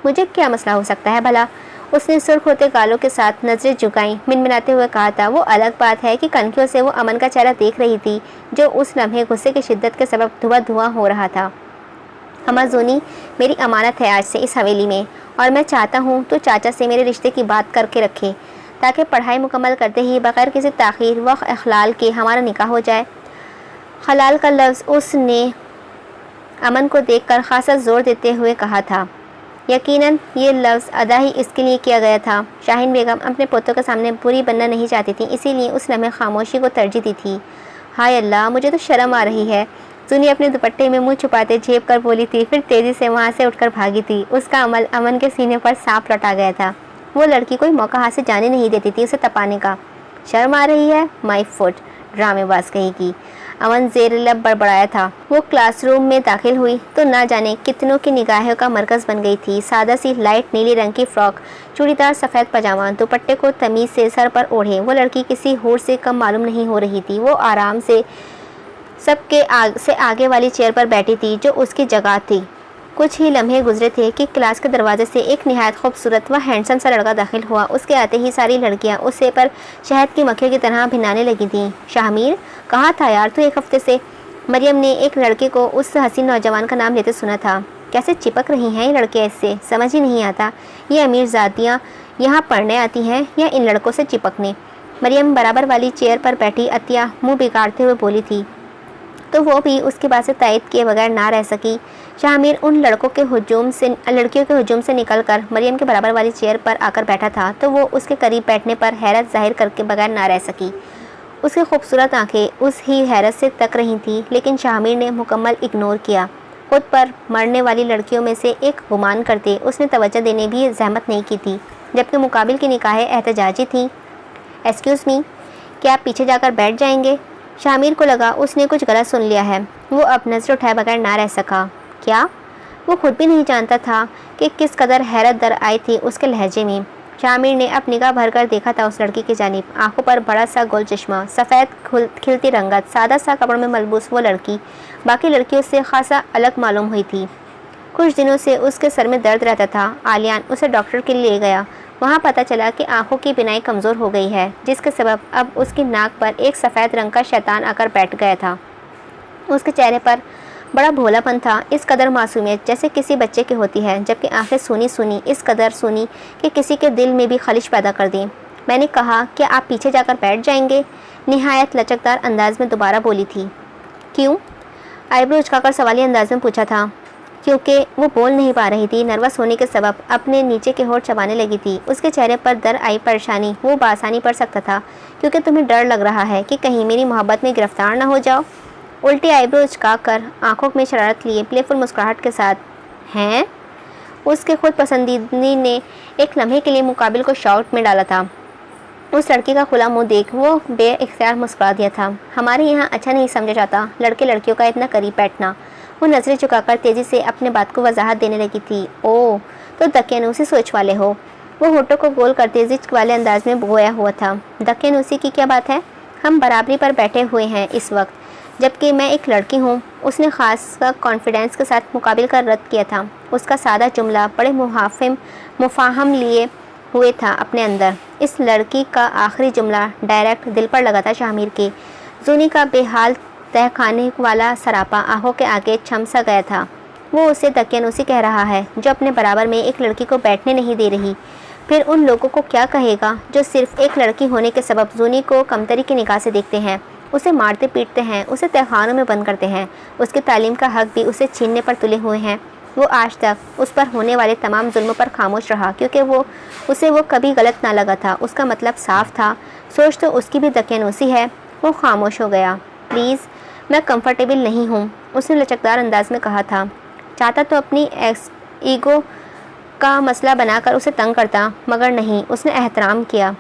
मुझे क्या मसला हो सकता है भला? उसने सुर्ख होते गालों के साथ नजरें झुकाई मिनमिनाते हुए कहा था। वो अलग बात है कि कनखियों से वो अमन का चेहरा देख रही थी जो उस लम्हे गुस्से की शिद्दत के सबब धुआं धुआं हो रहा था। अम्मा जूनी मेरी अमानत है आज से इस हवेली में, और मैं चाहता हूँ तो चाचा से मेरे रिश्ते की बात करके रखे ताकि पढ़ाई मुकम्मल करते ही बगैर किसी ताख़ीर व अखलाल के हमारा निकाह हो जाए। खलाल का लफ्ज़ उसने अमन को देखकर खासा ज़ोर देते हुए कहा था। यकीनन ये लफ्ज़ अदा ही इसके लिए किया गया था। शाहीन बेगम अपने पोतों के सामने बुरी बनना नहीं चाहती थी, इसीलिए उस लम्हे खामोशी को तरजीह दी थी। हाय अल्लाह, मुझे तो शर्म आ रही है। जूनी अपने दुपट्टे में मुंह छुपाते झेप कर बोली थी, फिर तेज़ी से वहाँ से उठकर भागी थी। उसका अमल अमन के सीने पर सांप लौटा गया था। वो लड़की कोई मौका हाथ से जाने नहीं देती थी उसे तपाने का। शर्म आ रही है, माई फुट, ड्रामेबाज कहेगी। अमन ज़ेर लब बड़बड़ाया था। वो क्लासरूम में दाखिल हुई तो ना जाने कितनों की निगाहों का मरकज़ बन गई थी। सादा सी लाइट नीली रंग की फ्रॉक, चूड़ीदार सफ़ेद पजामा, दुपट्टे को तमीज़ से सर पर ओढ़े वो लड़की किसी हूर से कम मालूम नहीं हो रही थी। वो आराम से सबके से आगे वाली चेयर पर बैठी थी जो उसकी जगह थी। कुछ ही लम्हे गुजरे थे कि क्लास के दरवाजे से एक निहायत खूबसूरत व हैंडसम सा लड़का दाखिल हुआ। उसके आते ही सारी लड़कियां उसे पर शहद की मक्खियों की तरह भिनाने लगी थीं। शाहमीर, कहाँ था यार तू एक हफ्ते से? मरियम ने एक लड़के को उस हसीन नौजवान का नाम लेते सुना था। कैसे चिपक रही हैं ये लड़के इससे, समझ ही नहीं आता। ये अमीरजादियाँ यहाँ पढ़ने आती हैं या इन लड़कों से चिपकने? मरियम बराबर वाली चेयर पर बैठी अतिया मुँह बिगाड़ते हुए बोली थी, तो वो भी उसकी बात से तायद किए बगैर ना रह सकी। शाहमीर उन लड़कियों के हुजूम से निकलकर मरियम के बराबर वाली चेयर पर आकर बैठा था तो वो उसके करीब बैठने पर हैरत जाहिर करके बगैर ना रह सकी। उसकी खूबसूरत आंखें उस ही हैरत से तक रही थीं, लेकिन शाहमीर ने मुकम्मल इग्नोर किया। खुद पर मरने वाली लड़कियों में से एक गुमान करते उसने तवज्जो देने भी जहमत नहीं की थी, जबकि मुकाबिल की निगाहें एहतजाजी थीं। एक्सक्यूज़ मी, क्या आप पीछे जाकर बैठ जाएंगे? शाहमीर को लगा उसने कुछ गलत सुन लिया है। वो अब नज़र उठाए बगैर ना रह सका। क्या? वो खुद भी नहीं जानता था कि किस कदर हैरत दर आई थी उसके लहजे में। शाहमीर ने अब निगाह भरकर देखा था उस लड़की की जानिब। आंखों पर बड़ा सा गोल चश्मा, सफ़ेद खिलती रंगत, सादा सा कपड़ों में मलबूस वो लड़की बाकी लड़कियों से खासा अलग मालूम हुई थी। कुछ दिनों से उसके सर में दर्द रहता था। आलियान उसे डॉक्टर के लिए ले गया। वहाँ पता चला कि आंखों की बिनाई कमज़ोर हो गई है, जिसके सबब अब उसकी नाक पर एक सफ़ेद रंग का शैतान आकर बैठ गया था। उसके चेहरे पर बड़ा भोलापन था, इस कदर मासूमियत जैसे किसी बच्चे की होती है, जबकि आंखें सूनी सूनी, इस कदर सूनी कि किसी के दिल में भी खलिश पैदा कर दी। मैंने कहा कि आप पीछे जाकर बैठ जाएंगे, निहायत लचकदार अंदाज में दोबारा बोली थी। क्यों? आईब्रो उचकाकर सवाली अंदाज में पूछा था। क्योंकि वो बोल नहीं पा रही थी। नर्वस होने के सबब अपने नीचे के होठ चबाने लगी थी। उसके चेहरे पर दर आई परेशानी वो बासानी पड़ सकता था। क्योंकि तुम्हें डर लग रहा है कि कहीं मेरी मोहब्बत में गिरफ्तार ना हो जाओ। उल्टी आईब्रो उचकाकर आंखों में शरारत लिए प्लेफुल मुस्कुराहट के साथ, हैं? उसके खुद पसंदीदी ने एक लम्हे के लिए मुकाबिल को शॉट में डाला था। उस लड़की का खुला मुंह देख वो बेइख्तियार मुस्कुरा दिया था। हमारे यहाँ अच्छा नहीं समझा जाता लड़के लड़कियों का इतना करीब बैठना। वो नज़रें झुकाकर तेज़ी से अपने बात को वजाहत देने लगी थी। ओह, तो दकियानूसी सोच वाले हो? वो होठों को गोल करते जिक्र वाले अंदाज में बोया हुआ था। दकियानूसी की क्या बात है? हम बराबरी पर बैठे हुए हैं इस वक्त, जबकि मैं एक लड़की हूँ। उसने ख़ास कॉन्फिडेंस के साथ मुकाबिल कर रद्द किया था। उसका सादा जुमला बड़े मुफाहम लिए हुए था अपने अंदर। इस लड़की का आखिरी जुमला डायरेक्ट दिल पर लगा था शाहमीर के। जूनी का बेहाल तहखाने वाला सरापा आंखों के आगे छम सा गया था। वो उसे दकियानूसी कह रहा है जो अपने बराबर में एक लड़की को बैठने नहीं दे रही। फिर उन लोगों को क्या कहेगा जो सिर्फ एक लड़की होने के सबब जूनी को कमतरी की निगाह से देखते हैं, उसे मारते पीटते हैं, उसे तहखानों में बंद करते हैं। उसकी तालीम का हक भी उसे छीनने पर तुले हुए हैं। वो आज तक उस पर होने वाले तमाम जुल्मों पर खामोश रहा क्योंकि उसे वो कभी गलत ना लगा था। उसका मतलब साफ था, सोच तो उसकी भी दकियानूसी है। वो खामोश हो गया। प्लीज़ मैं कंफर्टेबल नहीं हूँ, उसने लचकदार अंदाज में कहा था। चाहता तो अपनी ईगो का मसला बनाकर उसे तंग करता, मगर नहीं, उसने एहतराम किया।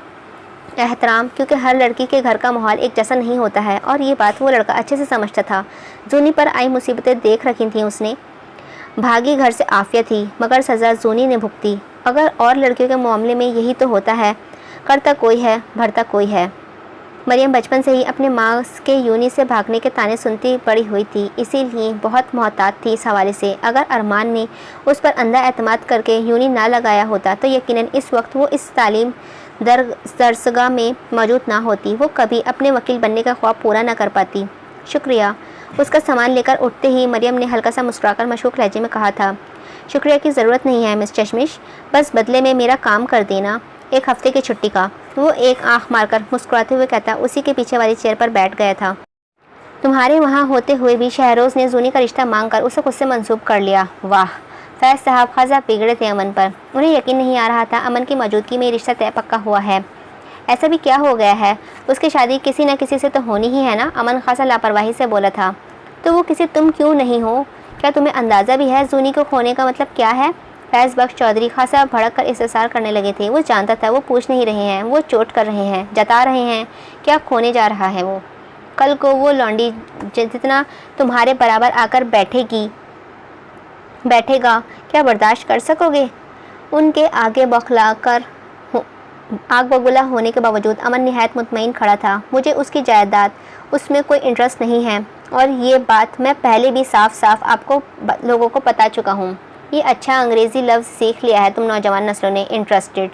एहतराम, क्योंकि हर लड़की के घर का माहौल एक जैसा नहीं होता है, और ये बात वो लड़का अच्छे से समझता था। जूनी पर आई मुसीबतें देख रखी थीं उसने। भागी घर से आफिया थी, मगर सज़ा जूनी ने भुगती। अगर और लड़कियों के मामले में यही तो होता है, करता कोई है, भरता कोई है। मरियम बचपन से ही अपने माँ के यूनी से भागने के ताने सुनती बड़ी हुई थी, इसीलिए बहुत मोहतात थी इस हवाले से। अगर अरमान ने उस पर अंधा एतमाद करके यूनी ना लगाया होता तो यकीनन इस वक्त वो इस तालीम दरसगाह में मौजूद ना होती। वो कभी अपने वकील बनने का ख्वाब पूरा ना कर पाती। शुक्रिया। उसका सामान लेकर उठते ही मरियम ने हल्का सा मुस्कुराकर मशूक लहजे में कहा था, शुक्रिया की ज़रूरत नहीं है मिस चश्मिश, बस बदले में मेरा काम कर देना, 1 हफ्ते की छुट्टी का। वो एक आंख मारकर मुस्कुराते हुए कहता उसी के पीछे वाली चेयर पर बैठ गया था। तुम्हारे वहाँ होते हुए भी शहरोज़ ने जूनी का रिश्ता मांगकर उसे खुद से मंसूब कर लिया। वाह, फैज़ साहब खासा बिगड़े थे अमन पर। उन्हें यकीन नहीं आ रहा था अमन की मौजूदगी में रिश्ता तय पक्का हुआ है। ऐसा भी क्या हो गया है, उसकी शादी किसी न किसी से तो होनी ही है ना। अमन खासा लापरवाही से बोला था। तो वो किसी तुम क्यों नहीं हो? क्या तुम्हें अंदाज़ा भी है जूनी को खोने का मतलब क्या है? फैज़ बख्श चौधरी खासा भड़क कर इस्तेसार करने लगे थे। वो जानता था वो पूछ नहीं रहे हैं, वो चोट कर रहे हैं, जता रहे हैं क्या खोने जा रहा है वो। कल को वो लौंडी जितना तुम्हारे बराबर आकर बैठेगा, क्या बर्दाश्त कर सकोगे? उनके आगे बौखलाकर आग बबूला होने के बावजूद अमन निहायत मुतमईन खड़ा था। मुझे उसकी जायदाद, उसमें कोई इंटरेस्ट नहीं है, और ये बात मैं पहले भी साफ साफ आपको लोगों को बता चुका हूँ। ये अच्छा अंग्रेज़ी लफ्ज़ सीख लिया है तुम नौजवान नस्लों ने, इंटरेस्टेड।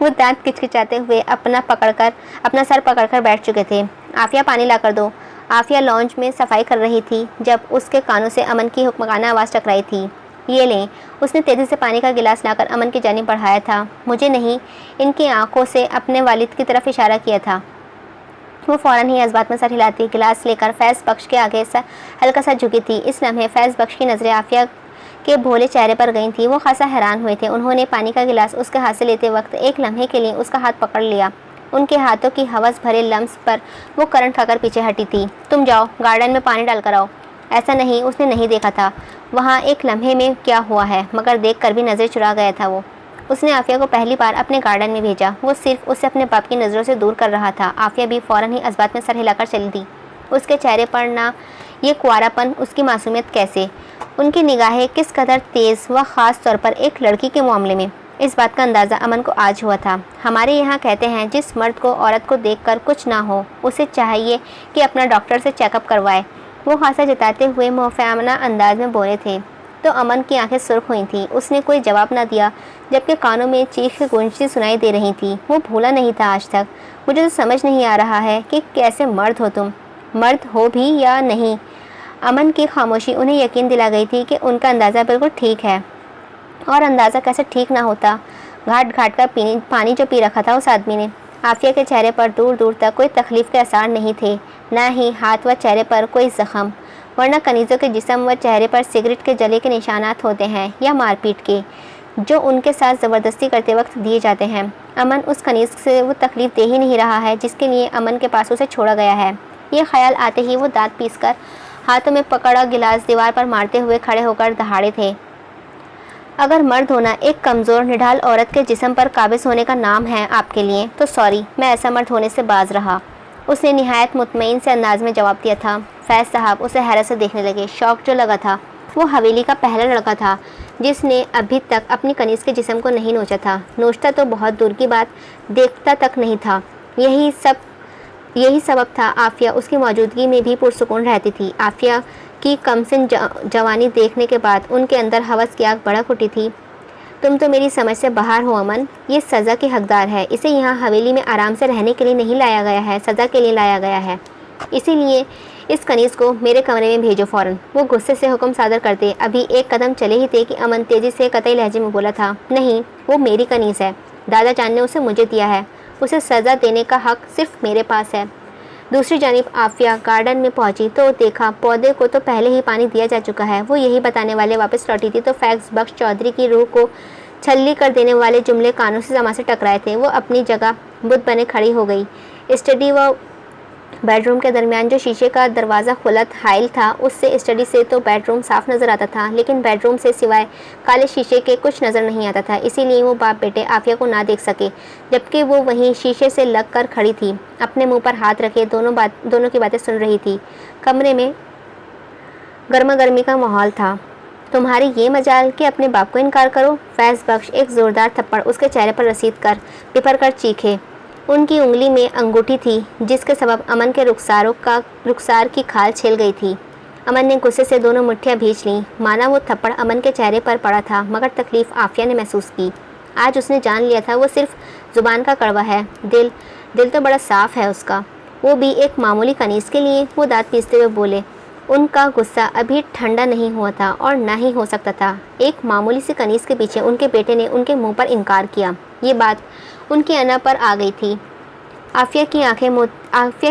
वो दांत किचकिचाते हुए अपना सर पकड़कर बैठ चुके थे। आफिया पानी ला कर दो। आफिया लॉन्ज में सफाई कर रही थी जब उसके कानों से अमन की हुक्मगाना आवाज़ टकराई थी। ये लें। उसने तेज़ी से पानी का गिलास लाकर अमन की जानिब बढ़ाया था। मुझे नहीं, इनकी आंखों से अपने वालिद की तरफ इशारा किया था। वो फ़ौरन ही इस बात में सर हिलाती गिलास लेकर फैज़ बख्श के आगे हल्का सा झुकी थी। इस लम्हे फैज़ बख्श की नज़रें आफिया के भोले चेहरे पर गई थी। वो खासा हैरान हुए थे। उन्होंने पानी का गिलास उसके हाथ से लेते वक्त एक लम्हे के लिए उसका हाथ पकड़ लिया। उनके हाथों की हवस भरे लम्स पर वो करंट खाकर पीछे हटी थी। तुम जाओ, गार्डन में पानी डाल कर आओ। ऐसा नहीं, उसने नहीं देखा था वहाँ एक लम्हे में क्या हुआ है, मगर देख कर भी नज़र चुरा गया था वो। उसने आफिया को पहली बार अपने गार्डन में भेजा। वो सिर्फ उसे अपने बाप की नज़रों से दूर कर रहा था। आफिया भी फ़ौरन ही इस बात में सर हिलाकर चली थी। उसके चेहरे पर ना ये कुआरापन, उसकी मासूमियत कैसे, उनकी निगाहें किस कदर तेज़ व ख़ास तौर पर एक लड़की के मामले में, इस बात का अंदाज़ा अमन को आज हुआ था। हमारे यहाँ कहते हैं जिस मर्द को औरत को देखकर कुछ ना हो उसे चाहिए कि अपना डॉक्टर से चेकअप करवाए। वो हासा जताते हुए मुआफ़ाना अंदाज में बोले थे तो अमन की आंखें सुर्ख हुई थीं। उसने कोई जवाब ना दिया, जबकि कानों में चीख गूंजती सुनाई दे रही थी। वो भूला नहीं था आज तक। मुझे तो समझ नहीं आ रहा है कि कैसे मर्द हो तुम, मर्द हो भी या नहीं। अमन की खामोशी उन्हें यकीन दिला गई थी कि उनका अंदाज़ा बिल्कुल ठीक है। और अंदाज़ा कैसे ठीक ना होता, घाट घाट का पानी जो पी रखा था उस आदमी ने। आफिया के चेहरे पर दूर दूर तक कोई तकलीफ़ के आसार नहीं थे, ना ही हाथ व चेहरे पर कोई ज़ख़म, वरना कनीज़ों के जिस्म व चेहरे पर सिगरेट के जले के निशानात होते हैं या मारपीट के, जो उनके साथ ज़बरदस्ती करते वक्त दिए जाते हैं। अमन उस कनीज़ से वो तकलीफ़ दे ही नहीं रहा है जिसके लिए अमन के पास उसे छोड़ा गया है। ये ख्याल आते ही वो दांत पीसकर हाथों में पकड़ा गिलास दीवार पर मारते हुए खड़े होकर दहाड़े थे। अगर मर्द होना एक कमज़ोर निढाल औरत के जिस्म पर काबिज़ होने का नाम है आपके लिए, तो सॉरी, मैं ऐसा मर्द होने से बाज रहा। उसने निहायत मुतमईन से अंदाज में जवाब दिया था। फैज़ साहब उसे हैरत से देखने लगे। शौक जो लगा था, वो हवेली का पहला लड़का था जिसने अभी तक अपनी कनीज़ के जिस्म को नहीं नोचा था। नोचता तो बहुत दूर की बात, देखता तक नहीं था। यही सबब था आफिया उसकी मौजूदगी में भी पुरसुकून रहती थी। आफिया की कमसिन जवानी देखने के बाद उनके अंदर हवस की आग भड़क उठी थी। तुम तो मेरी समझ से बाहर हो अमन। ये सज़ा की हकदार है। इसे यहाँ हवेली में आराम से रहने के लिए नहीं लाया गया है, सज़ा के लिए लाया गया है। इसीलिए इस कनीज़ को मेरे कमरे में भेजो फ़ौरन। वो गुस्से से हुक्म सादर करते अभी एक कदम चले ही थे कि अमन तेज़ी से कतई लहजे में बोला था, नहीं, वो मेरी कनीज़ है। दादा जान ने उसे मुझे दिया है। उसे सज़ा देने का हक़ सिर्फ मेरे पास है। दूसरी जानिब आफिया गार्डन में पहुंची तो देखा पौधे को तो पहले ही पानी दिया जा चुका है। वो यही बताने वाले वापस लौटी थी तो फैज़ बख्श चौधरी की रूह को छल्ली कर देने वाले जुमले कानों से जमा से टकराए थे। वो अपनी जगह बुत बने खड़ी हो गई। स्टडी व बेडरूम के दरमियान जो शीशे का दरवाज़ा खुला हाइल था, उससे स्टडी से तो बेडरूम साफ नज़र आता था, लेकिन बेडरूम से सिवाय काले शीशे के कुछ नज़र नहीं आता था। इसीलिए वो बाप बेटे आफिया को ना देख सके, जबकि वो वहीं शीशे से लग कर खड़ी थी, अपने मुंह पर हाथ रखे दोनों की बातें सुन रही थी। कमरे में गर्मा गर्मी का माहौल था। तुम्हारी ये मजाल कि अपने बाप को इनकार करो। फैज़ बख्श एक ज़ोरदार थप्पड़ उसके चेहरे पर रसीद कर बिफर कर चीखे। उनकी उंगली में अंगूठी थी, जिसके सबब अमन के रुखसार की खाल छिल गई थी। अमन ने गुस्से से दोनों मुट्ठियां भींच लीं, माना वो थप्पड़ अमन के चेहरे पर पड़ा था, मगर तकलीफ़ आफिया ने महसूस की। आज उसने जान लिया था वो सिर्फ ज़ुबान का कड़वा है, दिल तो बड़ा साफ है उसका। वो भी एक मामूली कनीज़ के लिए। वो दांत पीसते हुए बोले। उनका गुस्सा अभी ठंडा नहीं हुआ था और ना ही हो सकता था। एक मामूली सी कनीज़ के पीछे उनके बेटे ने उनके मुंह पर इनकार किया। ये बात उनकी अना पर आ गई थी। आफिया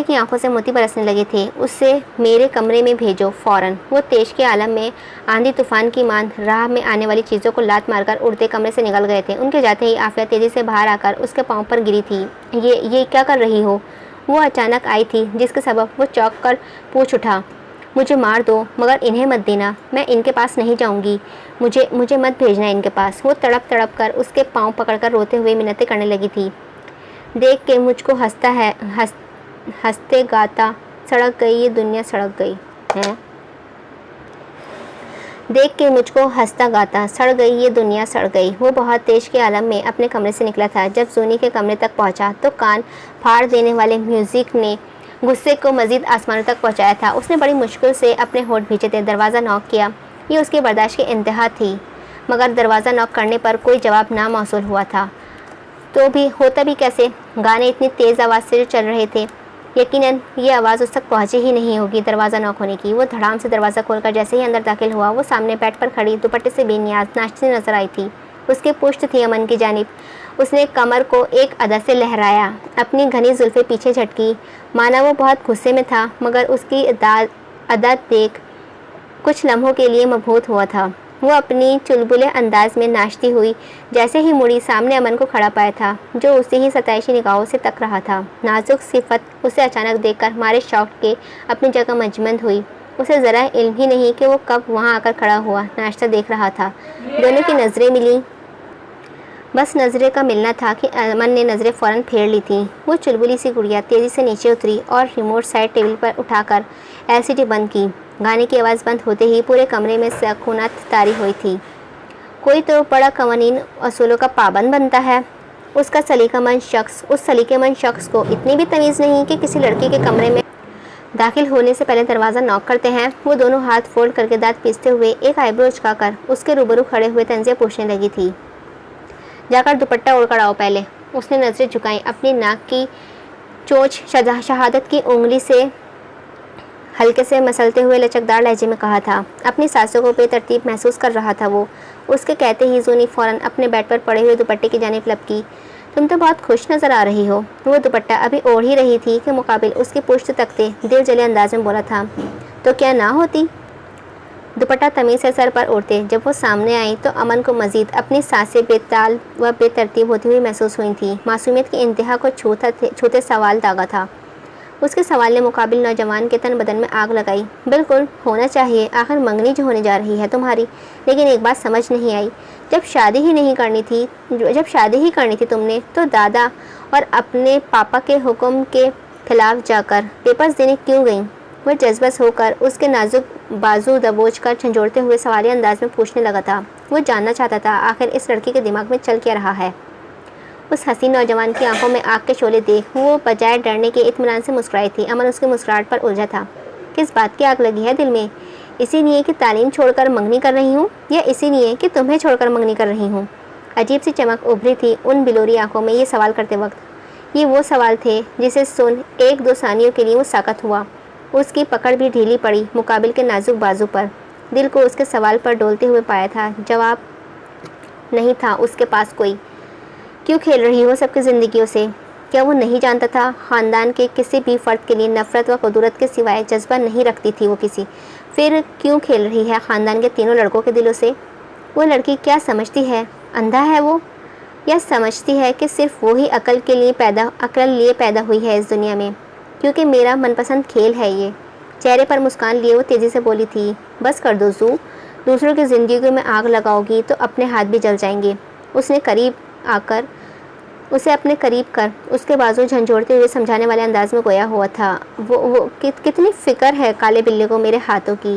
की आंखों से मोती बरसने लगे थे। उससे मेरे कमरे में भेजो फ़ौरन। वो तेज के आलम में आंधी तूफान की मान राह में आने वाली चीज़ों को लात मारकर उड़ते कमरे से निकल गए थे। उनके जाते ही आफिया तेज़ी से बाहर आकर उसके पाँव पर गिरी थी। ये क्या कर रही हो? वो अचानक आई थी, जिसके सबब वो चौंक कर पूछ उठा। मुझे मार दो, मगर इन्हें मत देना। मैं इनके पास नहीं जाऊंगी। मुझे मत भेजना इनके पास। वो तड़प तड़प कर उसके पाँव पकड़कर रोते हुए मिन्नतें करने लगी थी। देख के मुझको हंसते गाता सड़क गई ये दुनिया सड़क गई है। देख के मुझको हंसता गाता सड़ गई ये दुनिया सड़ गई। वो बहुत तेज के आलम में अपने कमरे से निकला था। जब जूनी के कमरे तक पहुंचा तो कान फाड़ देने वाले म्यूजिक ने गुस्से को मजीद आसमानों तक पहुंचाया था। उसने बड़ी मुश्किल से अपने होठ भींचे थे। दरवाज़ा नॉक किया। ये उसके बर्दाश्त की इंतहा थी, मगर दरवाज़ा नॉक करने पर कोई जवाब ना मौसूल हुआ था। तो भी होता भी कैसे? गाने इतनी तेज़ आवाज़ से जो चल रहे थे, यकीनन ये आवाज़ उस तक पहुंची ही नहीं होगी दरवाज़ा नॉक होने की। वो धड़ाम से दरवाज़ा खोलकर जैसे ही अंदर दाखिल हुआ, वो सामने बेड पर खड़ी दुपट्टे से बेनियाज नाचती नजर आई थी। उसके पुश्त थी अमन की जानिब। उसने कमर को एक अदा से लहराया, अपनी घनी जुल्फ़ें पीछे झटकी, माना वो बहुत गुस्से में था, मगर उसकी अदा देख कुछ लम्हों के लिए मबहूत हुआ था। वो अपनी चुलबुले अंदाज में नाचती हुई जैसे ही मुड़ी, सामने अमन को खड़ा पाया था, जो उसे ही सताइशी निगाहों से तक रहा था। नाजुक सिफत उसे अचानक देखकर मारे शौक के अपनी जगह मजमंद हुई। उसे ज़रा इल्म ही नहीं कि वो कब वहाँ आकर खड़ा हुआ नाश्ता देख रहा था। दोनों की नज़रें मिली। बस नज़रें का मिलना था कि अमन ने नज़रें फ़ौरन फेर ली थीं। वो चुलबुली सी गुड़िया तेज़ी से नीचे उतरी और रिमोट साइड टेबल पर उठाकर एलसीडी बंद की। गाने की आवाज़ बंद होते ही पूरे कमरे में सकूनत तारी हुई थी। कोई तो बड़ा कवानीन असूलों का पाबंद बनता है। उस सलीकेमंद शख्स को इतनी भी तमीज़ नहीं कि किसी लड़की के कमरे में दाखिल होने से पहले दरवाज़ा नॉक करते हैं। वो दोनों हाथ फोल्ड करके दांत पीसते हुए एक आईब्रो उचकाकर उसके रूबरू खड़े हुए तंज़िया पूछने लगी थी। जाकर दुपट्टा ओढ़कर आओ पहले। उसने नज़रें झुकाई। अपनी नाक की चोंच शहादत की उंगली से हल्के से मसलते हुए लचकदार लहजे में कहा था। अपनी सांसों को बेतरतीब महसूस कर रहा था वो। उसके कहते ही जूनी फ़ौरन अपने बेड पर पड़े हुए दुपट्टे की जानिब लपकी। तुम तो बहुत खुश नज़र आ रही हो। वो दुपट्टा अभी ओढ़ ही रही थी कि मुकाबिल उसकी पुश्त तकते दिल जले अंदाज में बोला था, तो क्या ना होती? दुपट्टा तमीज़ से सर पर ओढ़ते जब वो सामने आई तो अमन को मजीद अपनी सांसें बेताल व बेतरतीब होती हुई महसूस हुई थी। मासूमियत की इंतहा को छूते सवाल दागा था। उसके सवाल ने मुकाबिल नौजवान के तन बदन में आग लगाई। बिल्कुल होना चाहिए, आखिर मंगनी जो होने जा रही है तुम्हारी। लेकिन एक बात समझ नहीं आई, जब शादी ही करनी थी तुमने तो दादा और अपने पापा के हुक्म के खिलाफ जाकर पेपर्स देने क्यों गई? वह जज्बस होकर उसके नाजुक बाजू दबोच कर झंझोड़ते हुए सवालिया अंदाज में पूछने लगा था। वो जानना चाहता था आखिर इस लड़की के दिमाग में चल क्या रहा है। उस हसीन नौजवान की आंखों में आग के शोले देख वो बजाय डरने के इत्मीनान से मुस्कुराई थी। अमन उसके मुस्कुराहट पर उलझा था। किस बात की आग लगी है दिल में? इसीलिए कि तालीम छोड़कर मंगनी कर रही हूँ, या इसीलिए कि तुम्हें छोड़कर मंगनी कर रही हूँ? अजीब सी चमक उभरी थी उन बिलोरी आंखों में ये सवाल करते वक्त। ये वो सवाल थे जिसे सुन 1-2 सानियों के लिए वो साकत हुआ। उसकी पकड़ भी ढीली पड़ी मुकाबिल के नाजुक बाजू पर। दिल को उसके सवाल पर डोलते हुए पाया था। जवाब नहीं था उसके पास कोई। क्यों खेल रही हो सबकी ज़िंदगियों से? क्या वो नहीं जानता था ख़ानदान के किसी भी फ़र्द के लिए नफ़रत व कुदरत के सिवाय जज्बा नहीं रखती थी वो किसी? फिर क्यों खेल रही है ख़ानदान के तीनों लड़कों के दिलों से? वो लड़की क्या समझती है? अंधा है वो? या समझती है कि सिर्फ वो ही अकल लिए पैदा हुई है इस दुनिया में? क्योंकि मेरा मनपसंद खेल है ये। चेहरे पर मुस्कान लिए वो तेज़ी से बोली थी, बस कर दो जू, दूसरों की ज़िंदगी में आग लगाओगी तो अपने हाथ भी जल जाएंगे। उसे अपने करीब कर उसके बाजू झंझोड़ते हुए समझाने वाले अंदाज में गोया हुआ था। कितनी फ़िक्र है काले बिल्ले को मेरे हाथों की।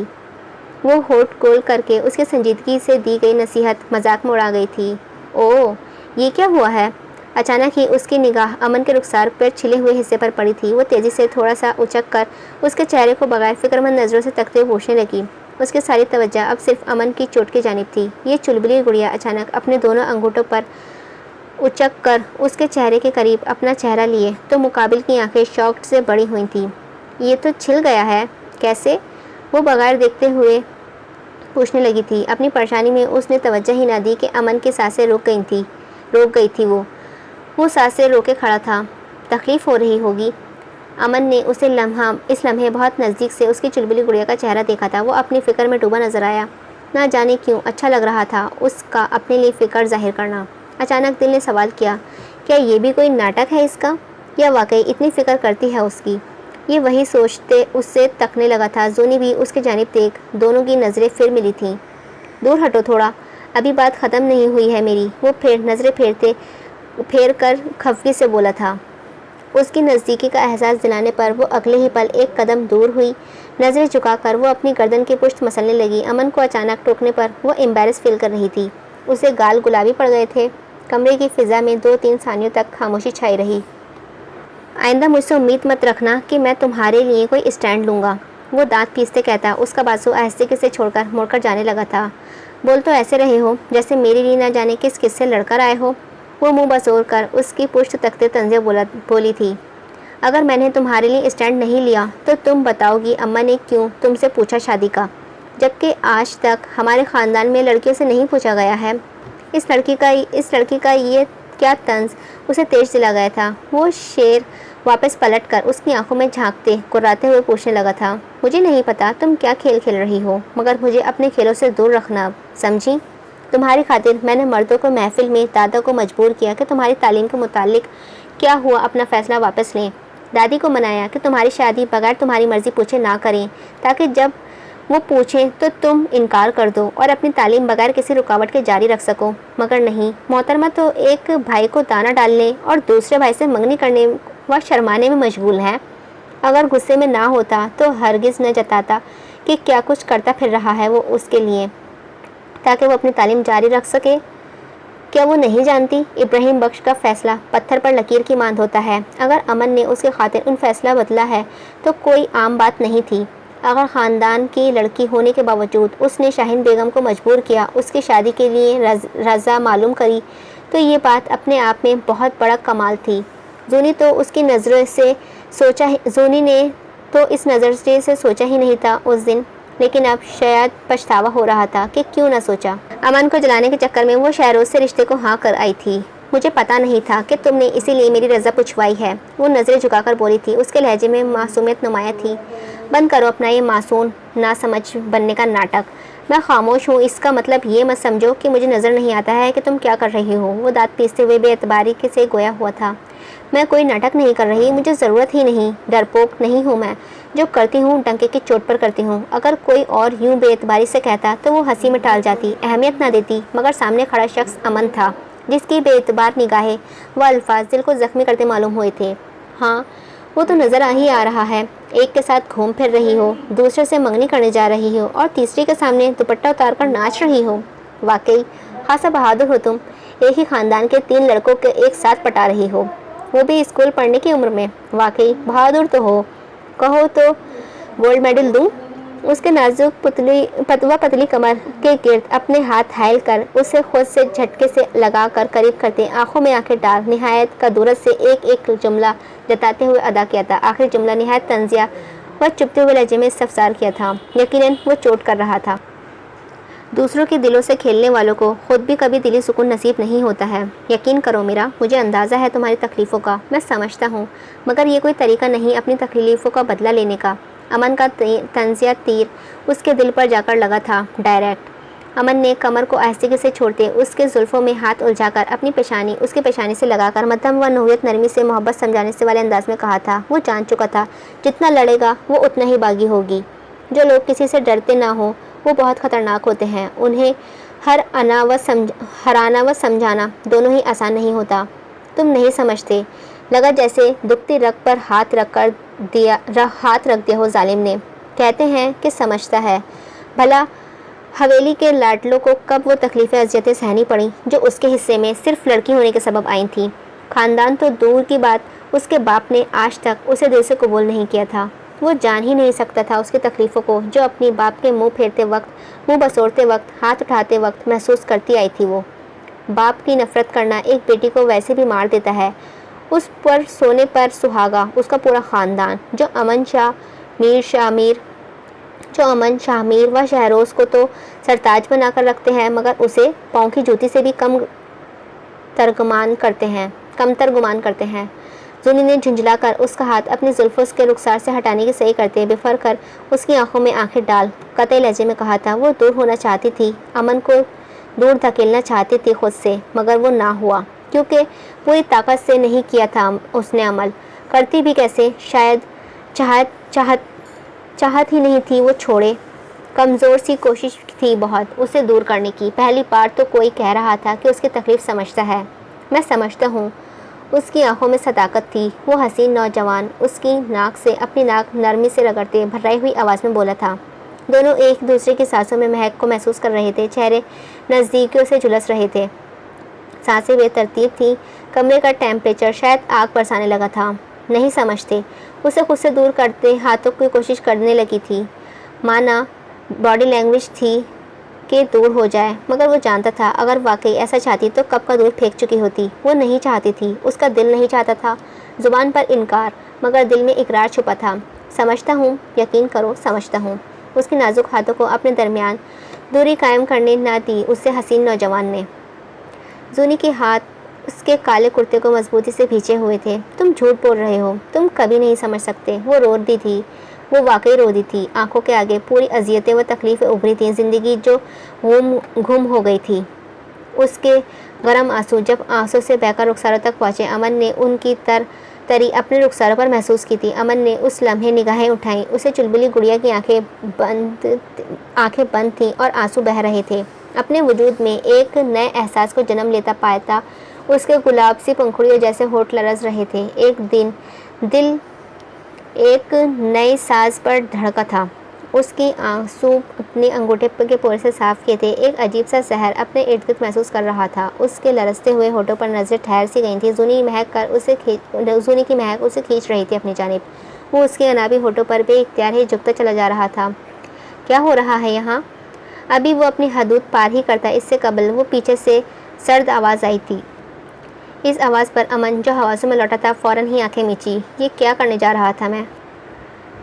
वो होठ गोल करके उसके संजीदगी से दी गई नसीहत मजाक में उड़ा गई थी। ओह, ये क्या हुआ है? अचानक ही उसकी निगाह अमन के रुखसार पर छिले हुए हिस्से पर पड़ी थी। वो तेज़ी से थोड़ा सा उचक कर उसके चेहरे को बगैर फिक्रमंद नज़रों से तकते हुए पूछने लगी। उसकी सारी तवज्जो अब सिर्फ अमन की चोट की जानिब थी। ये चुलबुली गुड़िया अचानक अपने दोनों अंगूठों पर उचक कर उसके चेहरे के करीब अपना चेहरा लिए तो मुकाबिल की आंखें शॉक से बड़ी हुई थीं। ये तो छिल गया है, कैसे? वो बगैर देखते हुए पूछने लगी थी। अपनी परेशानी में उसने तवज्जो ही ना दी कि अमन की सांसें रुक गई थी। वो सांसें रोके खड़ा था। तकलीफ़ हो रही होगी। अमन ने इस लम्हे बहुत नज़दीक से उसकी चुलबुली गुड़िया का चेहरा देखा था। वो अपनी फ़िक्र में डूबा नजर आया। ना जाने क्यों अच्छा लग रहा था उसका अपने लिए फ़िक्र जाहिर करना। अचानक दिल ने सवाल किया, क्या ये भी कोई नाटक है इसका, या वाकई इतनी फ़िक्र करती है उसकी? ये वही सोचते उससे तकने लगा था। जूनी भी उसकी जानिब देख, दोनों की नज़रें फिर मिली थीं। दूर हटो थोड़ा, अभी बात ख़त्म नहीं हुई है मेरी। वो नज़रें फेर कर खफगी से बोला था। उसकी नज़दीकी का एहसास दिलाने पर वो अगले ही पल एक कदम दूर हुई। नज़रें झुकाकर वो अपनी गर्दन की पुष्ट मसलने लगी। अमन को अचानक टोकने पर वो एम्बैरस फील कर रही थी। उसे गाल गुलाबी पड़ गए थे। कमरे की फ़िज़ा में 2-3 सानियों तक खामोशी छाई रही। आइंदा मुझसे उम्मीद मत रखना कि मैं तुम्हारे लिए कोई स्टैंड लूँगा, वो दांत पीसते कहता उसका बाजू आहिस्ते से छोड़कर मुड़कर जाने लगा था। बोल तो ऐसे रहे हो जैसे मेरे लिए ना जाने किस किससे लड़कर आए हो। वो मुंह बसोर कर उसकी पुष्ट तकते तंजे बोली थी, अगर मैंने तुम्हारे लिए स्टैंड नहीं लिया तो तुम बताओगी अम्मा ने क्यों तुमसे पूछा शादी का, जबकि आज तक हमारे ख़ानदान में लड़कियों से नहीं पूछा गया है। इस लड़की का ये क्या तंज उसे तेज दिला गया था। वो शेर वापस पलट कर उसकी आंखों में झांकते कुर्राते हुए पूछने लगा था, मुझे नहीं पता तुम क्या खेल खेल रही हो, मगर मुझे अपने खेलों से दूर रखना अब, समझी? तुम्हारी खातिर मैंने मर्दों को महफिल में दादा को मजबूर किया कि तुम्हारी तालीम के मुतालिक क्या हुआ अपना फ़ैसला वापस लें। दादी को मनाया कि तुम्हारी शादी बगैर तुम्हारी मर्ज़ी पूछे ना करें, ताकि जब वो पूछें तो तुम इनकार कर दो और अपनी तालीम बगैर किसी रुकावट के जारी रख सको। मगर नहीं, मोहतरमा तो एक भाई को दाना डालने और दूसरे भाई से मंगनी करने व शर्माने में मशगूल है। अगर गुस्से में ना होता तो हरगिज़ न जताता कि क्या कुछ करता फिर रहा है वो उसके लिए, ताकि वो अपनी तालीम जारी रख सके। क्या वो नहीं जानती इब्राहिम बख्श का फ़ैसला पत्थर पर लकीर की मांद होता है। अगर अमन ने उसके खातिर उन फ़ैसला बदला है तो कोई आम बात नहीं थी। अगर ख़ानदान की लड़की होने के बावजूद उसने शाहीन बेगम को मजबूर किया, उसकी शादी के लिए रज़ा मालूम करी, तो ये बात अपने आप में बहुत बड़ा कमाल थी। जूनी ने तो इस नज़रिए से सोचा ही नहीं था उस दिन, लेकिन अब शायद पछतावा हो रहा था कि क्यों ना सोचा। अमन को जलाने के चक्कर में वो शहरोज से रिश्ते को हाँ कर आई थी। मुझे पता नहीं था कि तुमने इसीलिए मेरी रज़ा पुछवाई है, वो नज़रें झुकाकर बोली थी। उसके लहजे में मासूमियत नुमाया थी। बंद करो अपना ये मासूम ना समझ बनने का नाटक। मैं खामोश हूँ इसका मतलब ये मत समझो कि मुझे नज़र नहीं आता है कि तुम क्या कर रही हो। वो दांत पीसते हुए बेएतबारी से गोया हुआ था। मैं कोई नाटक नहीं कर रही, मुझे ज़रूरत ही नहीं, डरपोक नहीं हूँ मैं। जो करती हूँ डंके की चोट पर करती हूँ। अगर कोई और यूँ बेएतबारी से कहता तो वो हंसी में टाल जाती, अहमियत ना देती, मगर सामने खड़ा शख्स अमन था, जिसकी बेएतबार निगाहें व अल्फाज दिल को ज़ख्मी करते मालूम हुए थे। हाँ, वो तो नज़र ही आ रहा है। एक के साथ घूम फिर रही हो, दूसरे से मंगनी करने जा रही हो और तीसरी के सामने दुपट्टा उतार कर नाच रही हो। वाकई खासा बहादुर हो तुम। एक ही ख़ानदान के 3 लड़कों के एक साथ पटा रही हो, वो भी स्कूल पढ़ने की उम्र में। वाकई बहादुर तो हो। कहो तो गोल्ड मेडल दूँ? उसके नाजुक पतली कमर के गिर्द अपने हाथ हायल कर उसे खुद से झटके से लगा कर करीब करते आंखों में आंखें डाल निहायत कदूरत से एक जुमला जताते हुए अदा किया था। आखिरी जुमला निहायत तंजिया व चुपते हुए लहजे में इस्तफसार किया था। यकीनन वो चोट कर रहा था। दूसरों के दिलों से खेलने वालों को खुद भी कभी दिली सुकून नसीब नहीं होता है। यकीन करो मेरा, मुझे अंदाज़ा है तुम्हारी तकलीफ़ों का, मैं समझता हूँ, मगर ये कोई तरीका नहीं अपनी तकलीफ़ों का बदला लेने का। अमन का तंजिया तीर उसके दिल पर जाकर लगा था, डायरेक्ट। अमन ने कमर को आहिस्ते से छोड़ते उसके जुल्फों में हाथ उलझाकर अपनी पेशानी उसके पेशानी से लगाकर मध्यम व नोयत नरमी से मोहब्बत समझाने से वाले अंदाज में कहा था। वो जान चुका था जितना लड़ेगा वो उतना ही बागी होगी। जो लोग किसी से डरते ना हो वो बहुत ख़तरनाक होते हैं। उन्हें हराना व समझाना दोनों ही आसान नहीं होता। तुम नहीं समझते। लगा जैसे दुखती रग पर हाथ रख दिया हो जालिम ने। कहते हैं कि समझता है। भला हवेली के लाडलों को कब वो तकलीफ़ें अज़ियतें सहनी पड़ी जो उसके हिस्से में सिर्फ लड़की होने के सबब आई थी। ख़ानदान तो दूर की बात, उसके बाप ने आज तक उसे दिल से कबूल नहीं किया था। वो जान ही नहीं सकता था उसकी तकलीफ़ों को जो अपनी बाप के मुंह फेरते वक्त, मुंह बसोरते वक्त, हाथ उठाते वक्त महसूस करती आई थी। वो बाप की नफ़रत करना एक बेटी को वैसे भी मार देता है। उस पर सोने पर सुहागा उसका पूरा ख़ानदान जो अमन शाह मीर व शहरोज़ को तो सरताज बनाकर रखते हैं मगर उसे पाँव की जूती से भी कमतर गुमान करते हैं। जुनी ने झुंझलाकर उसका हाथ अपनी जुल्फ़ों के रुखसार से हटाने की सही करते बिफर कर उसकी आंखों में आंखें डाल कतई लहजे में कहा था। वो दूर होना चाहती थी, अमन को दूर धकेलना चाहती थी खुद से, मगर वो ना हुआ क्योंकि पूरी ताकत से नहीं किया था उसने अमल। करती भी कैसे? शायद चाहत ही नहीं थी वो छोड़े। कमज़ोर सी कोशिश थी बहुत उसे दूर करने की। पहली बार तो कोई कह रहा था कि उसकी तकलीफ़ समझता है। मैं समझता हूँ। उसकी आंखों में सदाकत थी। वो हसीन नौजवान उसकी नाक से अपनी नाक नरमी से रगड़ते भर्राई हुई आवाज़ में बोला था। दोनों एक दूसरे की सांसों में महक को महसूस कर रहे थे। चेहरे नज़दीकियों से झुलस रहे थे। सांसें बेतरतीब थी। कमरे का टेम्परेचर शायद आग बरसाने लगा था। नहीं समझते। उसे खुद से दूर करते हाथों की कोशिश करने लगी थी। माना बॉडी लैंग्वेज थी कि दूर हो जाए, मगर वो जानता था अगर वाकई ऐसा चाहती तो कब का दूर फेंक चुकी होती। वो नहीं चाहती थी, उसका दिल नहीं चाहता था। ज़ुबान पर इनकार मगर दिल में इकरार छुपा था। समझता हूँ, यकीन करो समझता हूँ। उसके नाजुक हाथों को अपने दरमियान दूरी कायम करने ना दी उससे हसीन नौजवान ने। जूनी के हाथ उसके काले कुर्ते को मजबूती से खींचे हुए थे। तुम झूठ बोल रहे हो, तुम कभी नहीं समझ सकते। वो रो दी थी। वो वाकई रो दी थी। आंखों के आगे पूरी अजियतें व तकलीफ़ें उभरी थीं। ज़िंदगी जो गुम हो गई थी। उसके गर्म आंसू जब आंसू से बहकर रुखसारों तक पहुँचे, अमन ने उनकी तरी अपने रुखसारों पर महसूस की थी। अमन ने उस लम्हे निगाहें उठाईं। उसे चुलबुली गुड़िया की आंखें बंद थीं और आंसू बह रहे थे। अपने वजूद में एक नए एहसास को जन्म लेता पाता उसके गुलाब सी पंखुड़ियों जैसे होठ लरज़ रहे थे। एक दिन दिल एक नए साज पर धड़का था। उसकी आंसू अपने अंगूठे के पोर से साफ किए थे। एक अजीब सा जहर अपने इर्द गिर्द महसूस कर रहा था। उसके लरसते हुए होठों पर नज़र ठहर सी गई थी। जूनी की महक उसे खींच रही थी अपनी जानिब। वो उसके अनाबी होठों पर बेइख्तियार ही झुकता चला जा रहा था। क्या हो रहा है यहाँ? अभी वो अपनी हदूद पार ही करता। इससे कबल वो पीछे से सर्द आवाज़ आई थी। इस आवाज़ पर अमन जो हवासों में लौटा था फ़ौरन ही आंखें मीची। ये क्या करने जा रहा था मैं?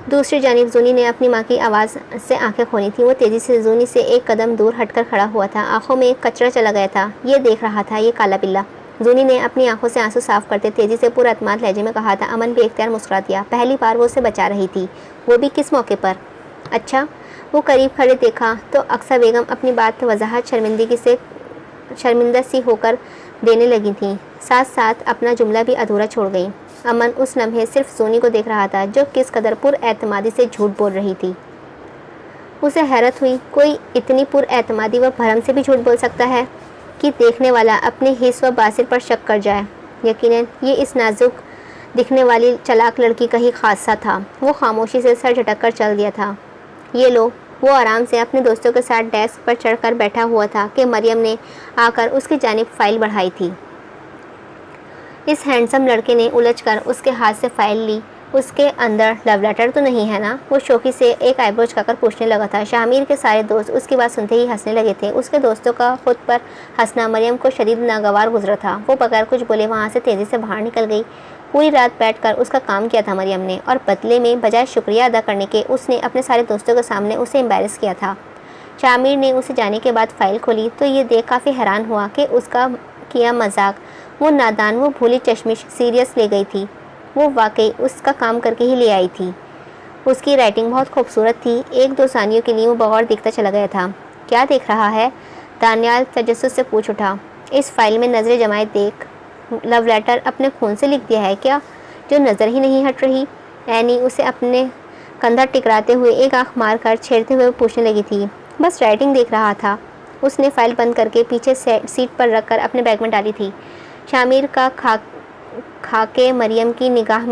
दूसरी जानिब जूनी ने अपनी माँ की आवाज़ से आंखें खोली थी। वो तेज़ी से जूनी से एक कदम दूर हटकर खड़ा हुआ था। आंखों में कचरा चला गया था। ये देख रहा था ये काला बिल्ला। जूनी ने अपनी आंखों से आंसू साफ करते तेज़ी से पूरा अतमाद लहजे में कहा था। अमन बेइख्तियार मुस्कुरा दिया। पहली बार वो उसे बचा रही थी, वो भी किस मौके पर? अच्छा। वो करीब खड़े देखा तो अक्सा बेगम अपनी बात वजाहत शर्मिंदा सी होकर देने लगी थी। साथ साथ अपना जुमला भी अधूरा छोड़ गई। अमन उस लम्हे सिर्फ सोनी को देख रहा था जो किस कदर पुरएतमादी से झूठ बोल रही थी। उसे हैरत हुई, कोई इतनी पुरएतमादी व भरम से भी झूठ बोल सकता है कि देखने वाला अपने हिस्स व बासिर पर शक कर जाए। यकीनन ये इस नाजुक दिखने वाली चलाक लड़की का ही खासा था। वो खामोशी से सर झटक कर चल दिया था। ये लो। वो आराम से अपने दोस्तों के साथ डेस्क पर चढ़कर बैठा हुआ था कि मरियम ने आकर उसकी जानिब फाइल बढ़ाई थी। इस हैंडसम लड़के ने उलझकर उसके हाथ से फाइल ली। उसके अंदर लव लेटर तो नहीं है ना? वो शौकी से एक आईब्रो झुकाकर पूछने लगा था। शामिर के सारे दोस्त उसकी बात सुनते ही हंसने लगे थे। उसके दोस्तों का खुद पर हंसना मरियम को शदीद नागवार गुजरा था। वो बगैर कुछ बोले वहाँ से तेज़ी से बाहर निकल गई। पूरी रात बैठकर उसका काम किया था मरियम ने, और बदले में बजाय शुक्रिया अदा करने के उसने अपने सारे दोस्तों के सामने उसे एम्बैरस किया था। शामिर ने उसे जाने के बाद फ़ाइल खोली तो ये देख काफ़ी हैरान हुआ कि उसका किया मजाक वो नादान, वो भूली चश्मिश सीरियस ले गई थी। वो वाकई उसका काम करके ही ले आई थी। उसकी राइटिंग बहुत खूबसूरत थी। एक दो सानियों के लिए वो बगौर दिखता चला गया था। क्या देख रहा है? दानियाल तजस्सुस से पूछ उठा। इस फाइल में नज़रें जमाए देख। लव लेटर अपने खून से लिख दिया है क्या, जो नज़र ही नहीं हट रही? एनी उसे अपने कंधा टिकराते हुए एक आंख मारकर छेड़ते हुए पूछने लगी थी। बस राइटिंग देख रहा था। उसने फाइल बंद करके पीछे सीट पर रखकर अपने बैग में डाली थी। शामिर का खाका मरियम की निगाह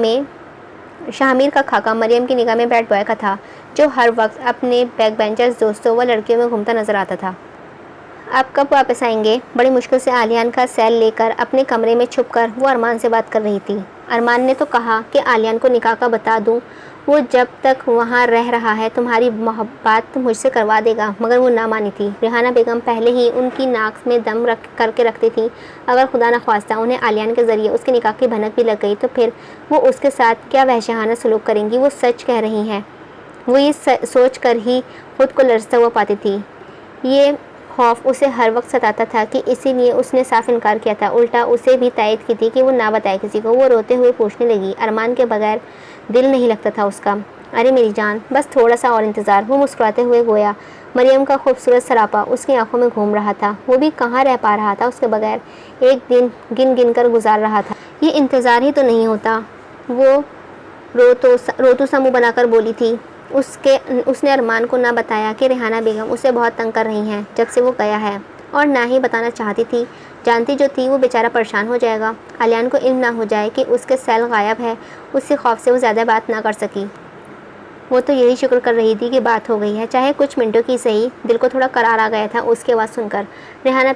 में बैड बॉय का था, जो हर वक्त अपने बैक बेंचर्स दोस्तों व लड़कियों में घूमता नजर आता था। आप कब वापस आएंगे? बड़ी मुश्किल से आलियान का सेल लेकर अपने कमरे में छुपकर वो अरमान से बात कर रही थी। अरमान ने तो कहा कि आलियान को निकाह का बता दूं, वो जब तक वहाँ रह रहा है तुम्हारी मोहब्बत मुझसे करवा देगा, मगर वो ना मानी थी। रेहाना बेगम पहले ही उनकी नाक में दम करके रखती थी। अगर खुदा न ख्वास्ता उन्हें आलियान के ज़रिए उसके निकाह की भनक भी लग गई तो फिर वो उसके साथ क्या वहशियाना सलूक करेंगी। वो सच कह रही हैं। वो ये सोच कर ही खुद को लरजता हुआ पाती थी। ये खौफ उसे हर वक्त सताता था कि इसीलिए उसने साफ इनकार किया था। उल्टा उसे भी तायद की थी कि वो ना बताए किसी को। वो रोते हुए पूछने लगी, अरमान के बगैर दिल नहीं लगता था उसका। अरे मेरी जान, बस थोड़ा सा और इंतज़ार। वो मुस्कुराते हुए गोया। मरियम का खूबसूरत सरापा उसकी आंखों में घूम रहा था। वो भी कहाँ रह पा रहा था उसके बगैर। एक दिन गिन गिन कर गुजार रहा था। ये इंतज़ार ही तो नहीं होता। वो रोतू सा मुँह बनाकर बोली थी। उसने अरमान को ना बताया कि रेहाना बेगम उसे बहुत तंग कर रही हैं जब से वो गया है, और ना ही बताना चाहती थी। जानती जो थी वो बेचारा परेशान हो जाएगा। आलियान को इल्म ना हो जाए कि उसके सेल गायब है। उससे खौफ से वो ज़्यादा बात ना कर सकी। वो तो यही शुक्र कर रही थी कि बात हो गई है, चाहे कुछ मिनटों की सही। दिल को थोड़ा करार आ गया था उसकी आवाज़ सुनकर। रेहाना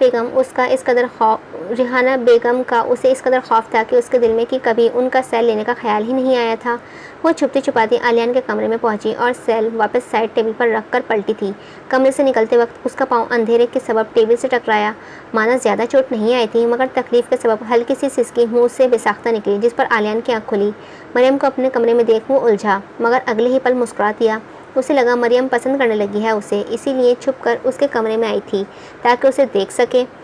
बेगम का उसे इस कदर खौफ था कि उसके दिल में कि कभी उनका सेल लेने का ख्याल ही नहीं आया था। वो छुपती छुपाती आलियान के कमरे में पहुंची और सेल वापस साइड टेबल पर रख कर पलटी थी। कमरे से निकलते वक्त उसका पाँव अंधेरे के सबब टेबल से टकराया। माना ज़्यादा चोट नहीं आई थी, मगर तकलीफ के सबब हल्की सी सिसकी मुँह से बेसाख्ता निकली, जिस पर आलियान की आँख खुली। मरियम को अपने कमरे में देख वो उलझा, मगर अगले ही पल मुस्कुरा दिया। उसे लगा मरियम पसंद करने लगी है उसे, इसीलिए छुपकर उसके कमरे में आई थी ताकि उसे देख सके।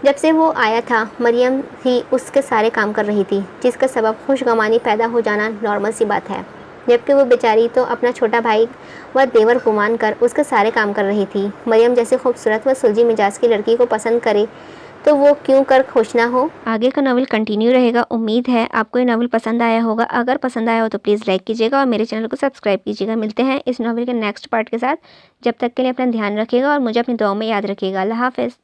जब से वो आया था मरियम ही उसके सारे काम कर रही थी, जिसका सबब खुशगवानी पैदा हो जाना नॉर्मल सी बात है, जबकि वो बेचारी तो अपना छोटा भाई व देवर गुमान कर उसके सारे काम कर रही थी। मरियम जैसे खूबसूरत व सुलझी मिजाज की लड़की को पसंद करे तो वो क्यों कर खुश ना हो। आगे का नावल कंटिन्यू रहेगा। उम्मीद है आपको ये नावल पसंद आया होगा। अगर पसंद आया हो तो प्लीज़ लाइक कीजिएगा और मेरे चैनल को सब्सक्राइब कीजिएगा। मिलते हैं इस नावल के नेक्स्ट पार्ट के साथ। जब तक के लिए अपना ध्यान रखिएगा और मुझे अपनी दुआओं में याद रखिएगा। अल्लाह हाफ़िज़।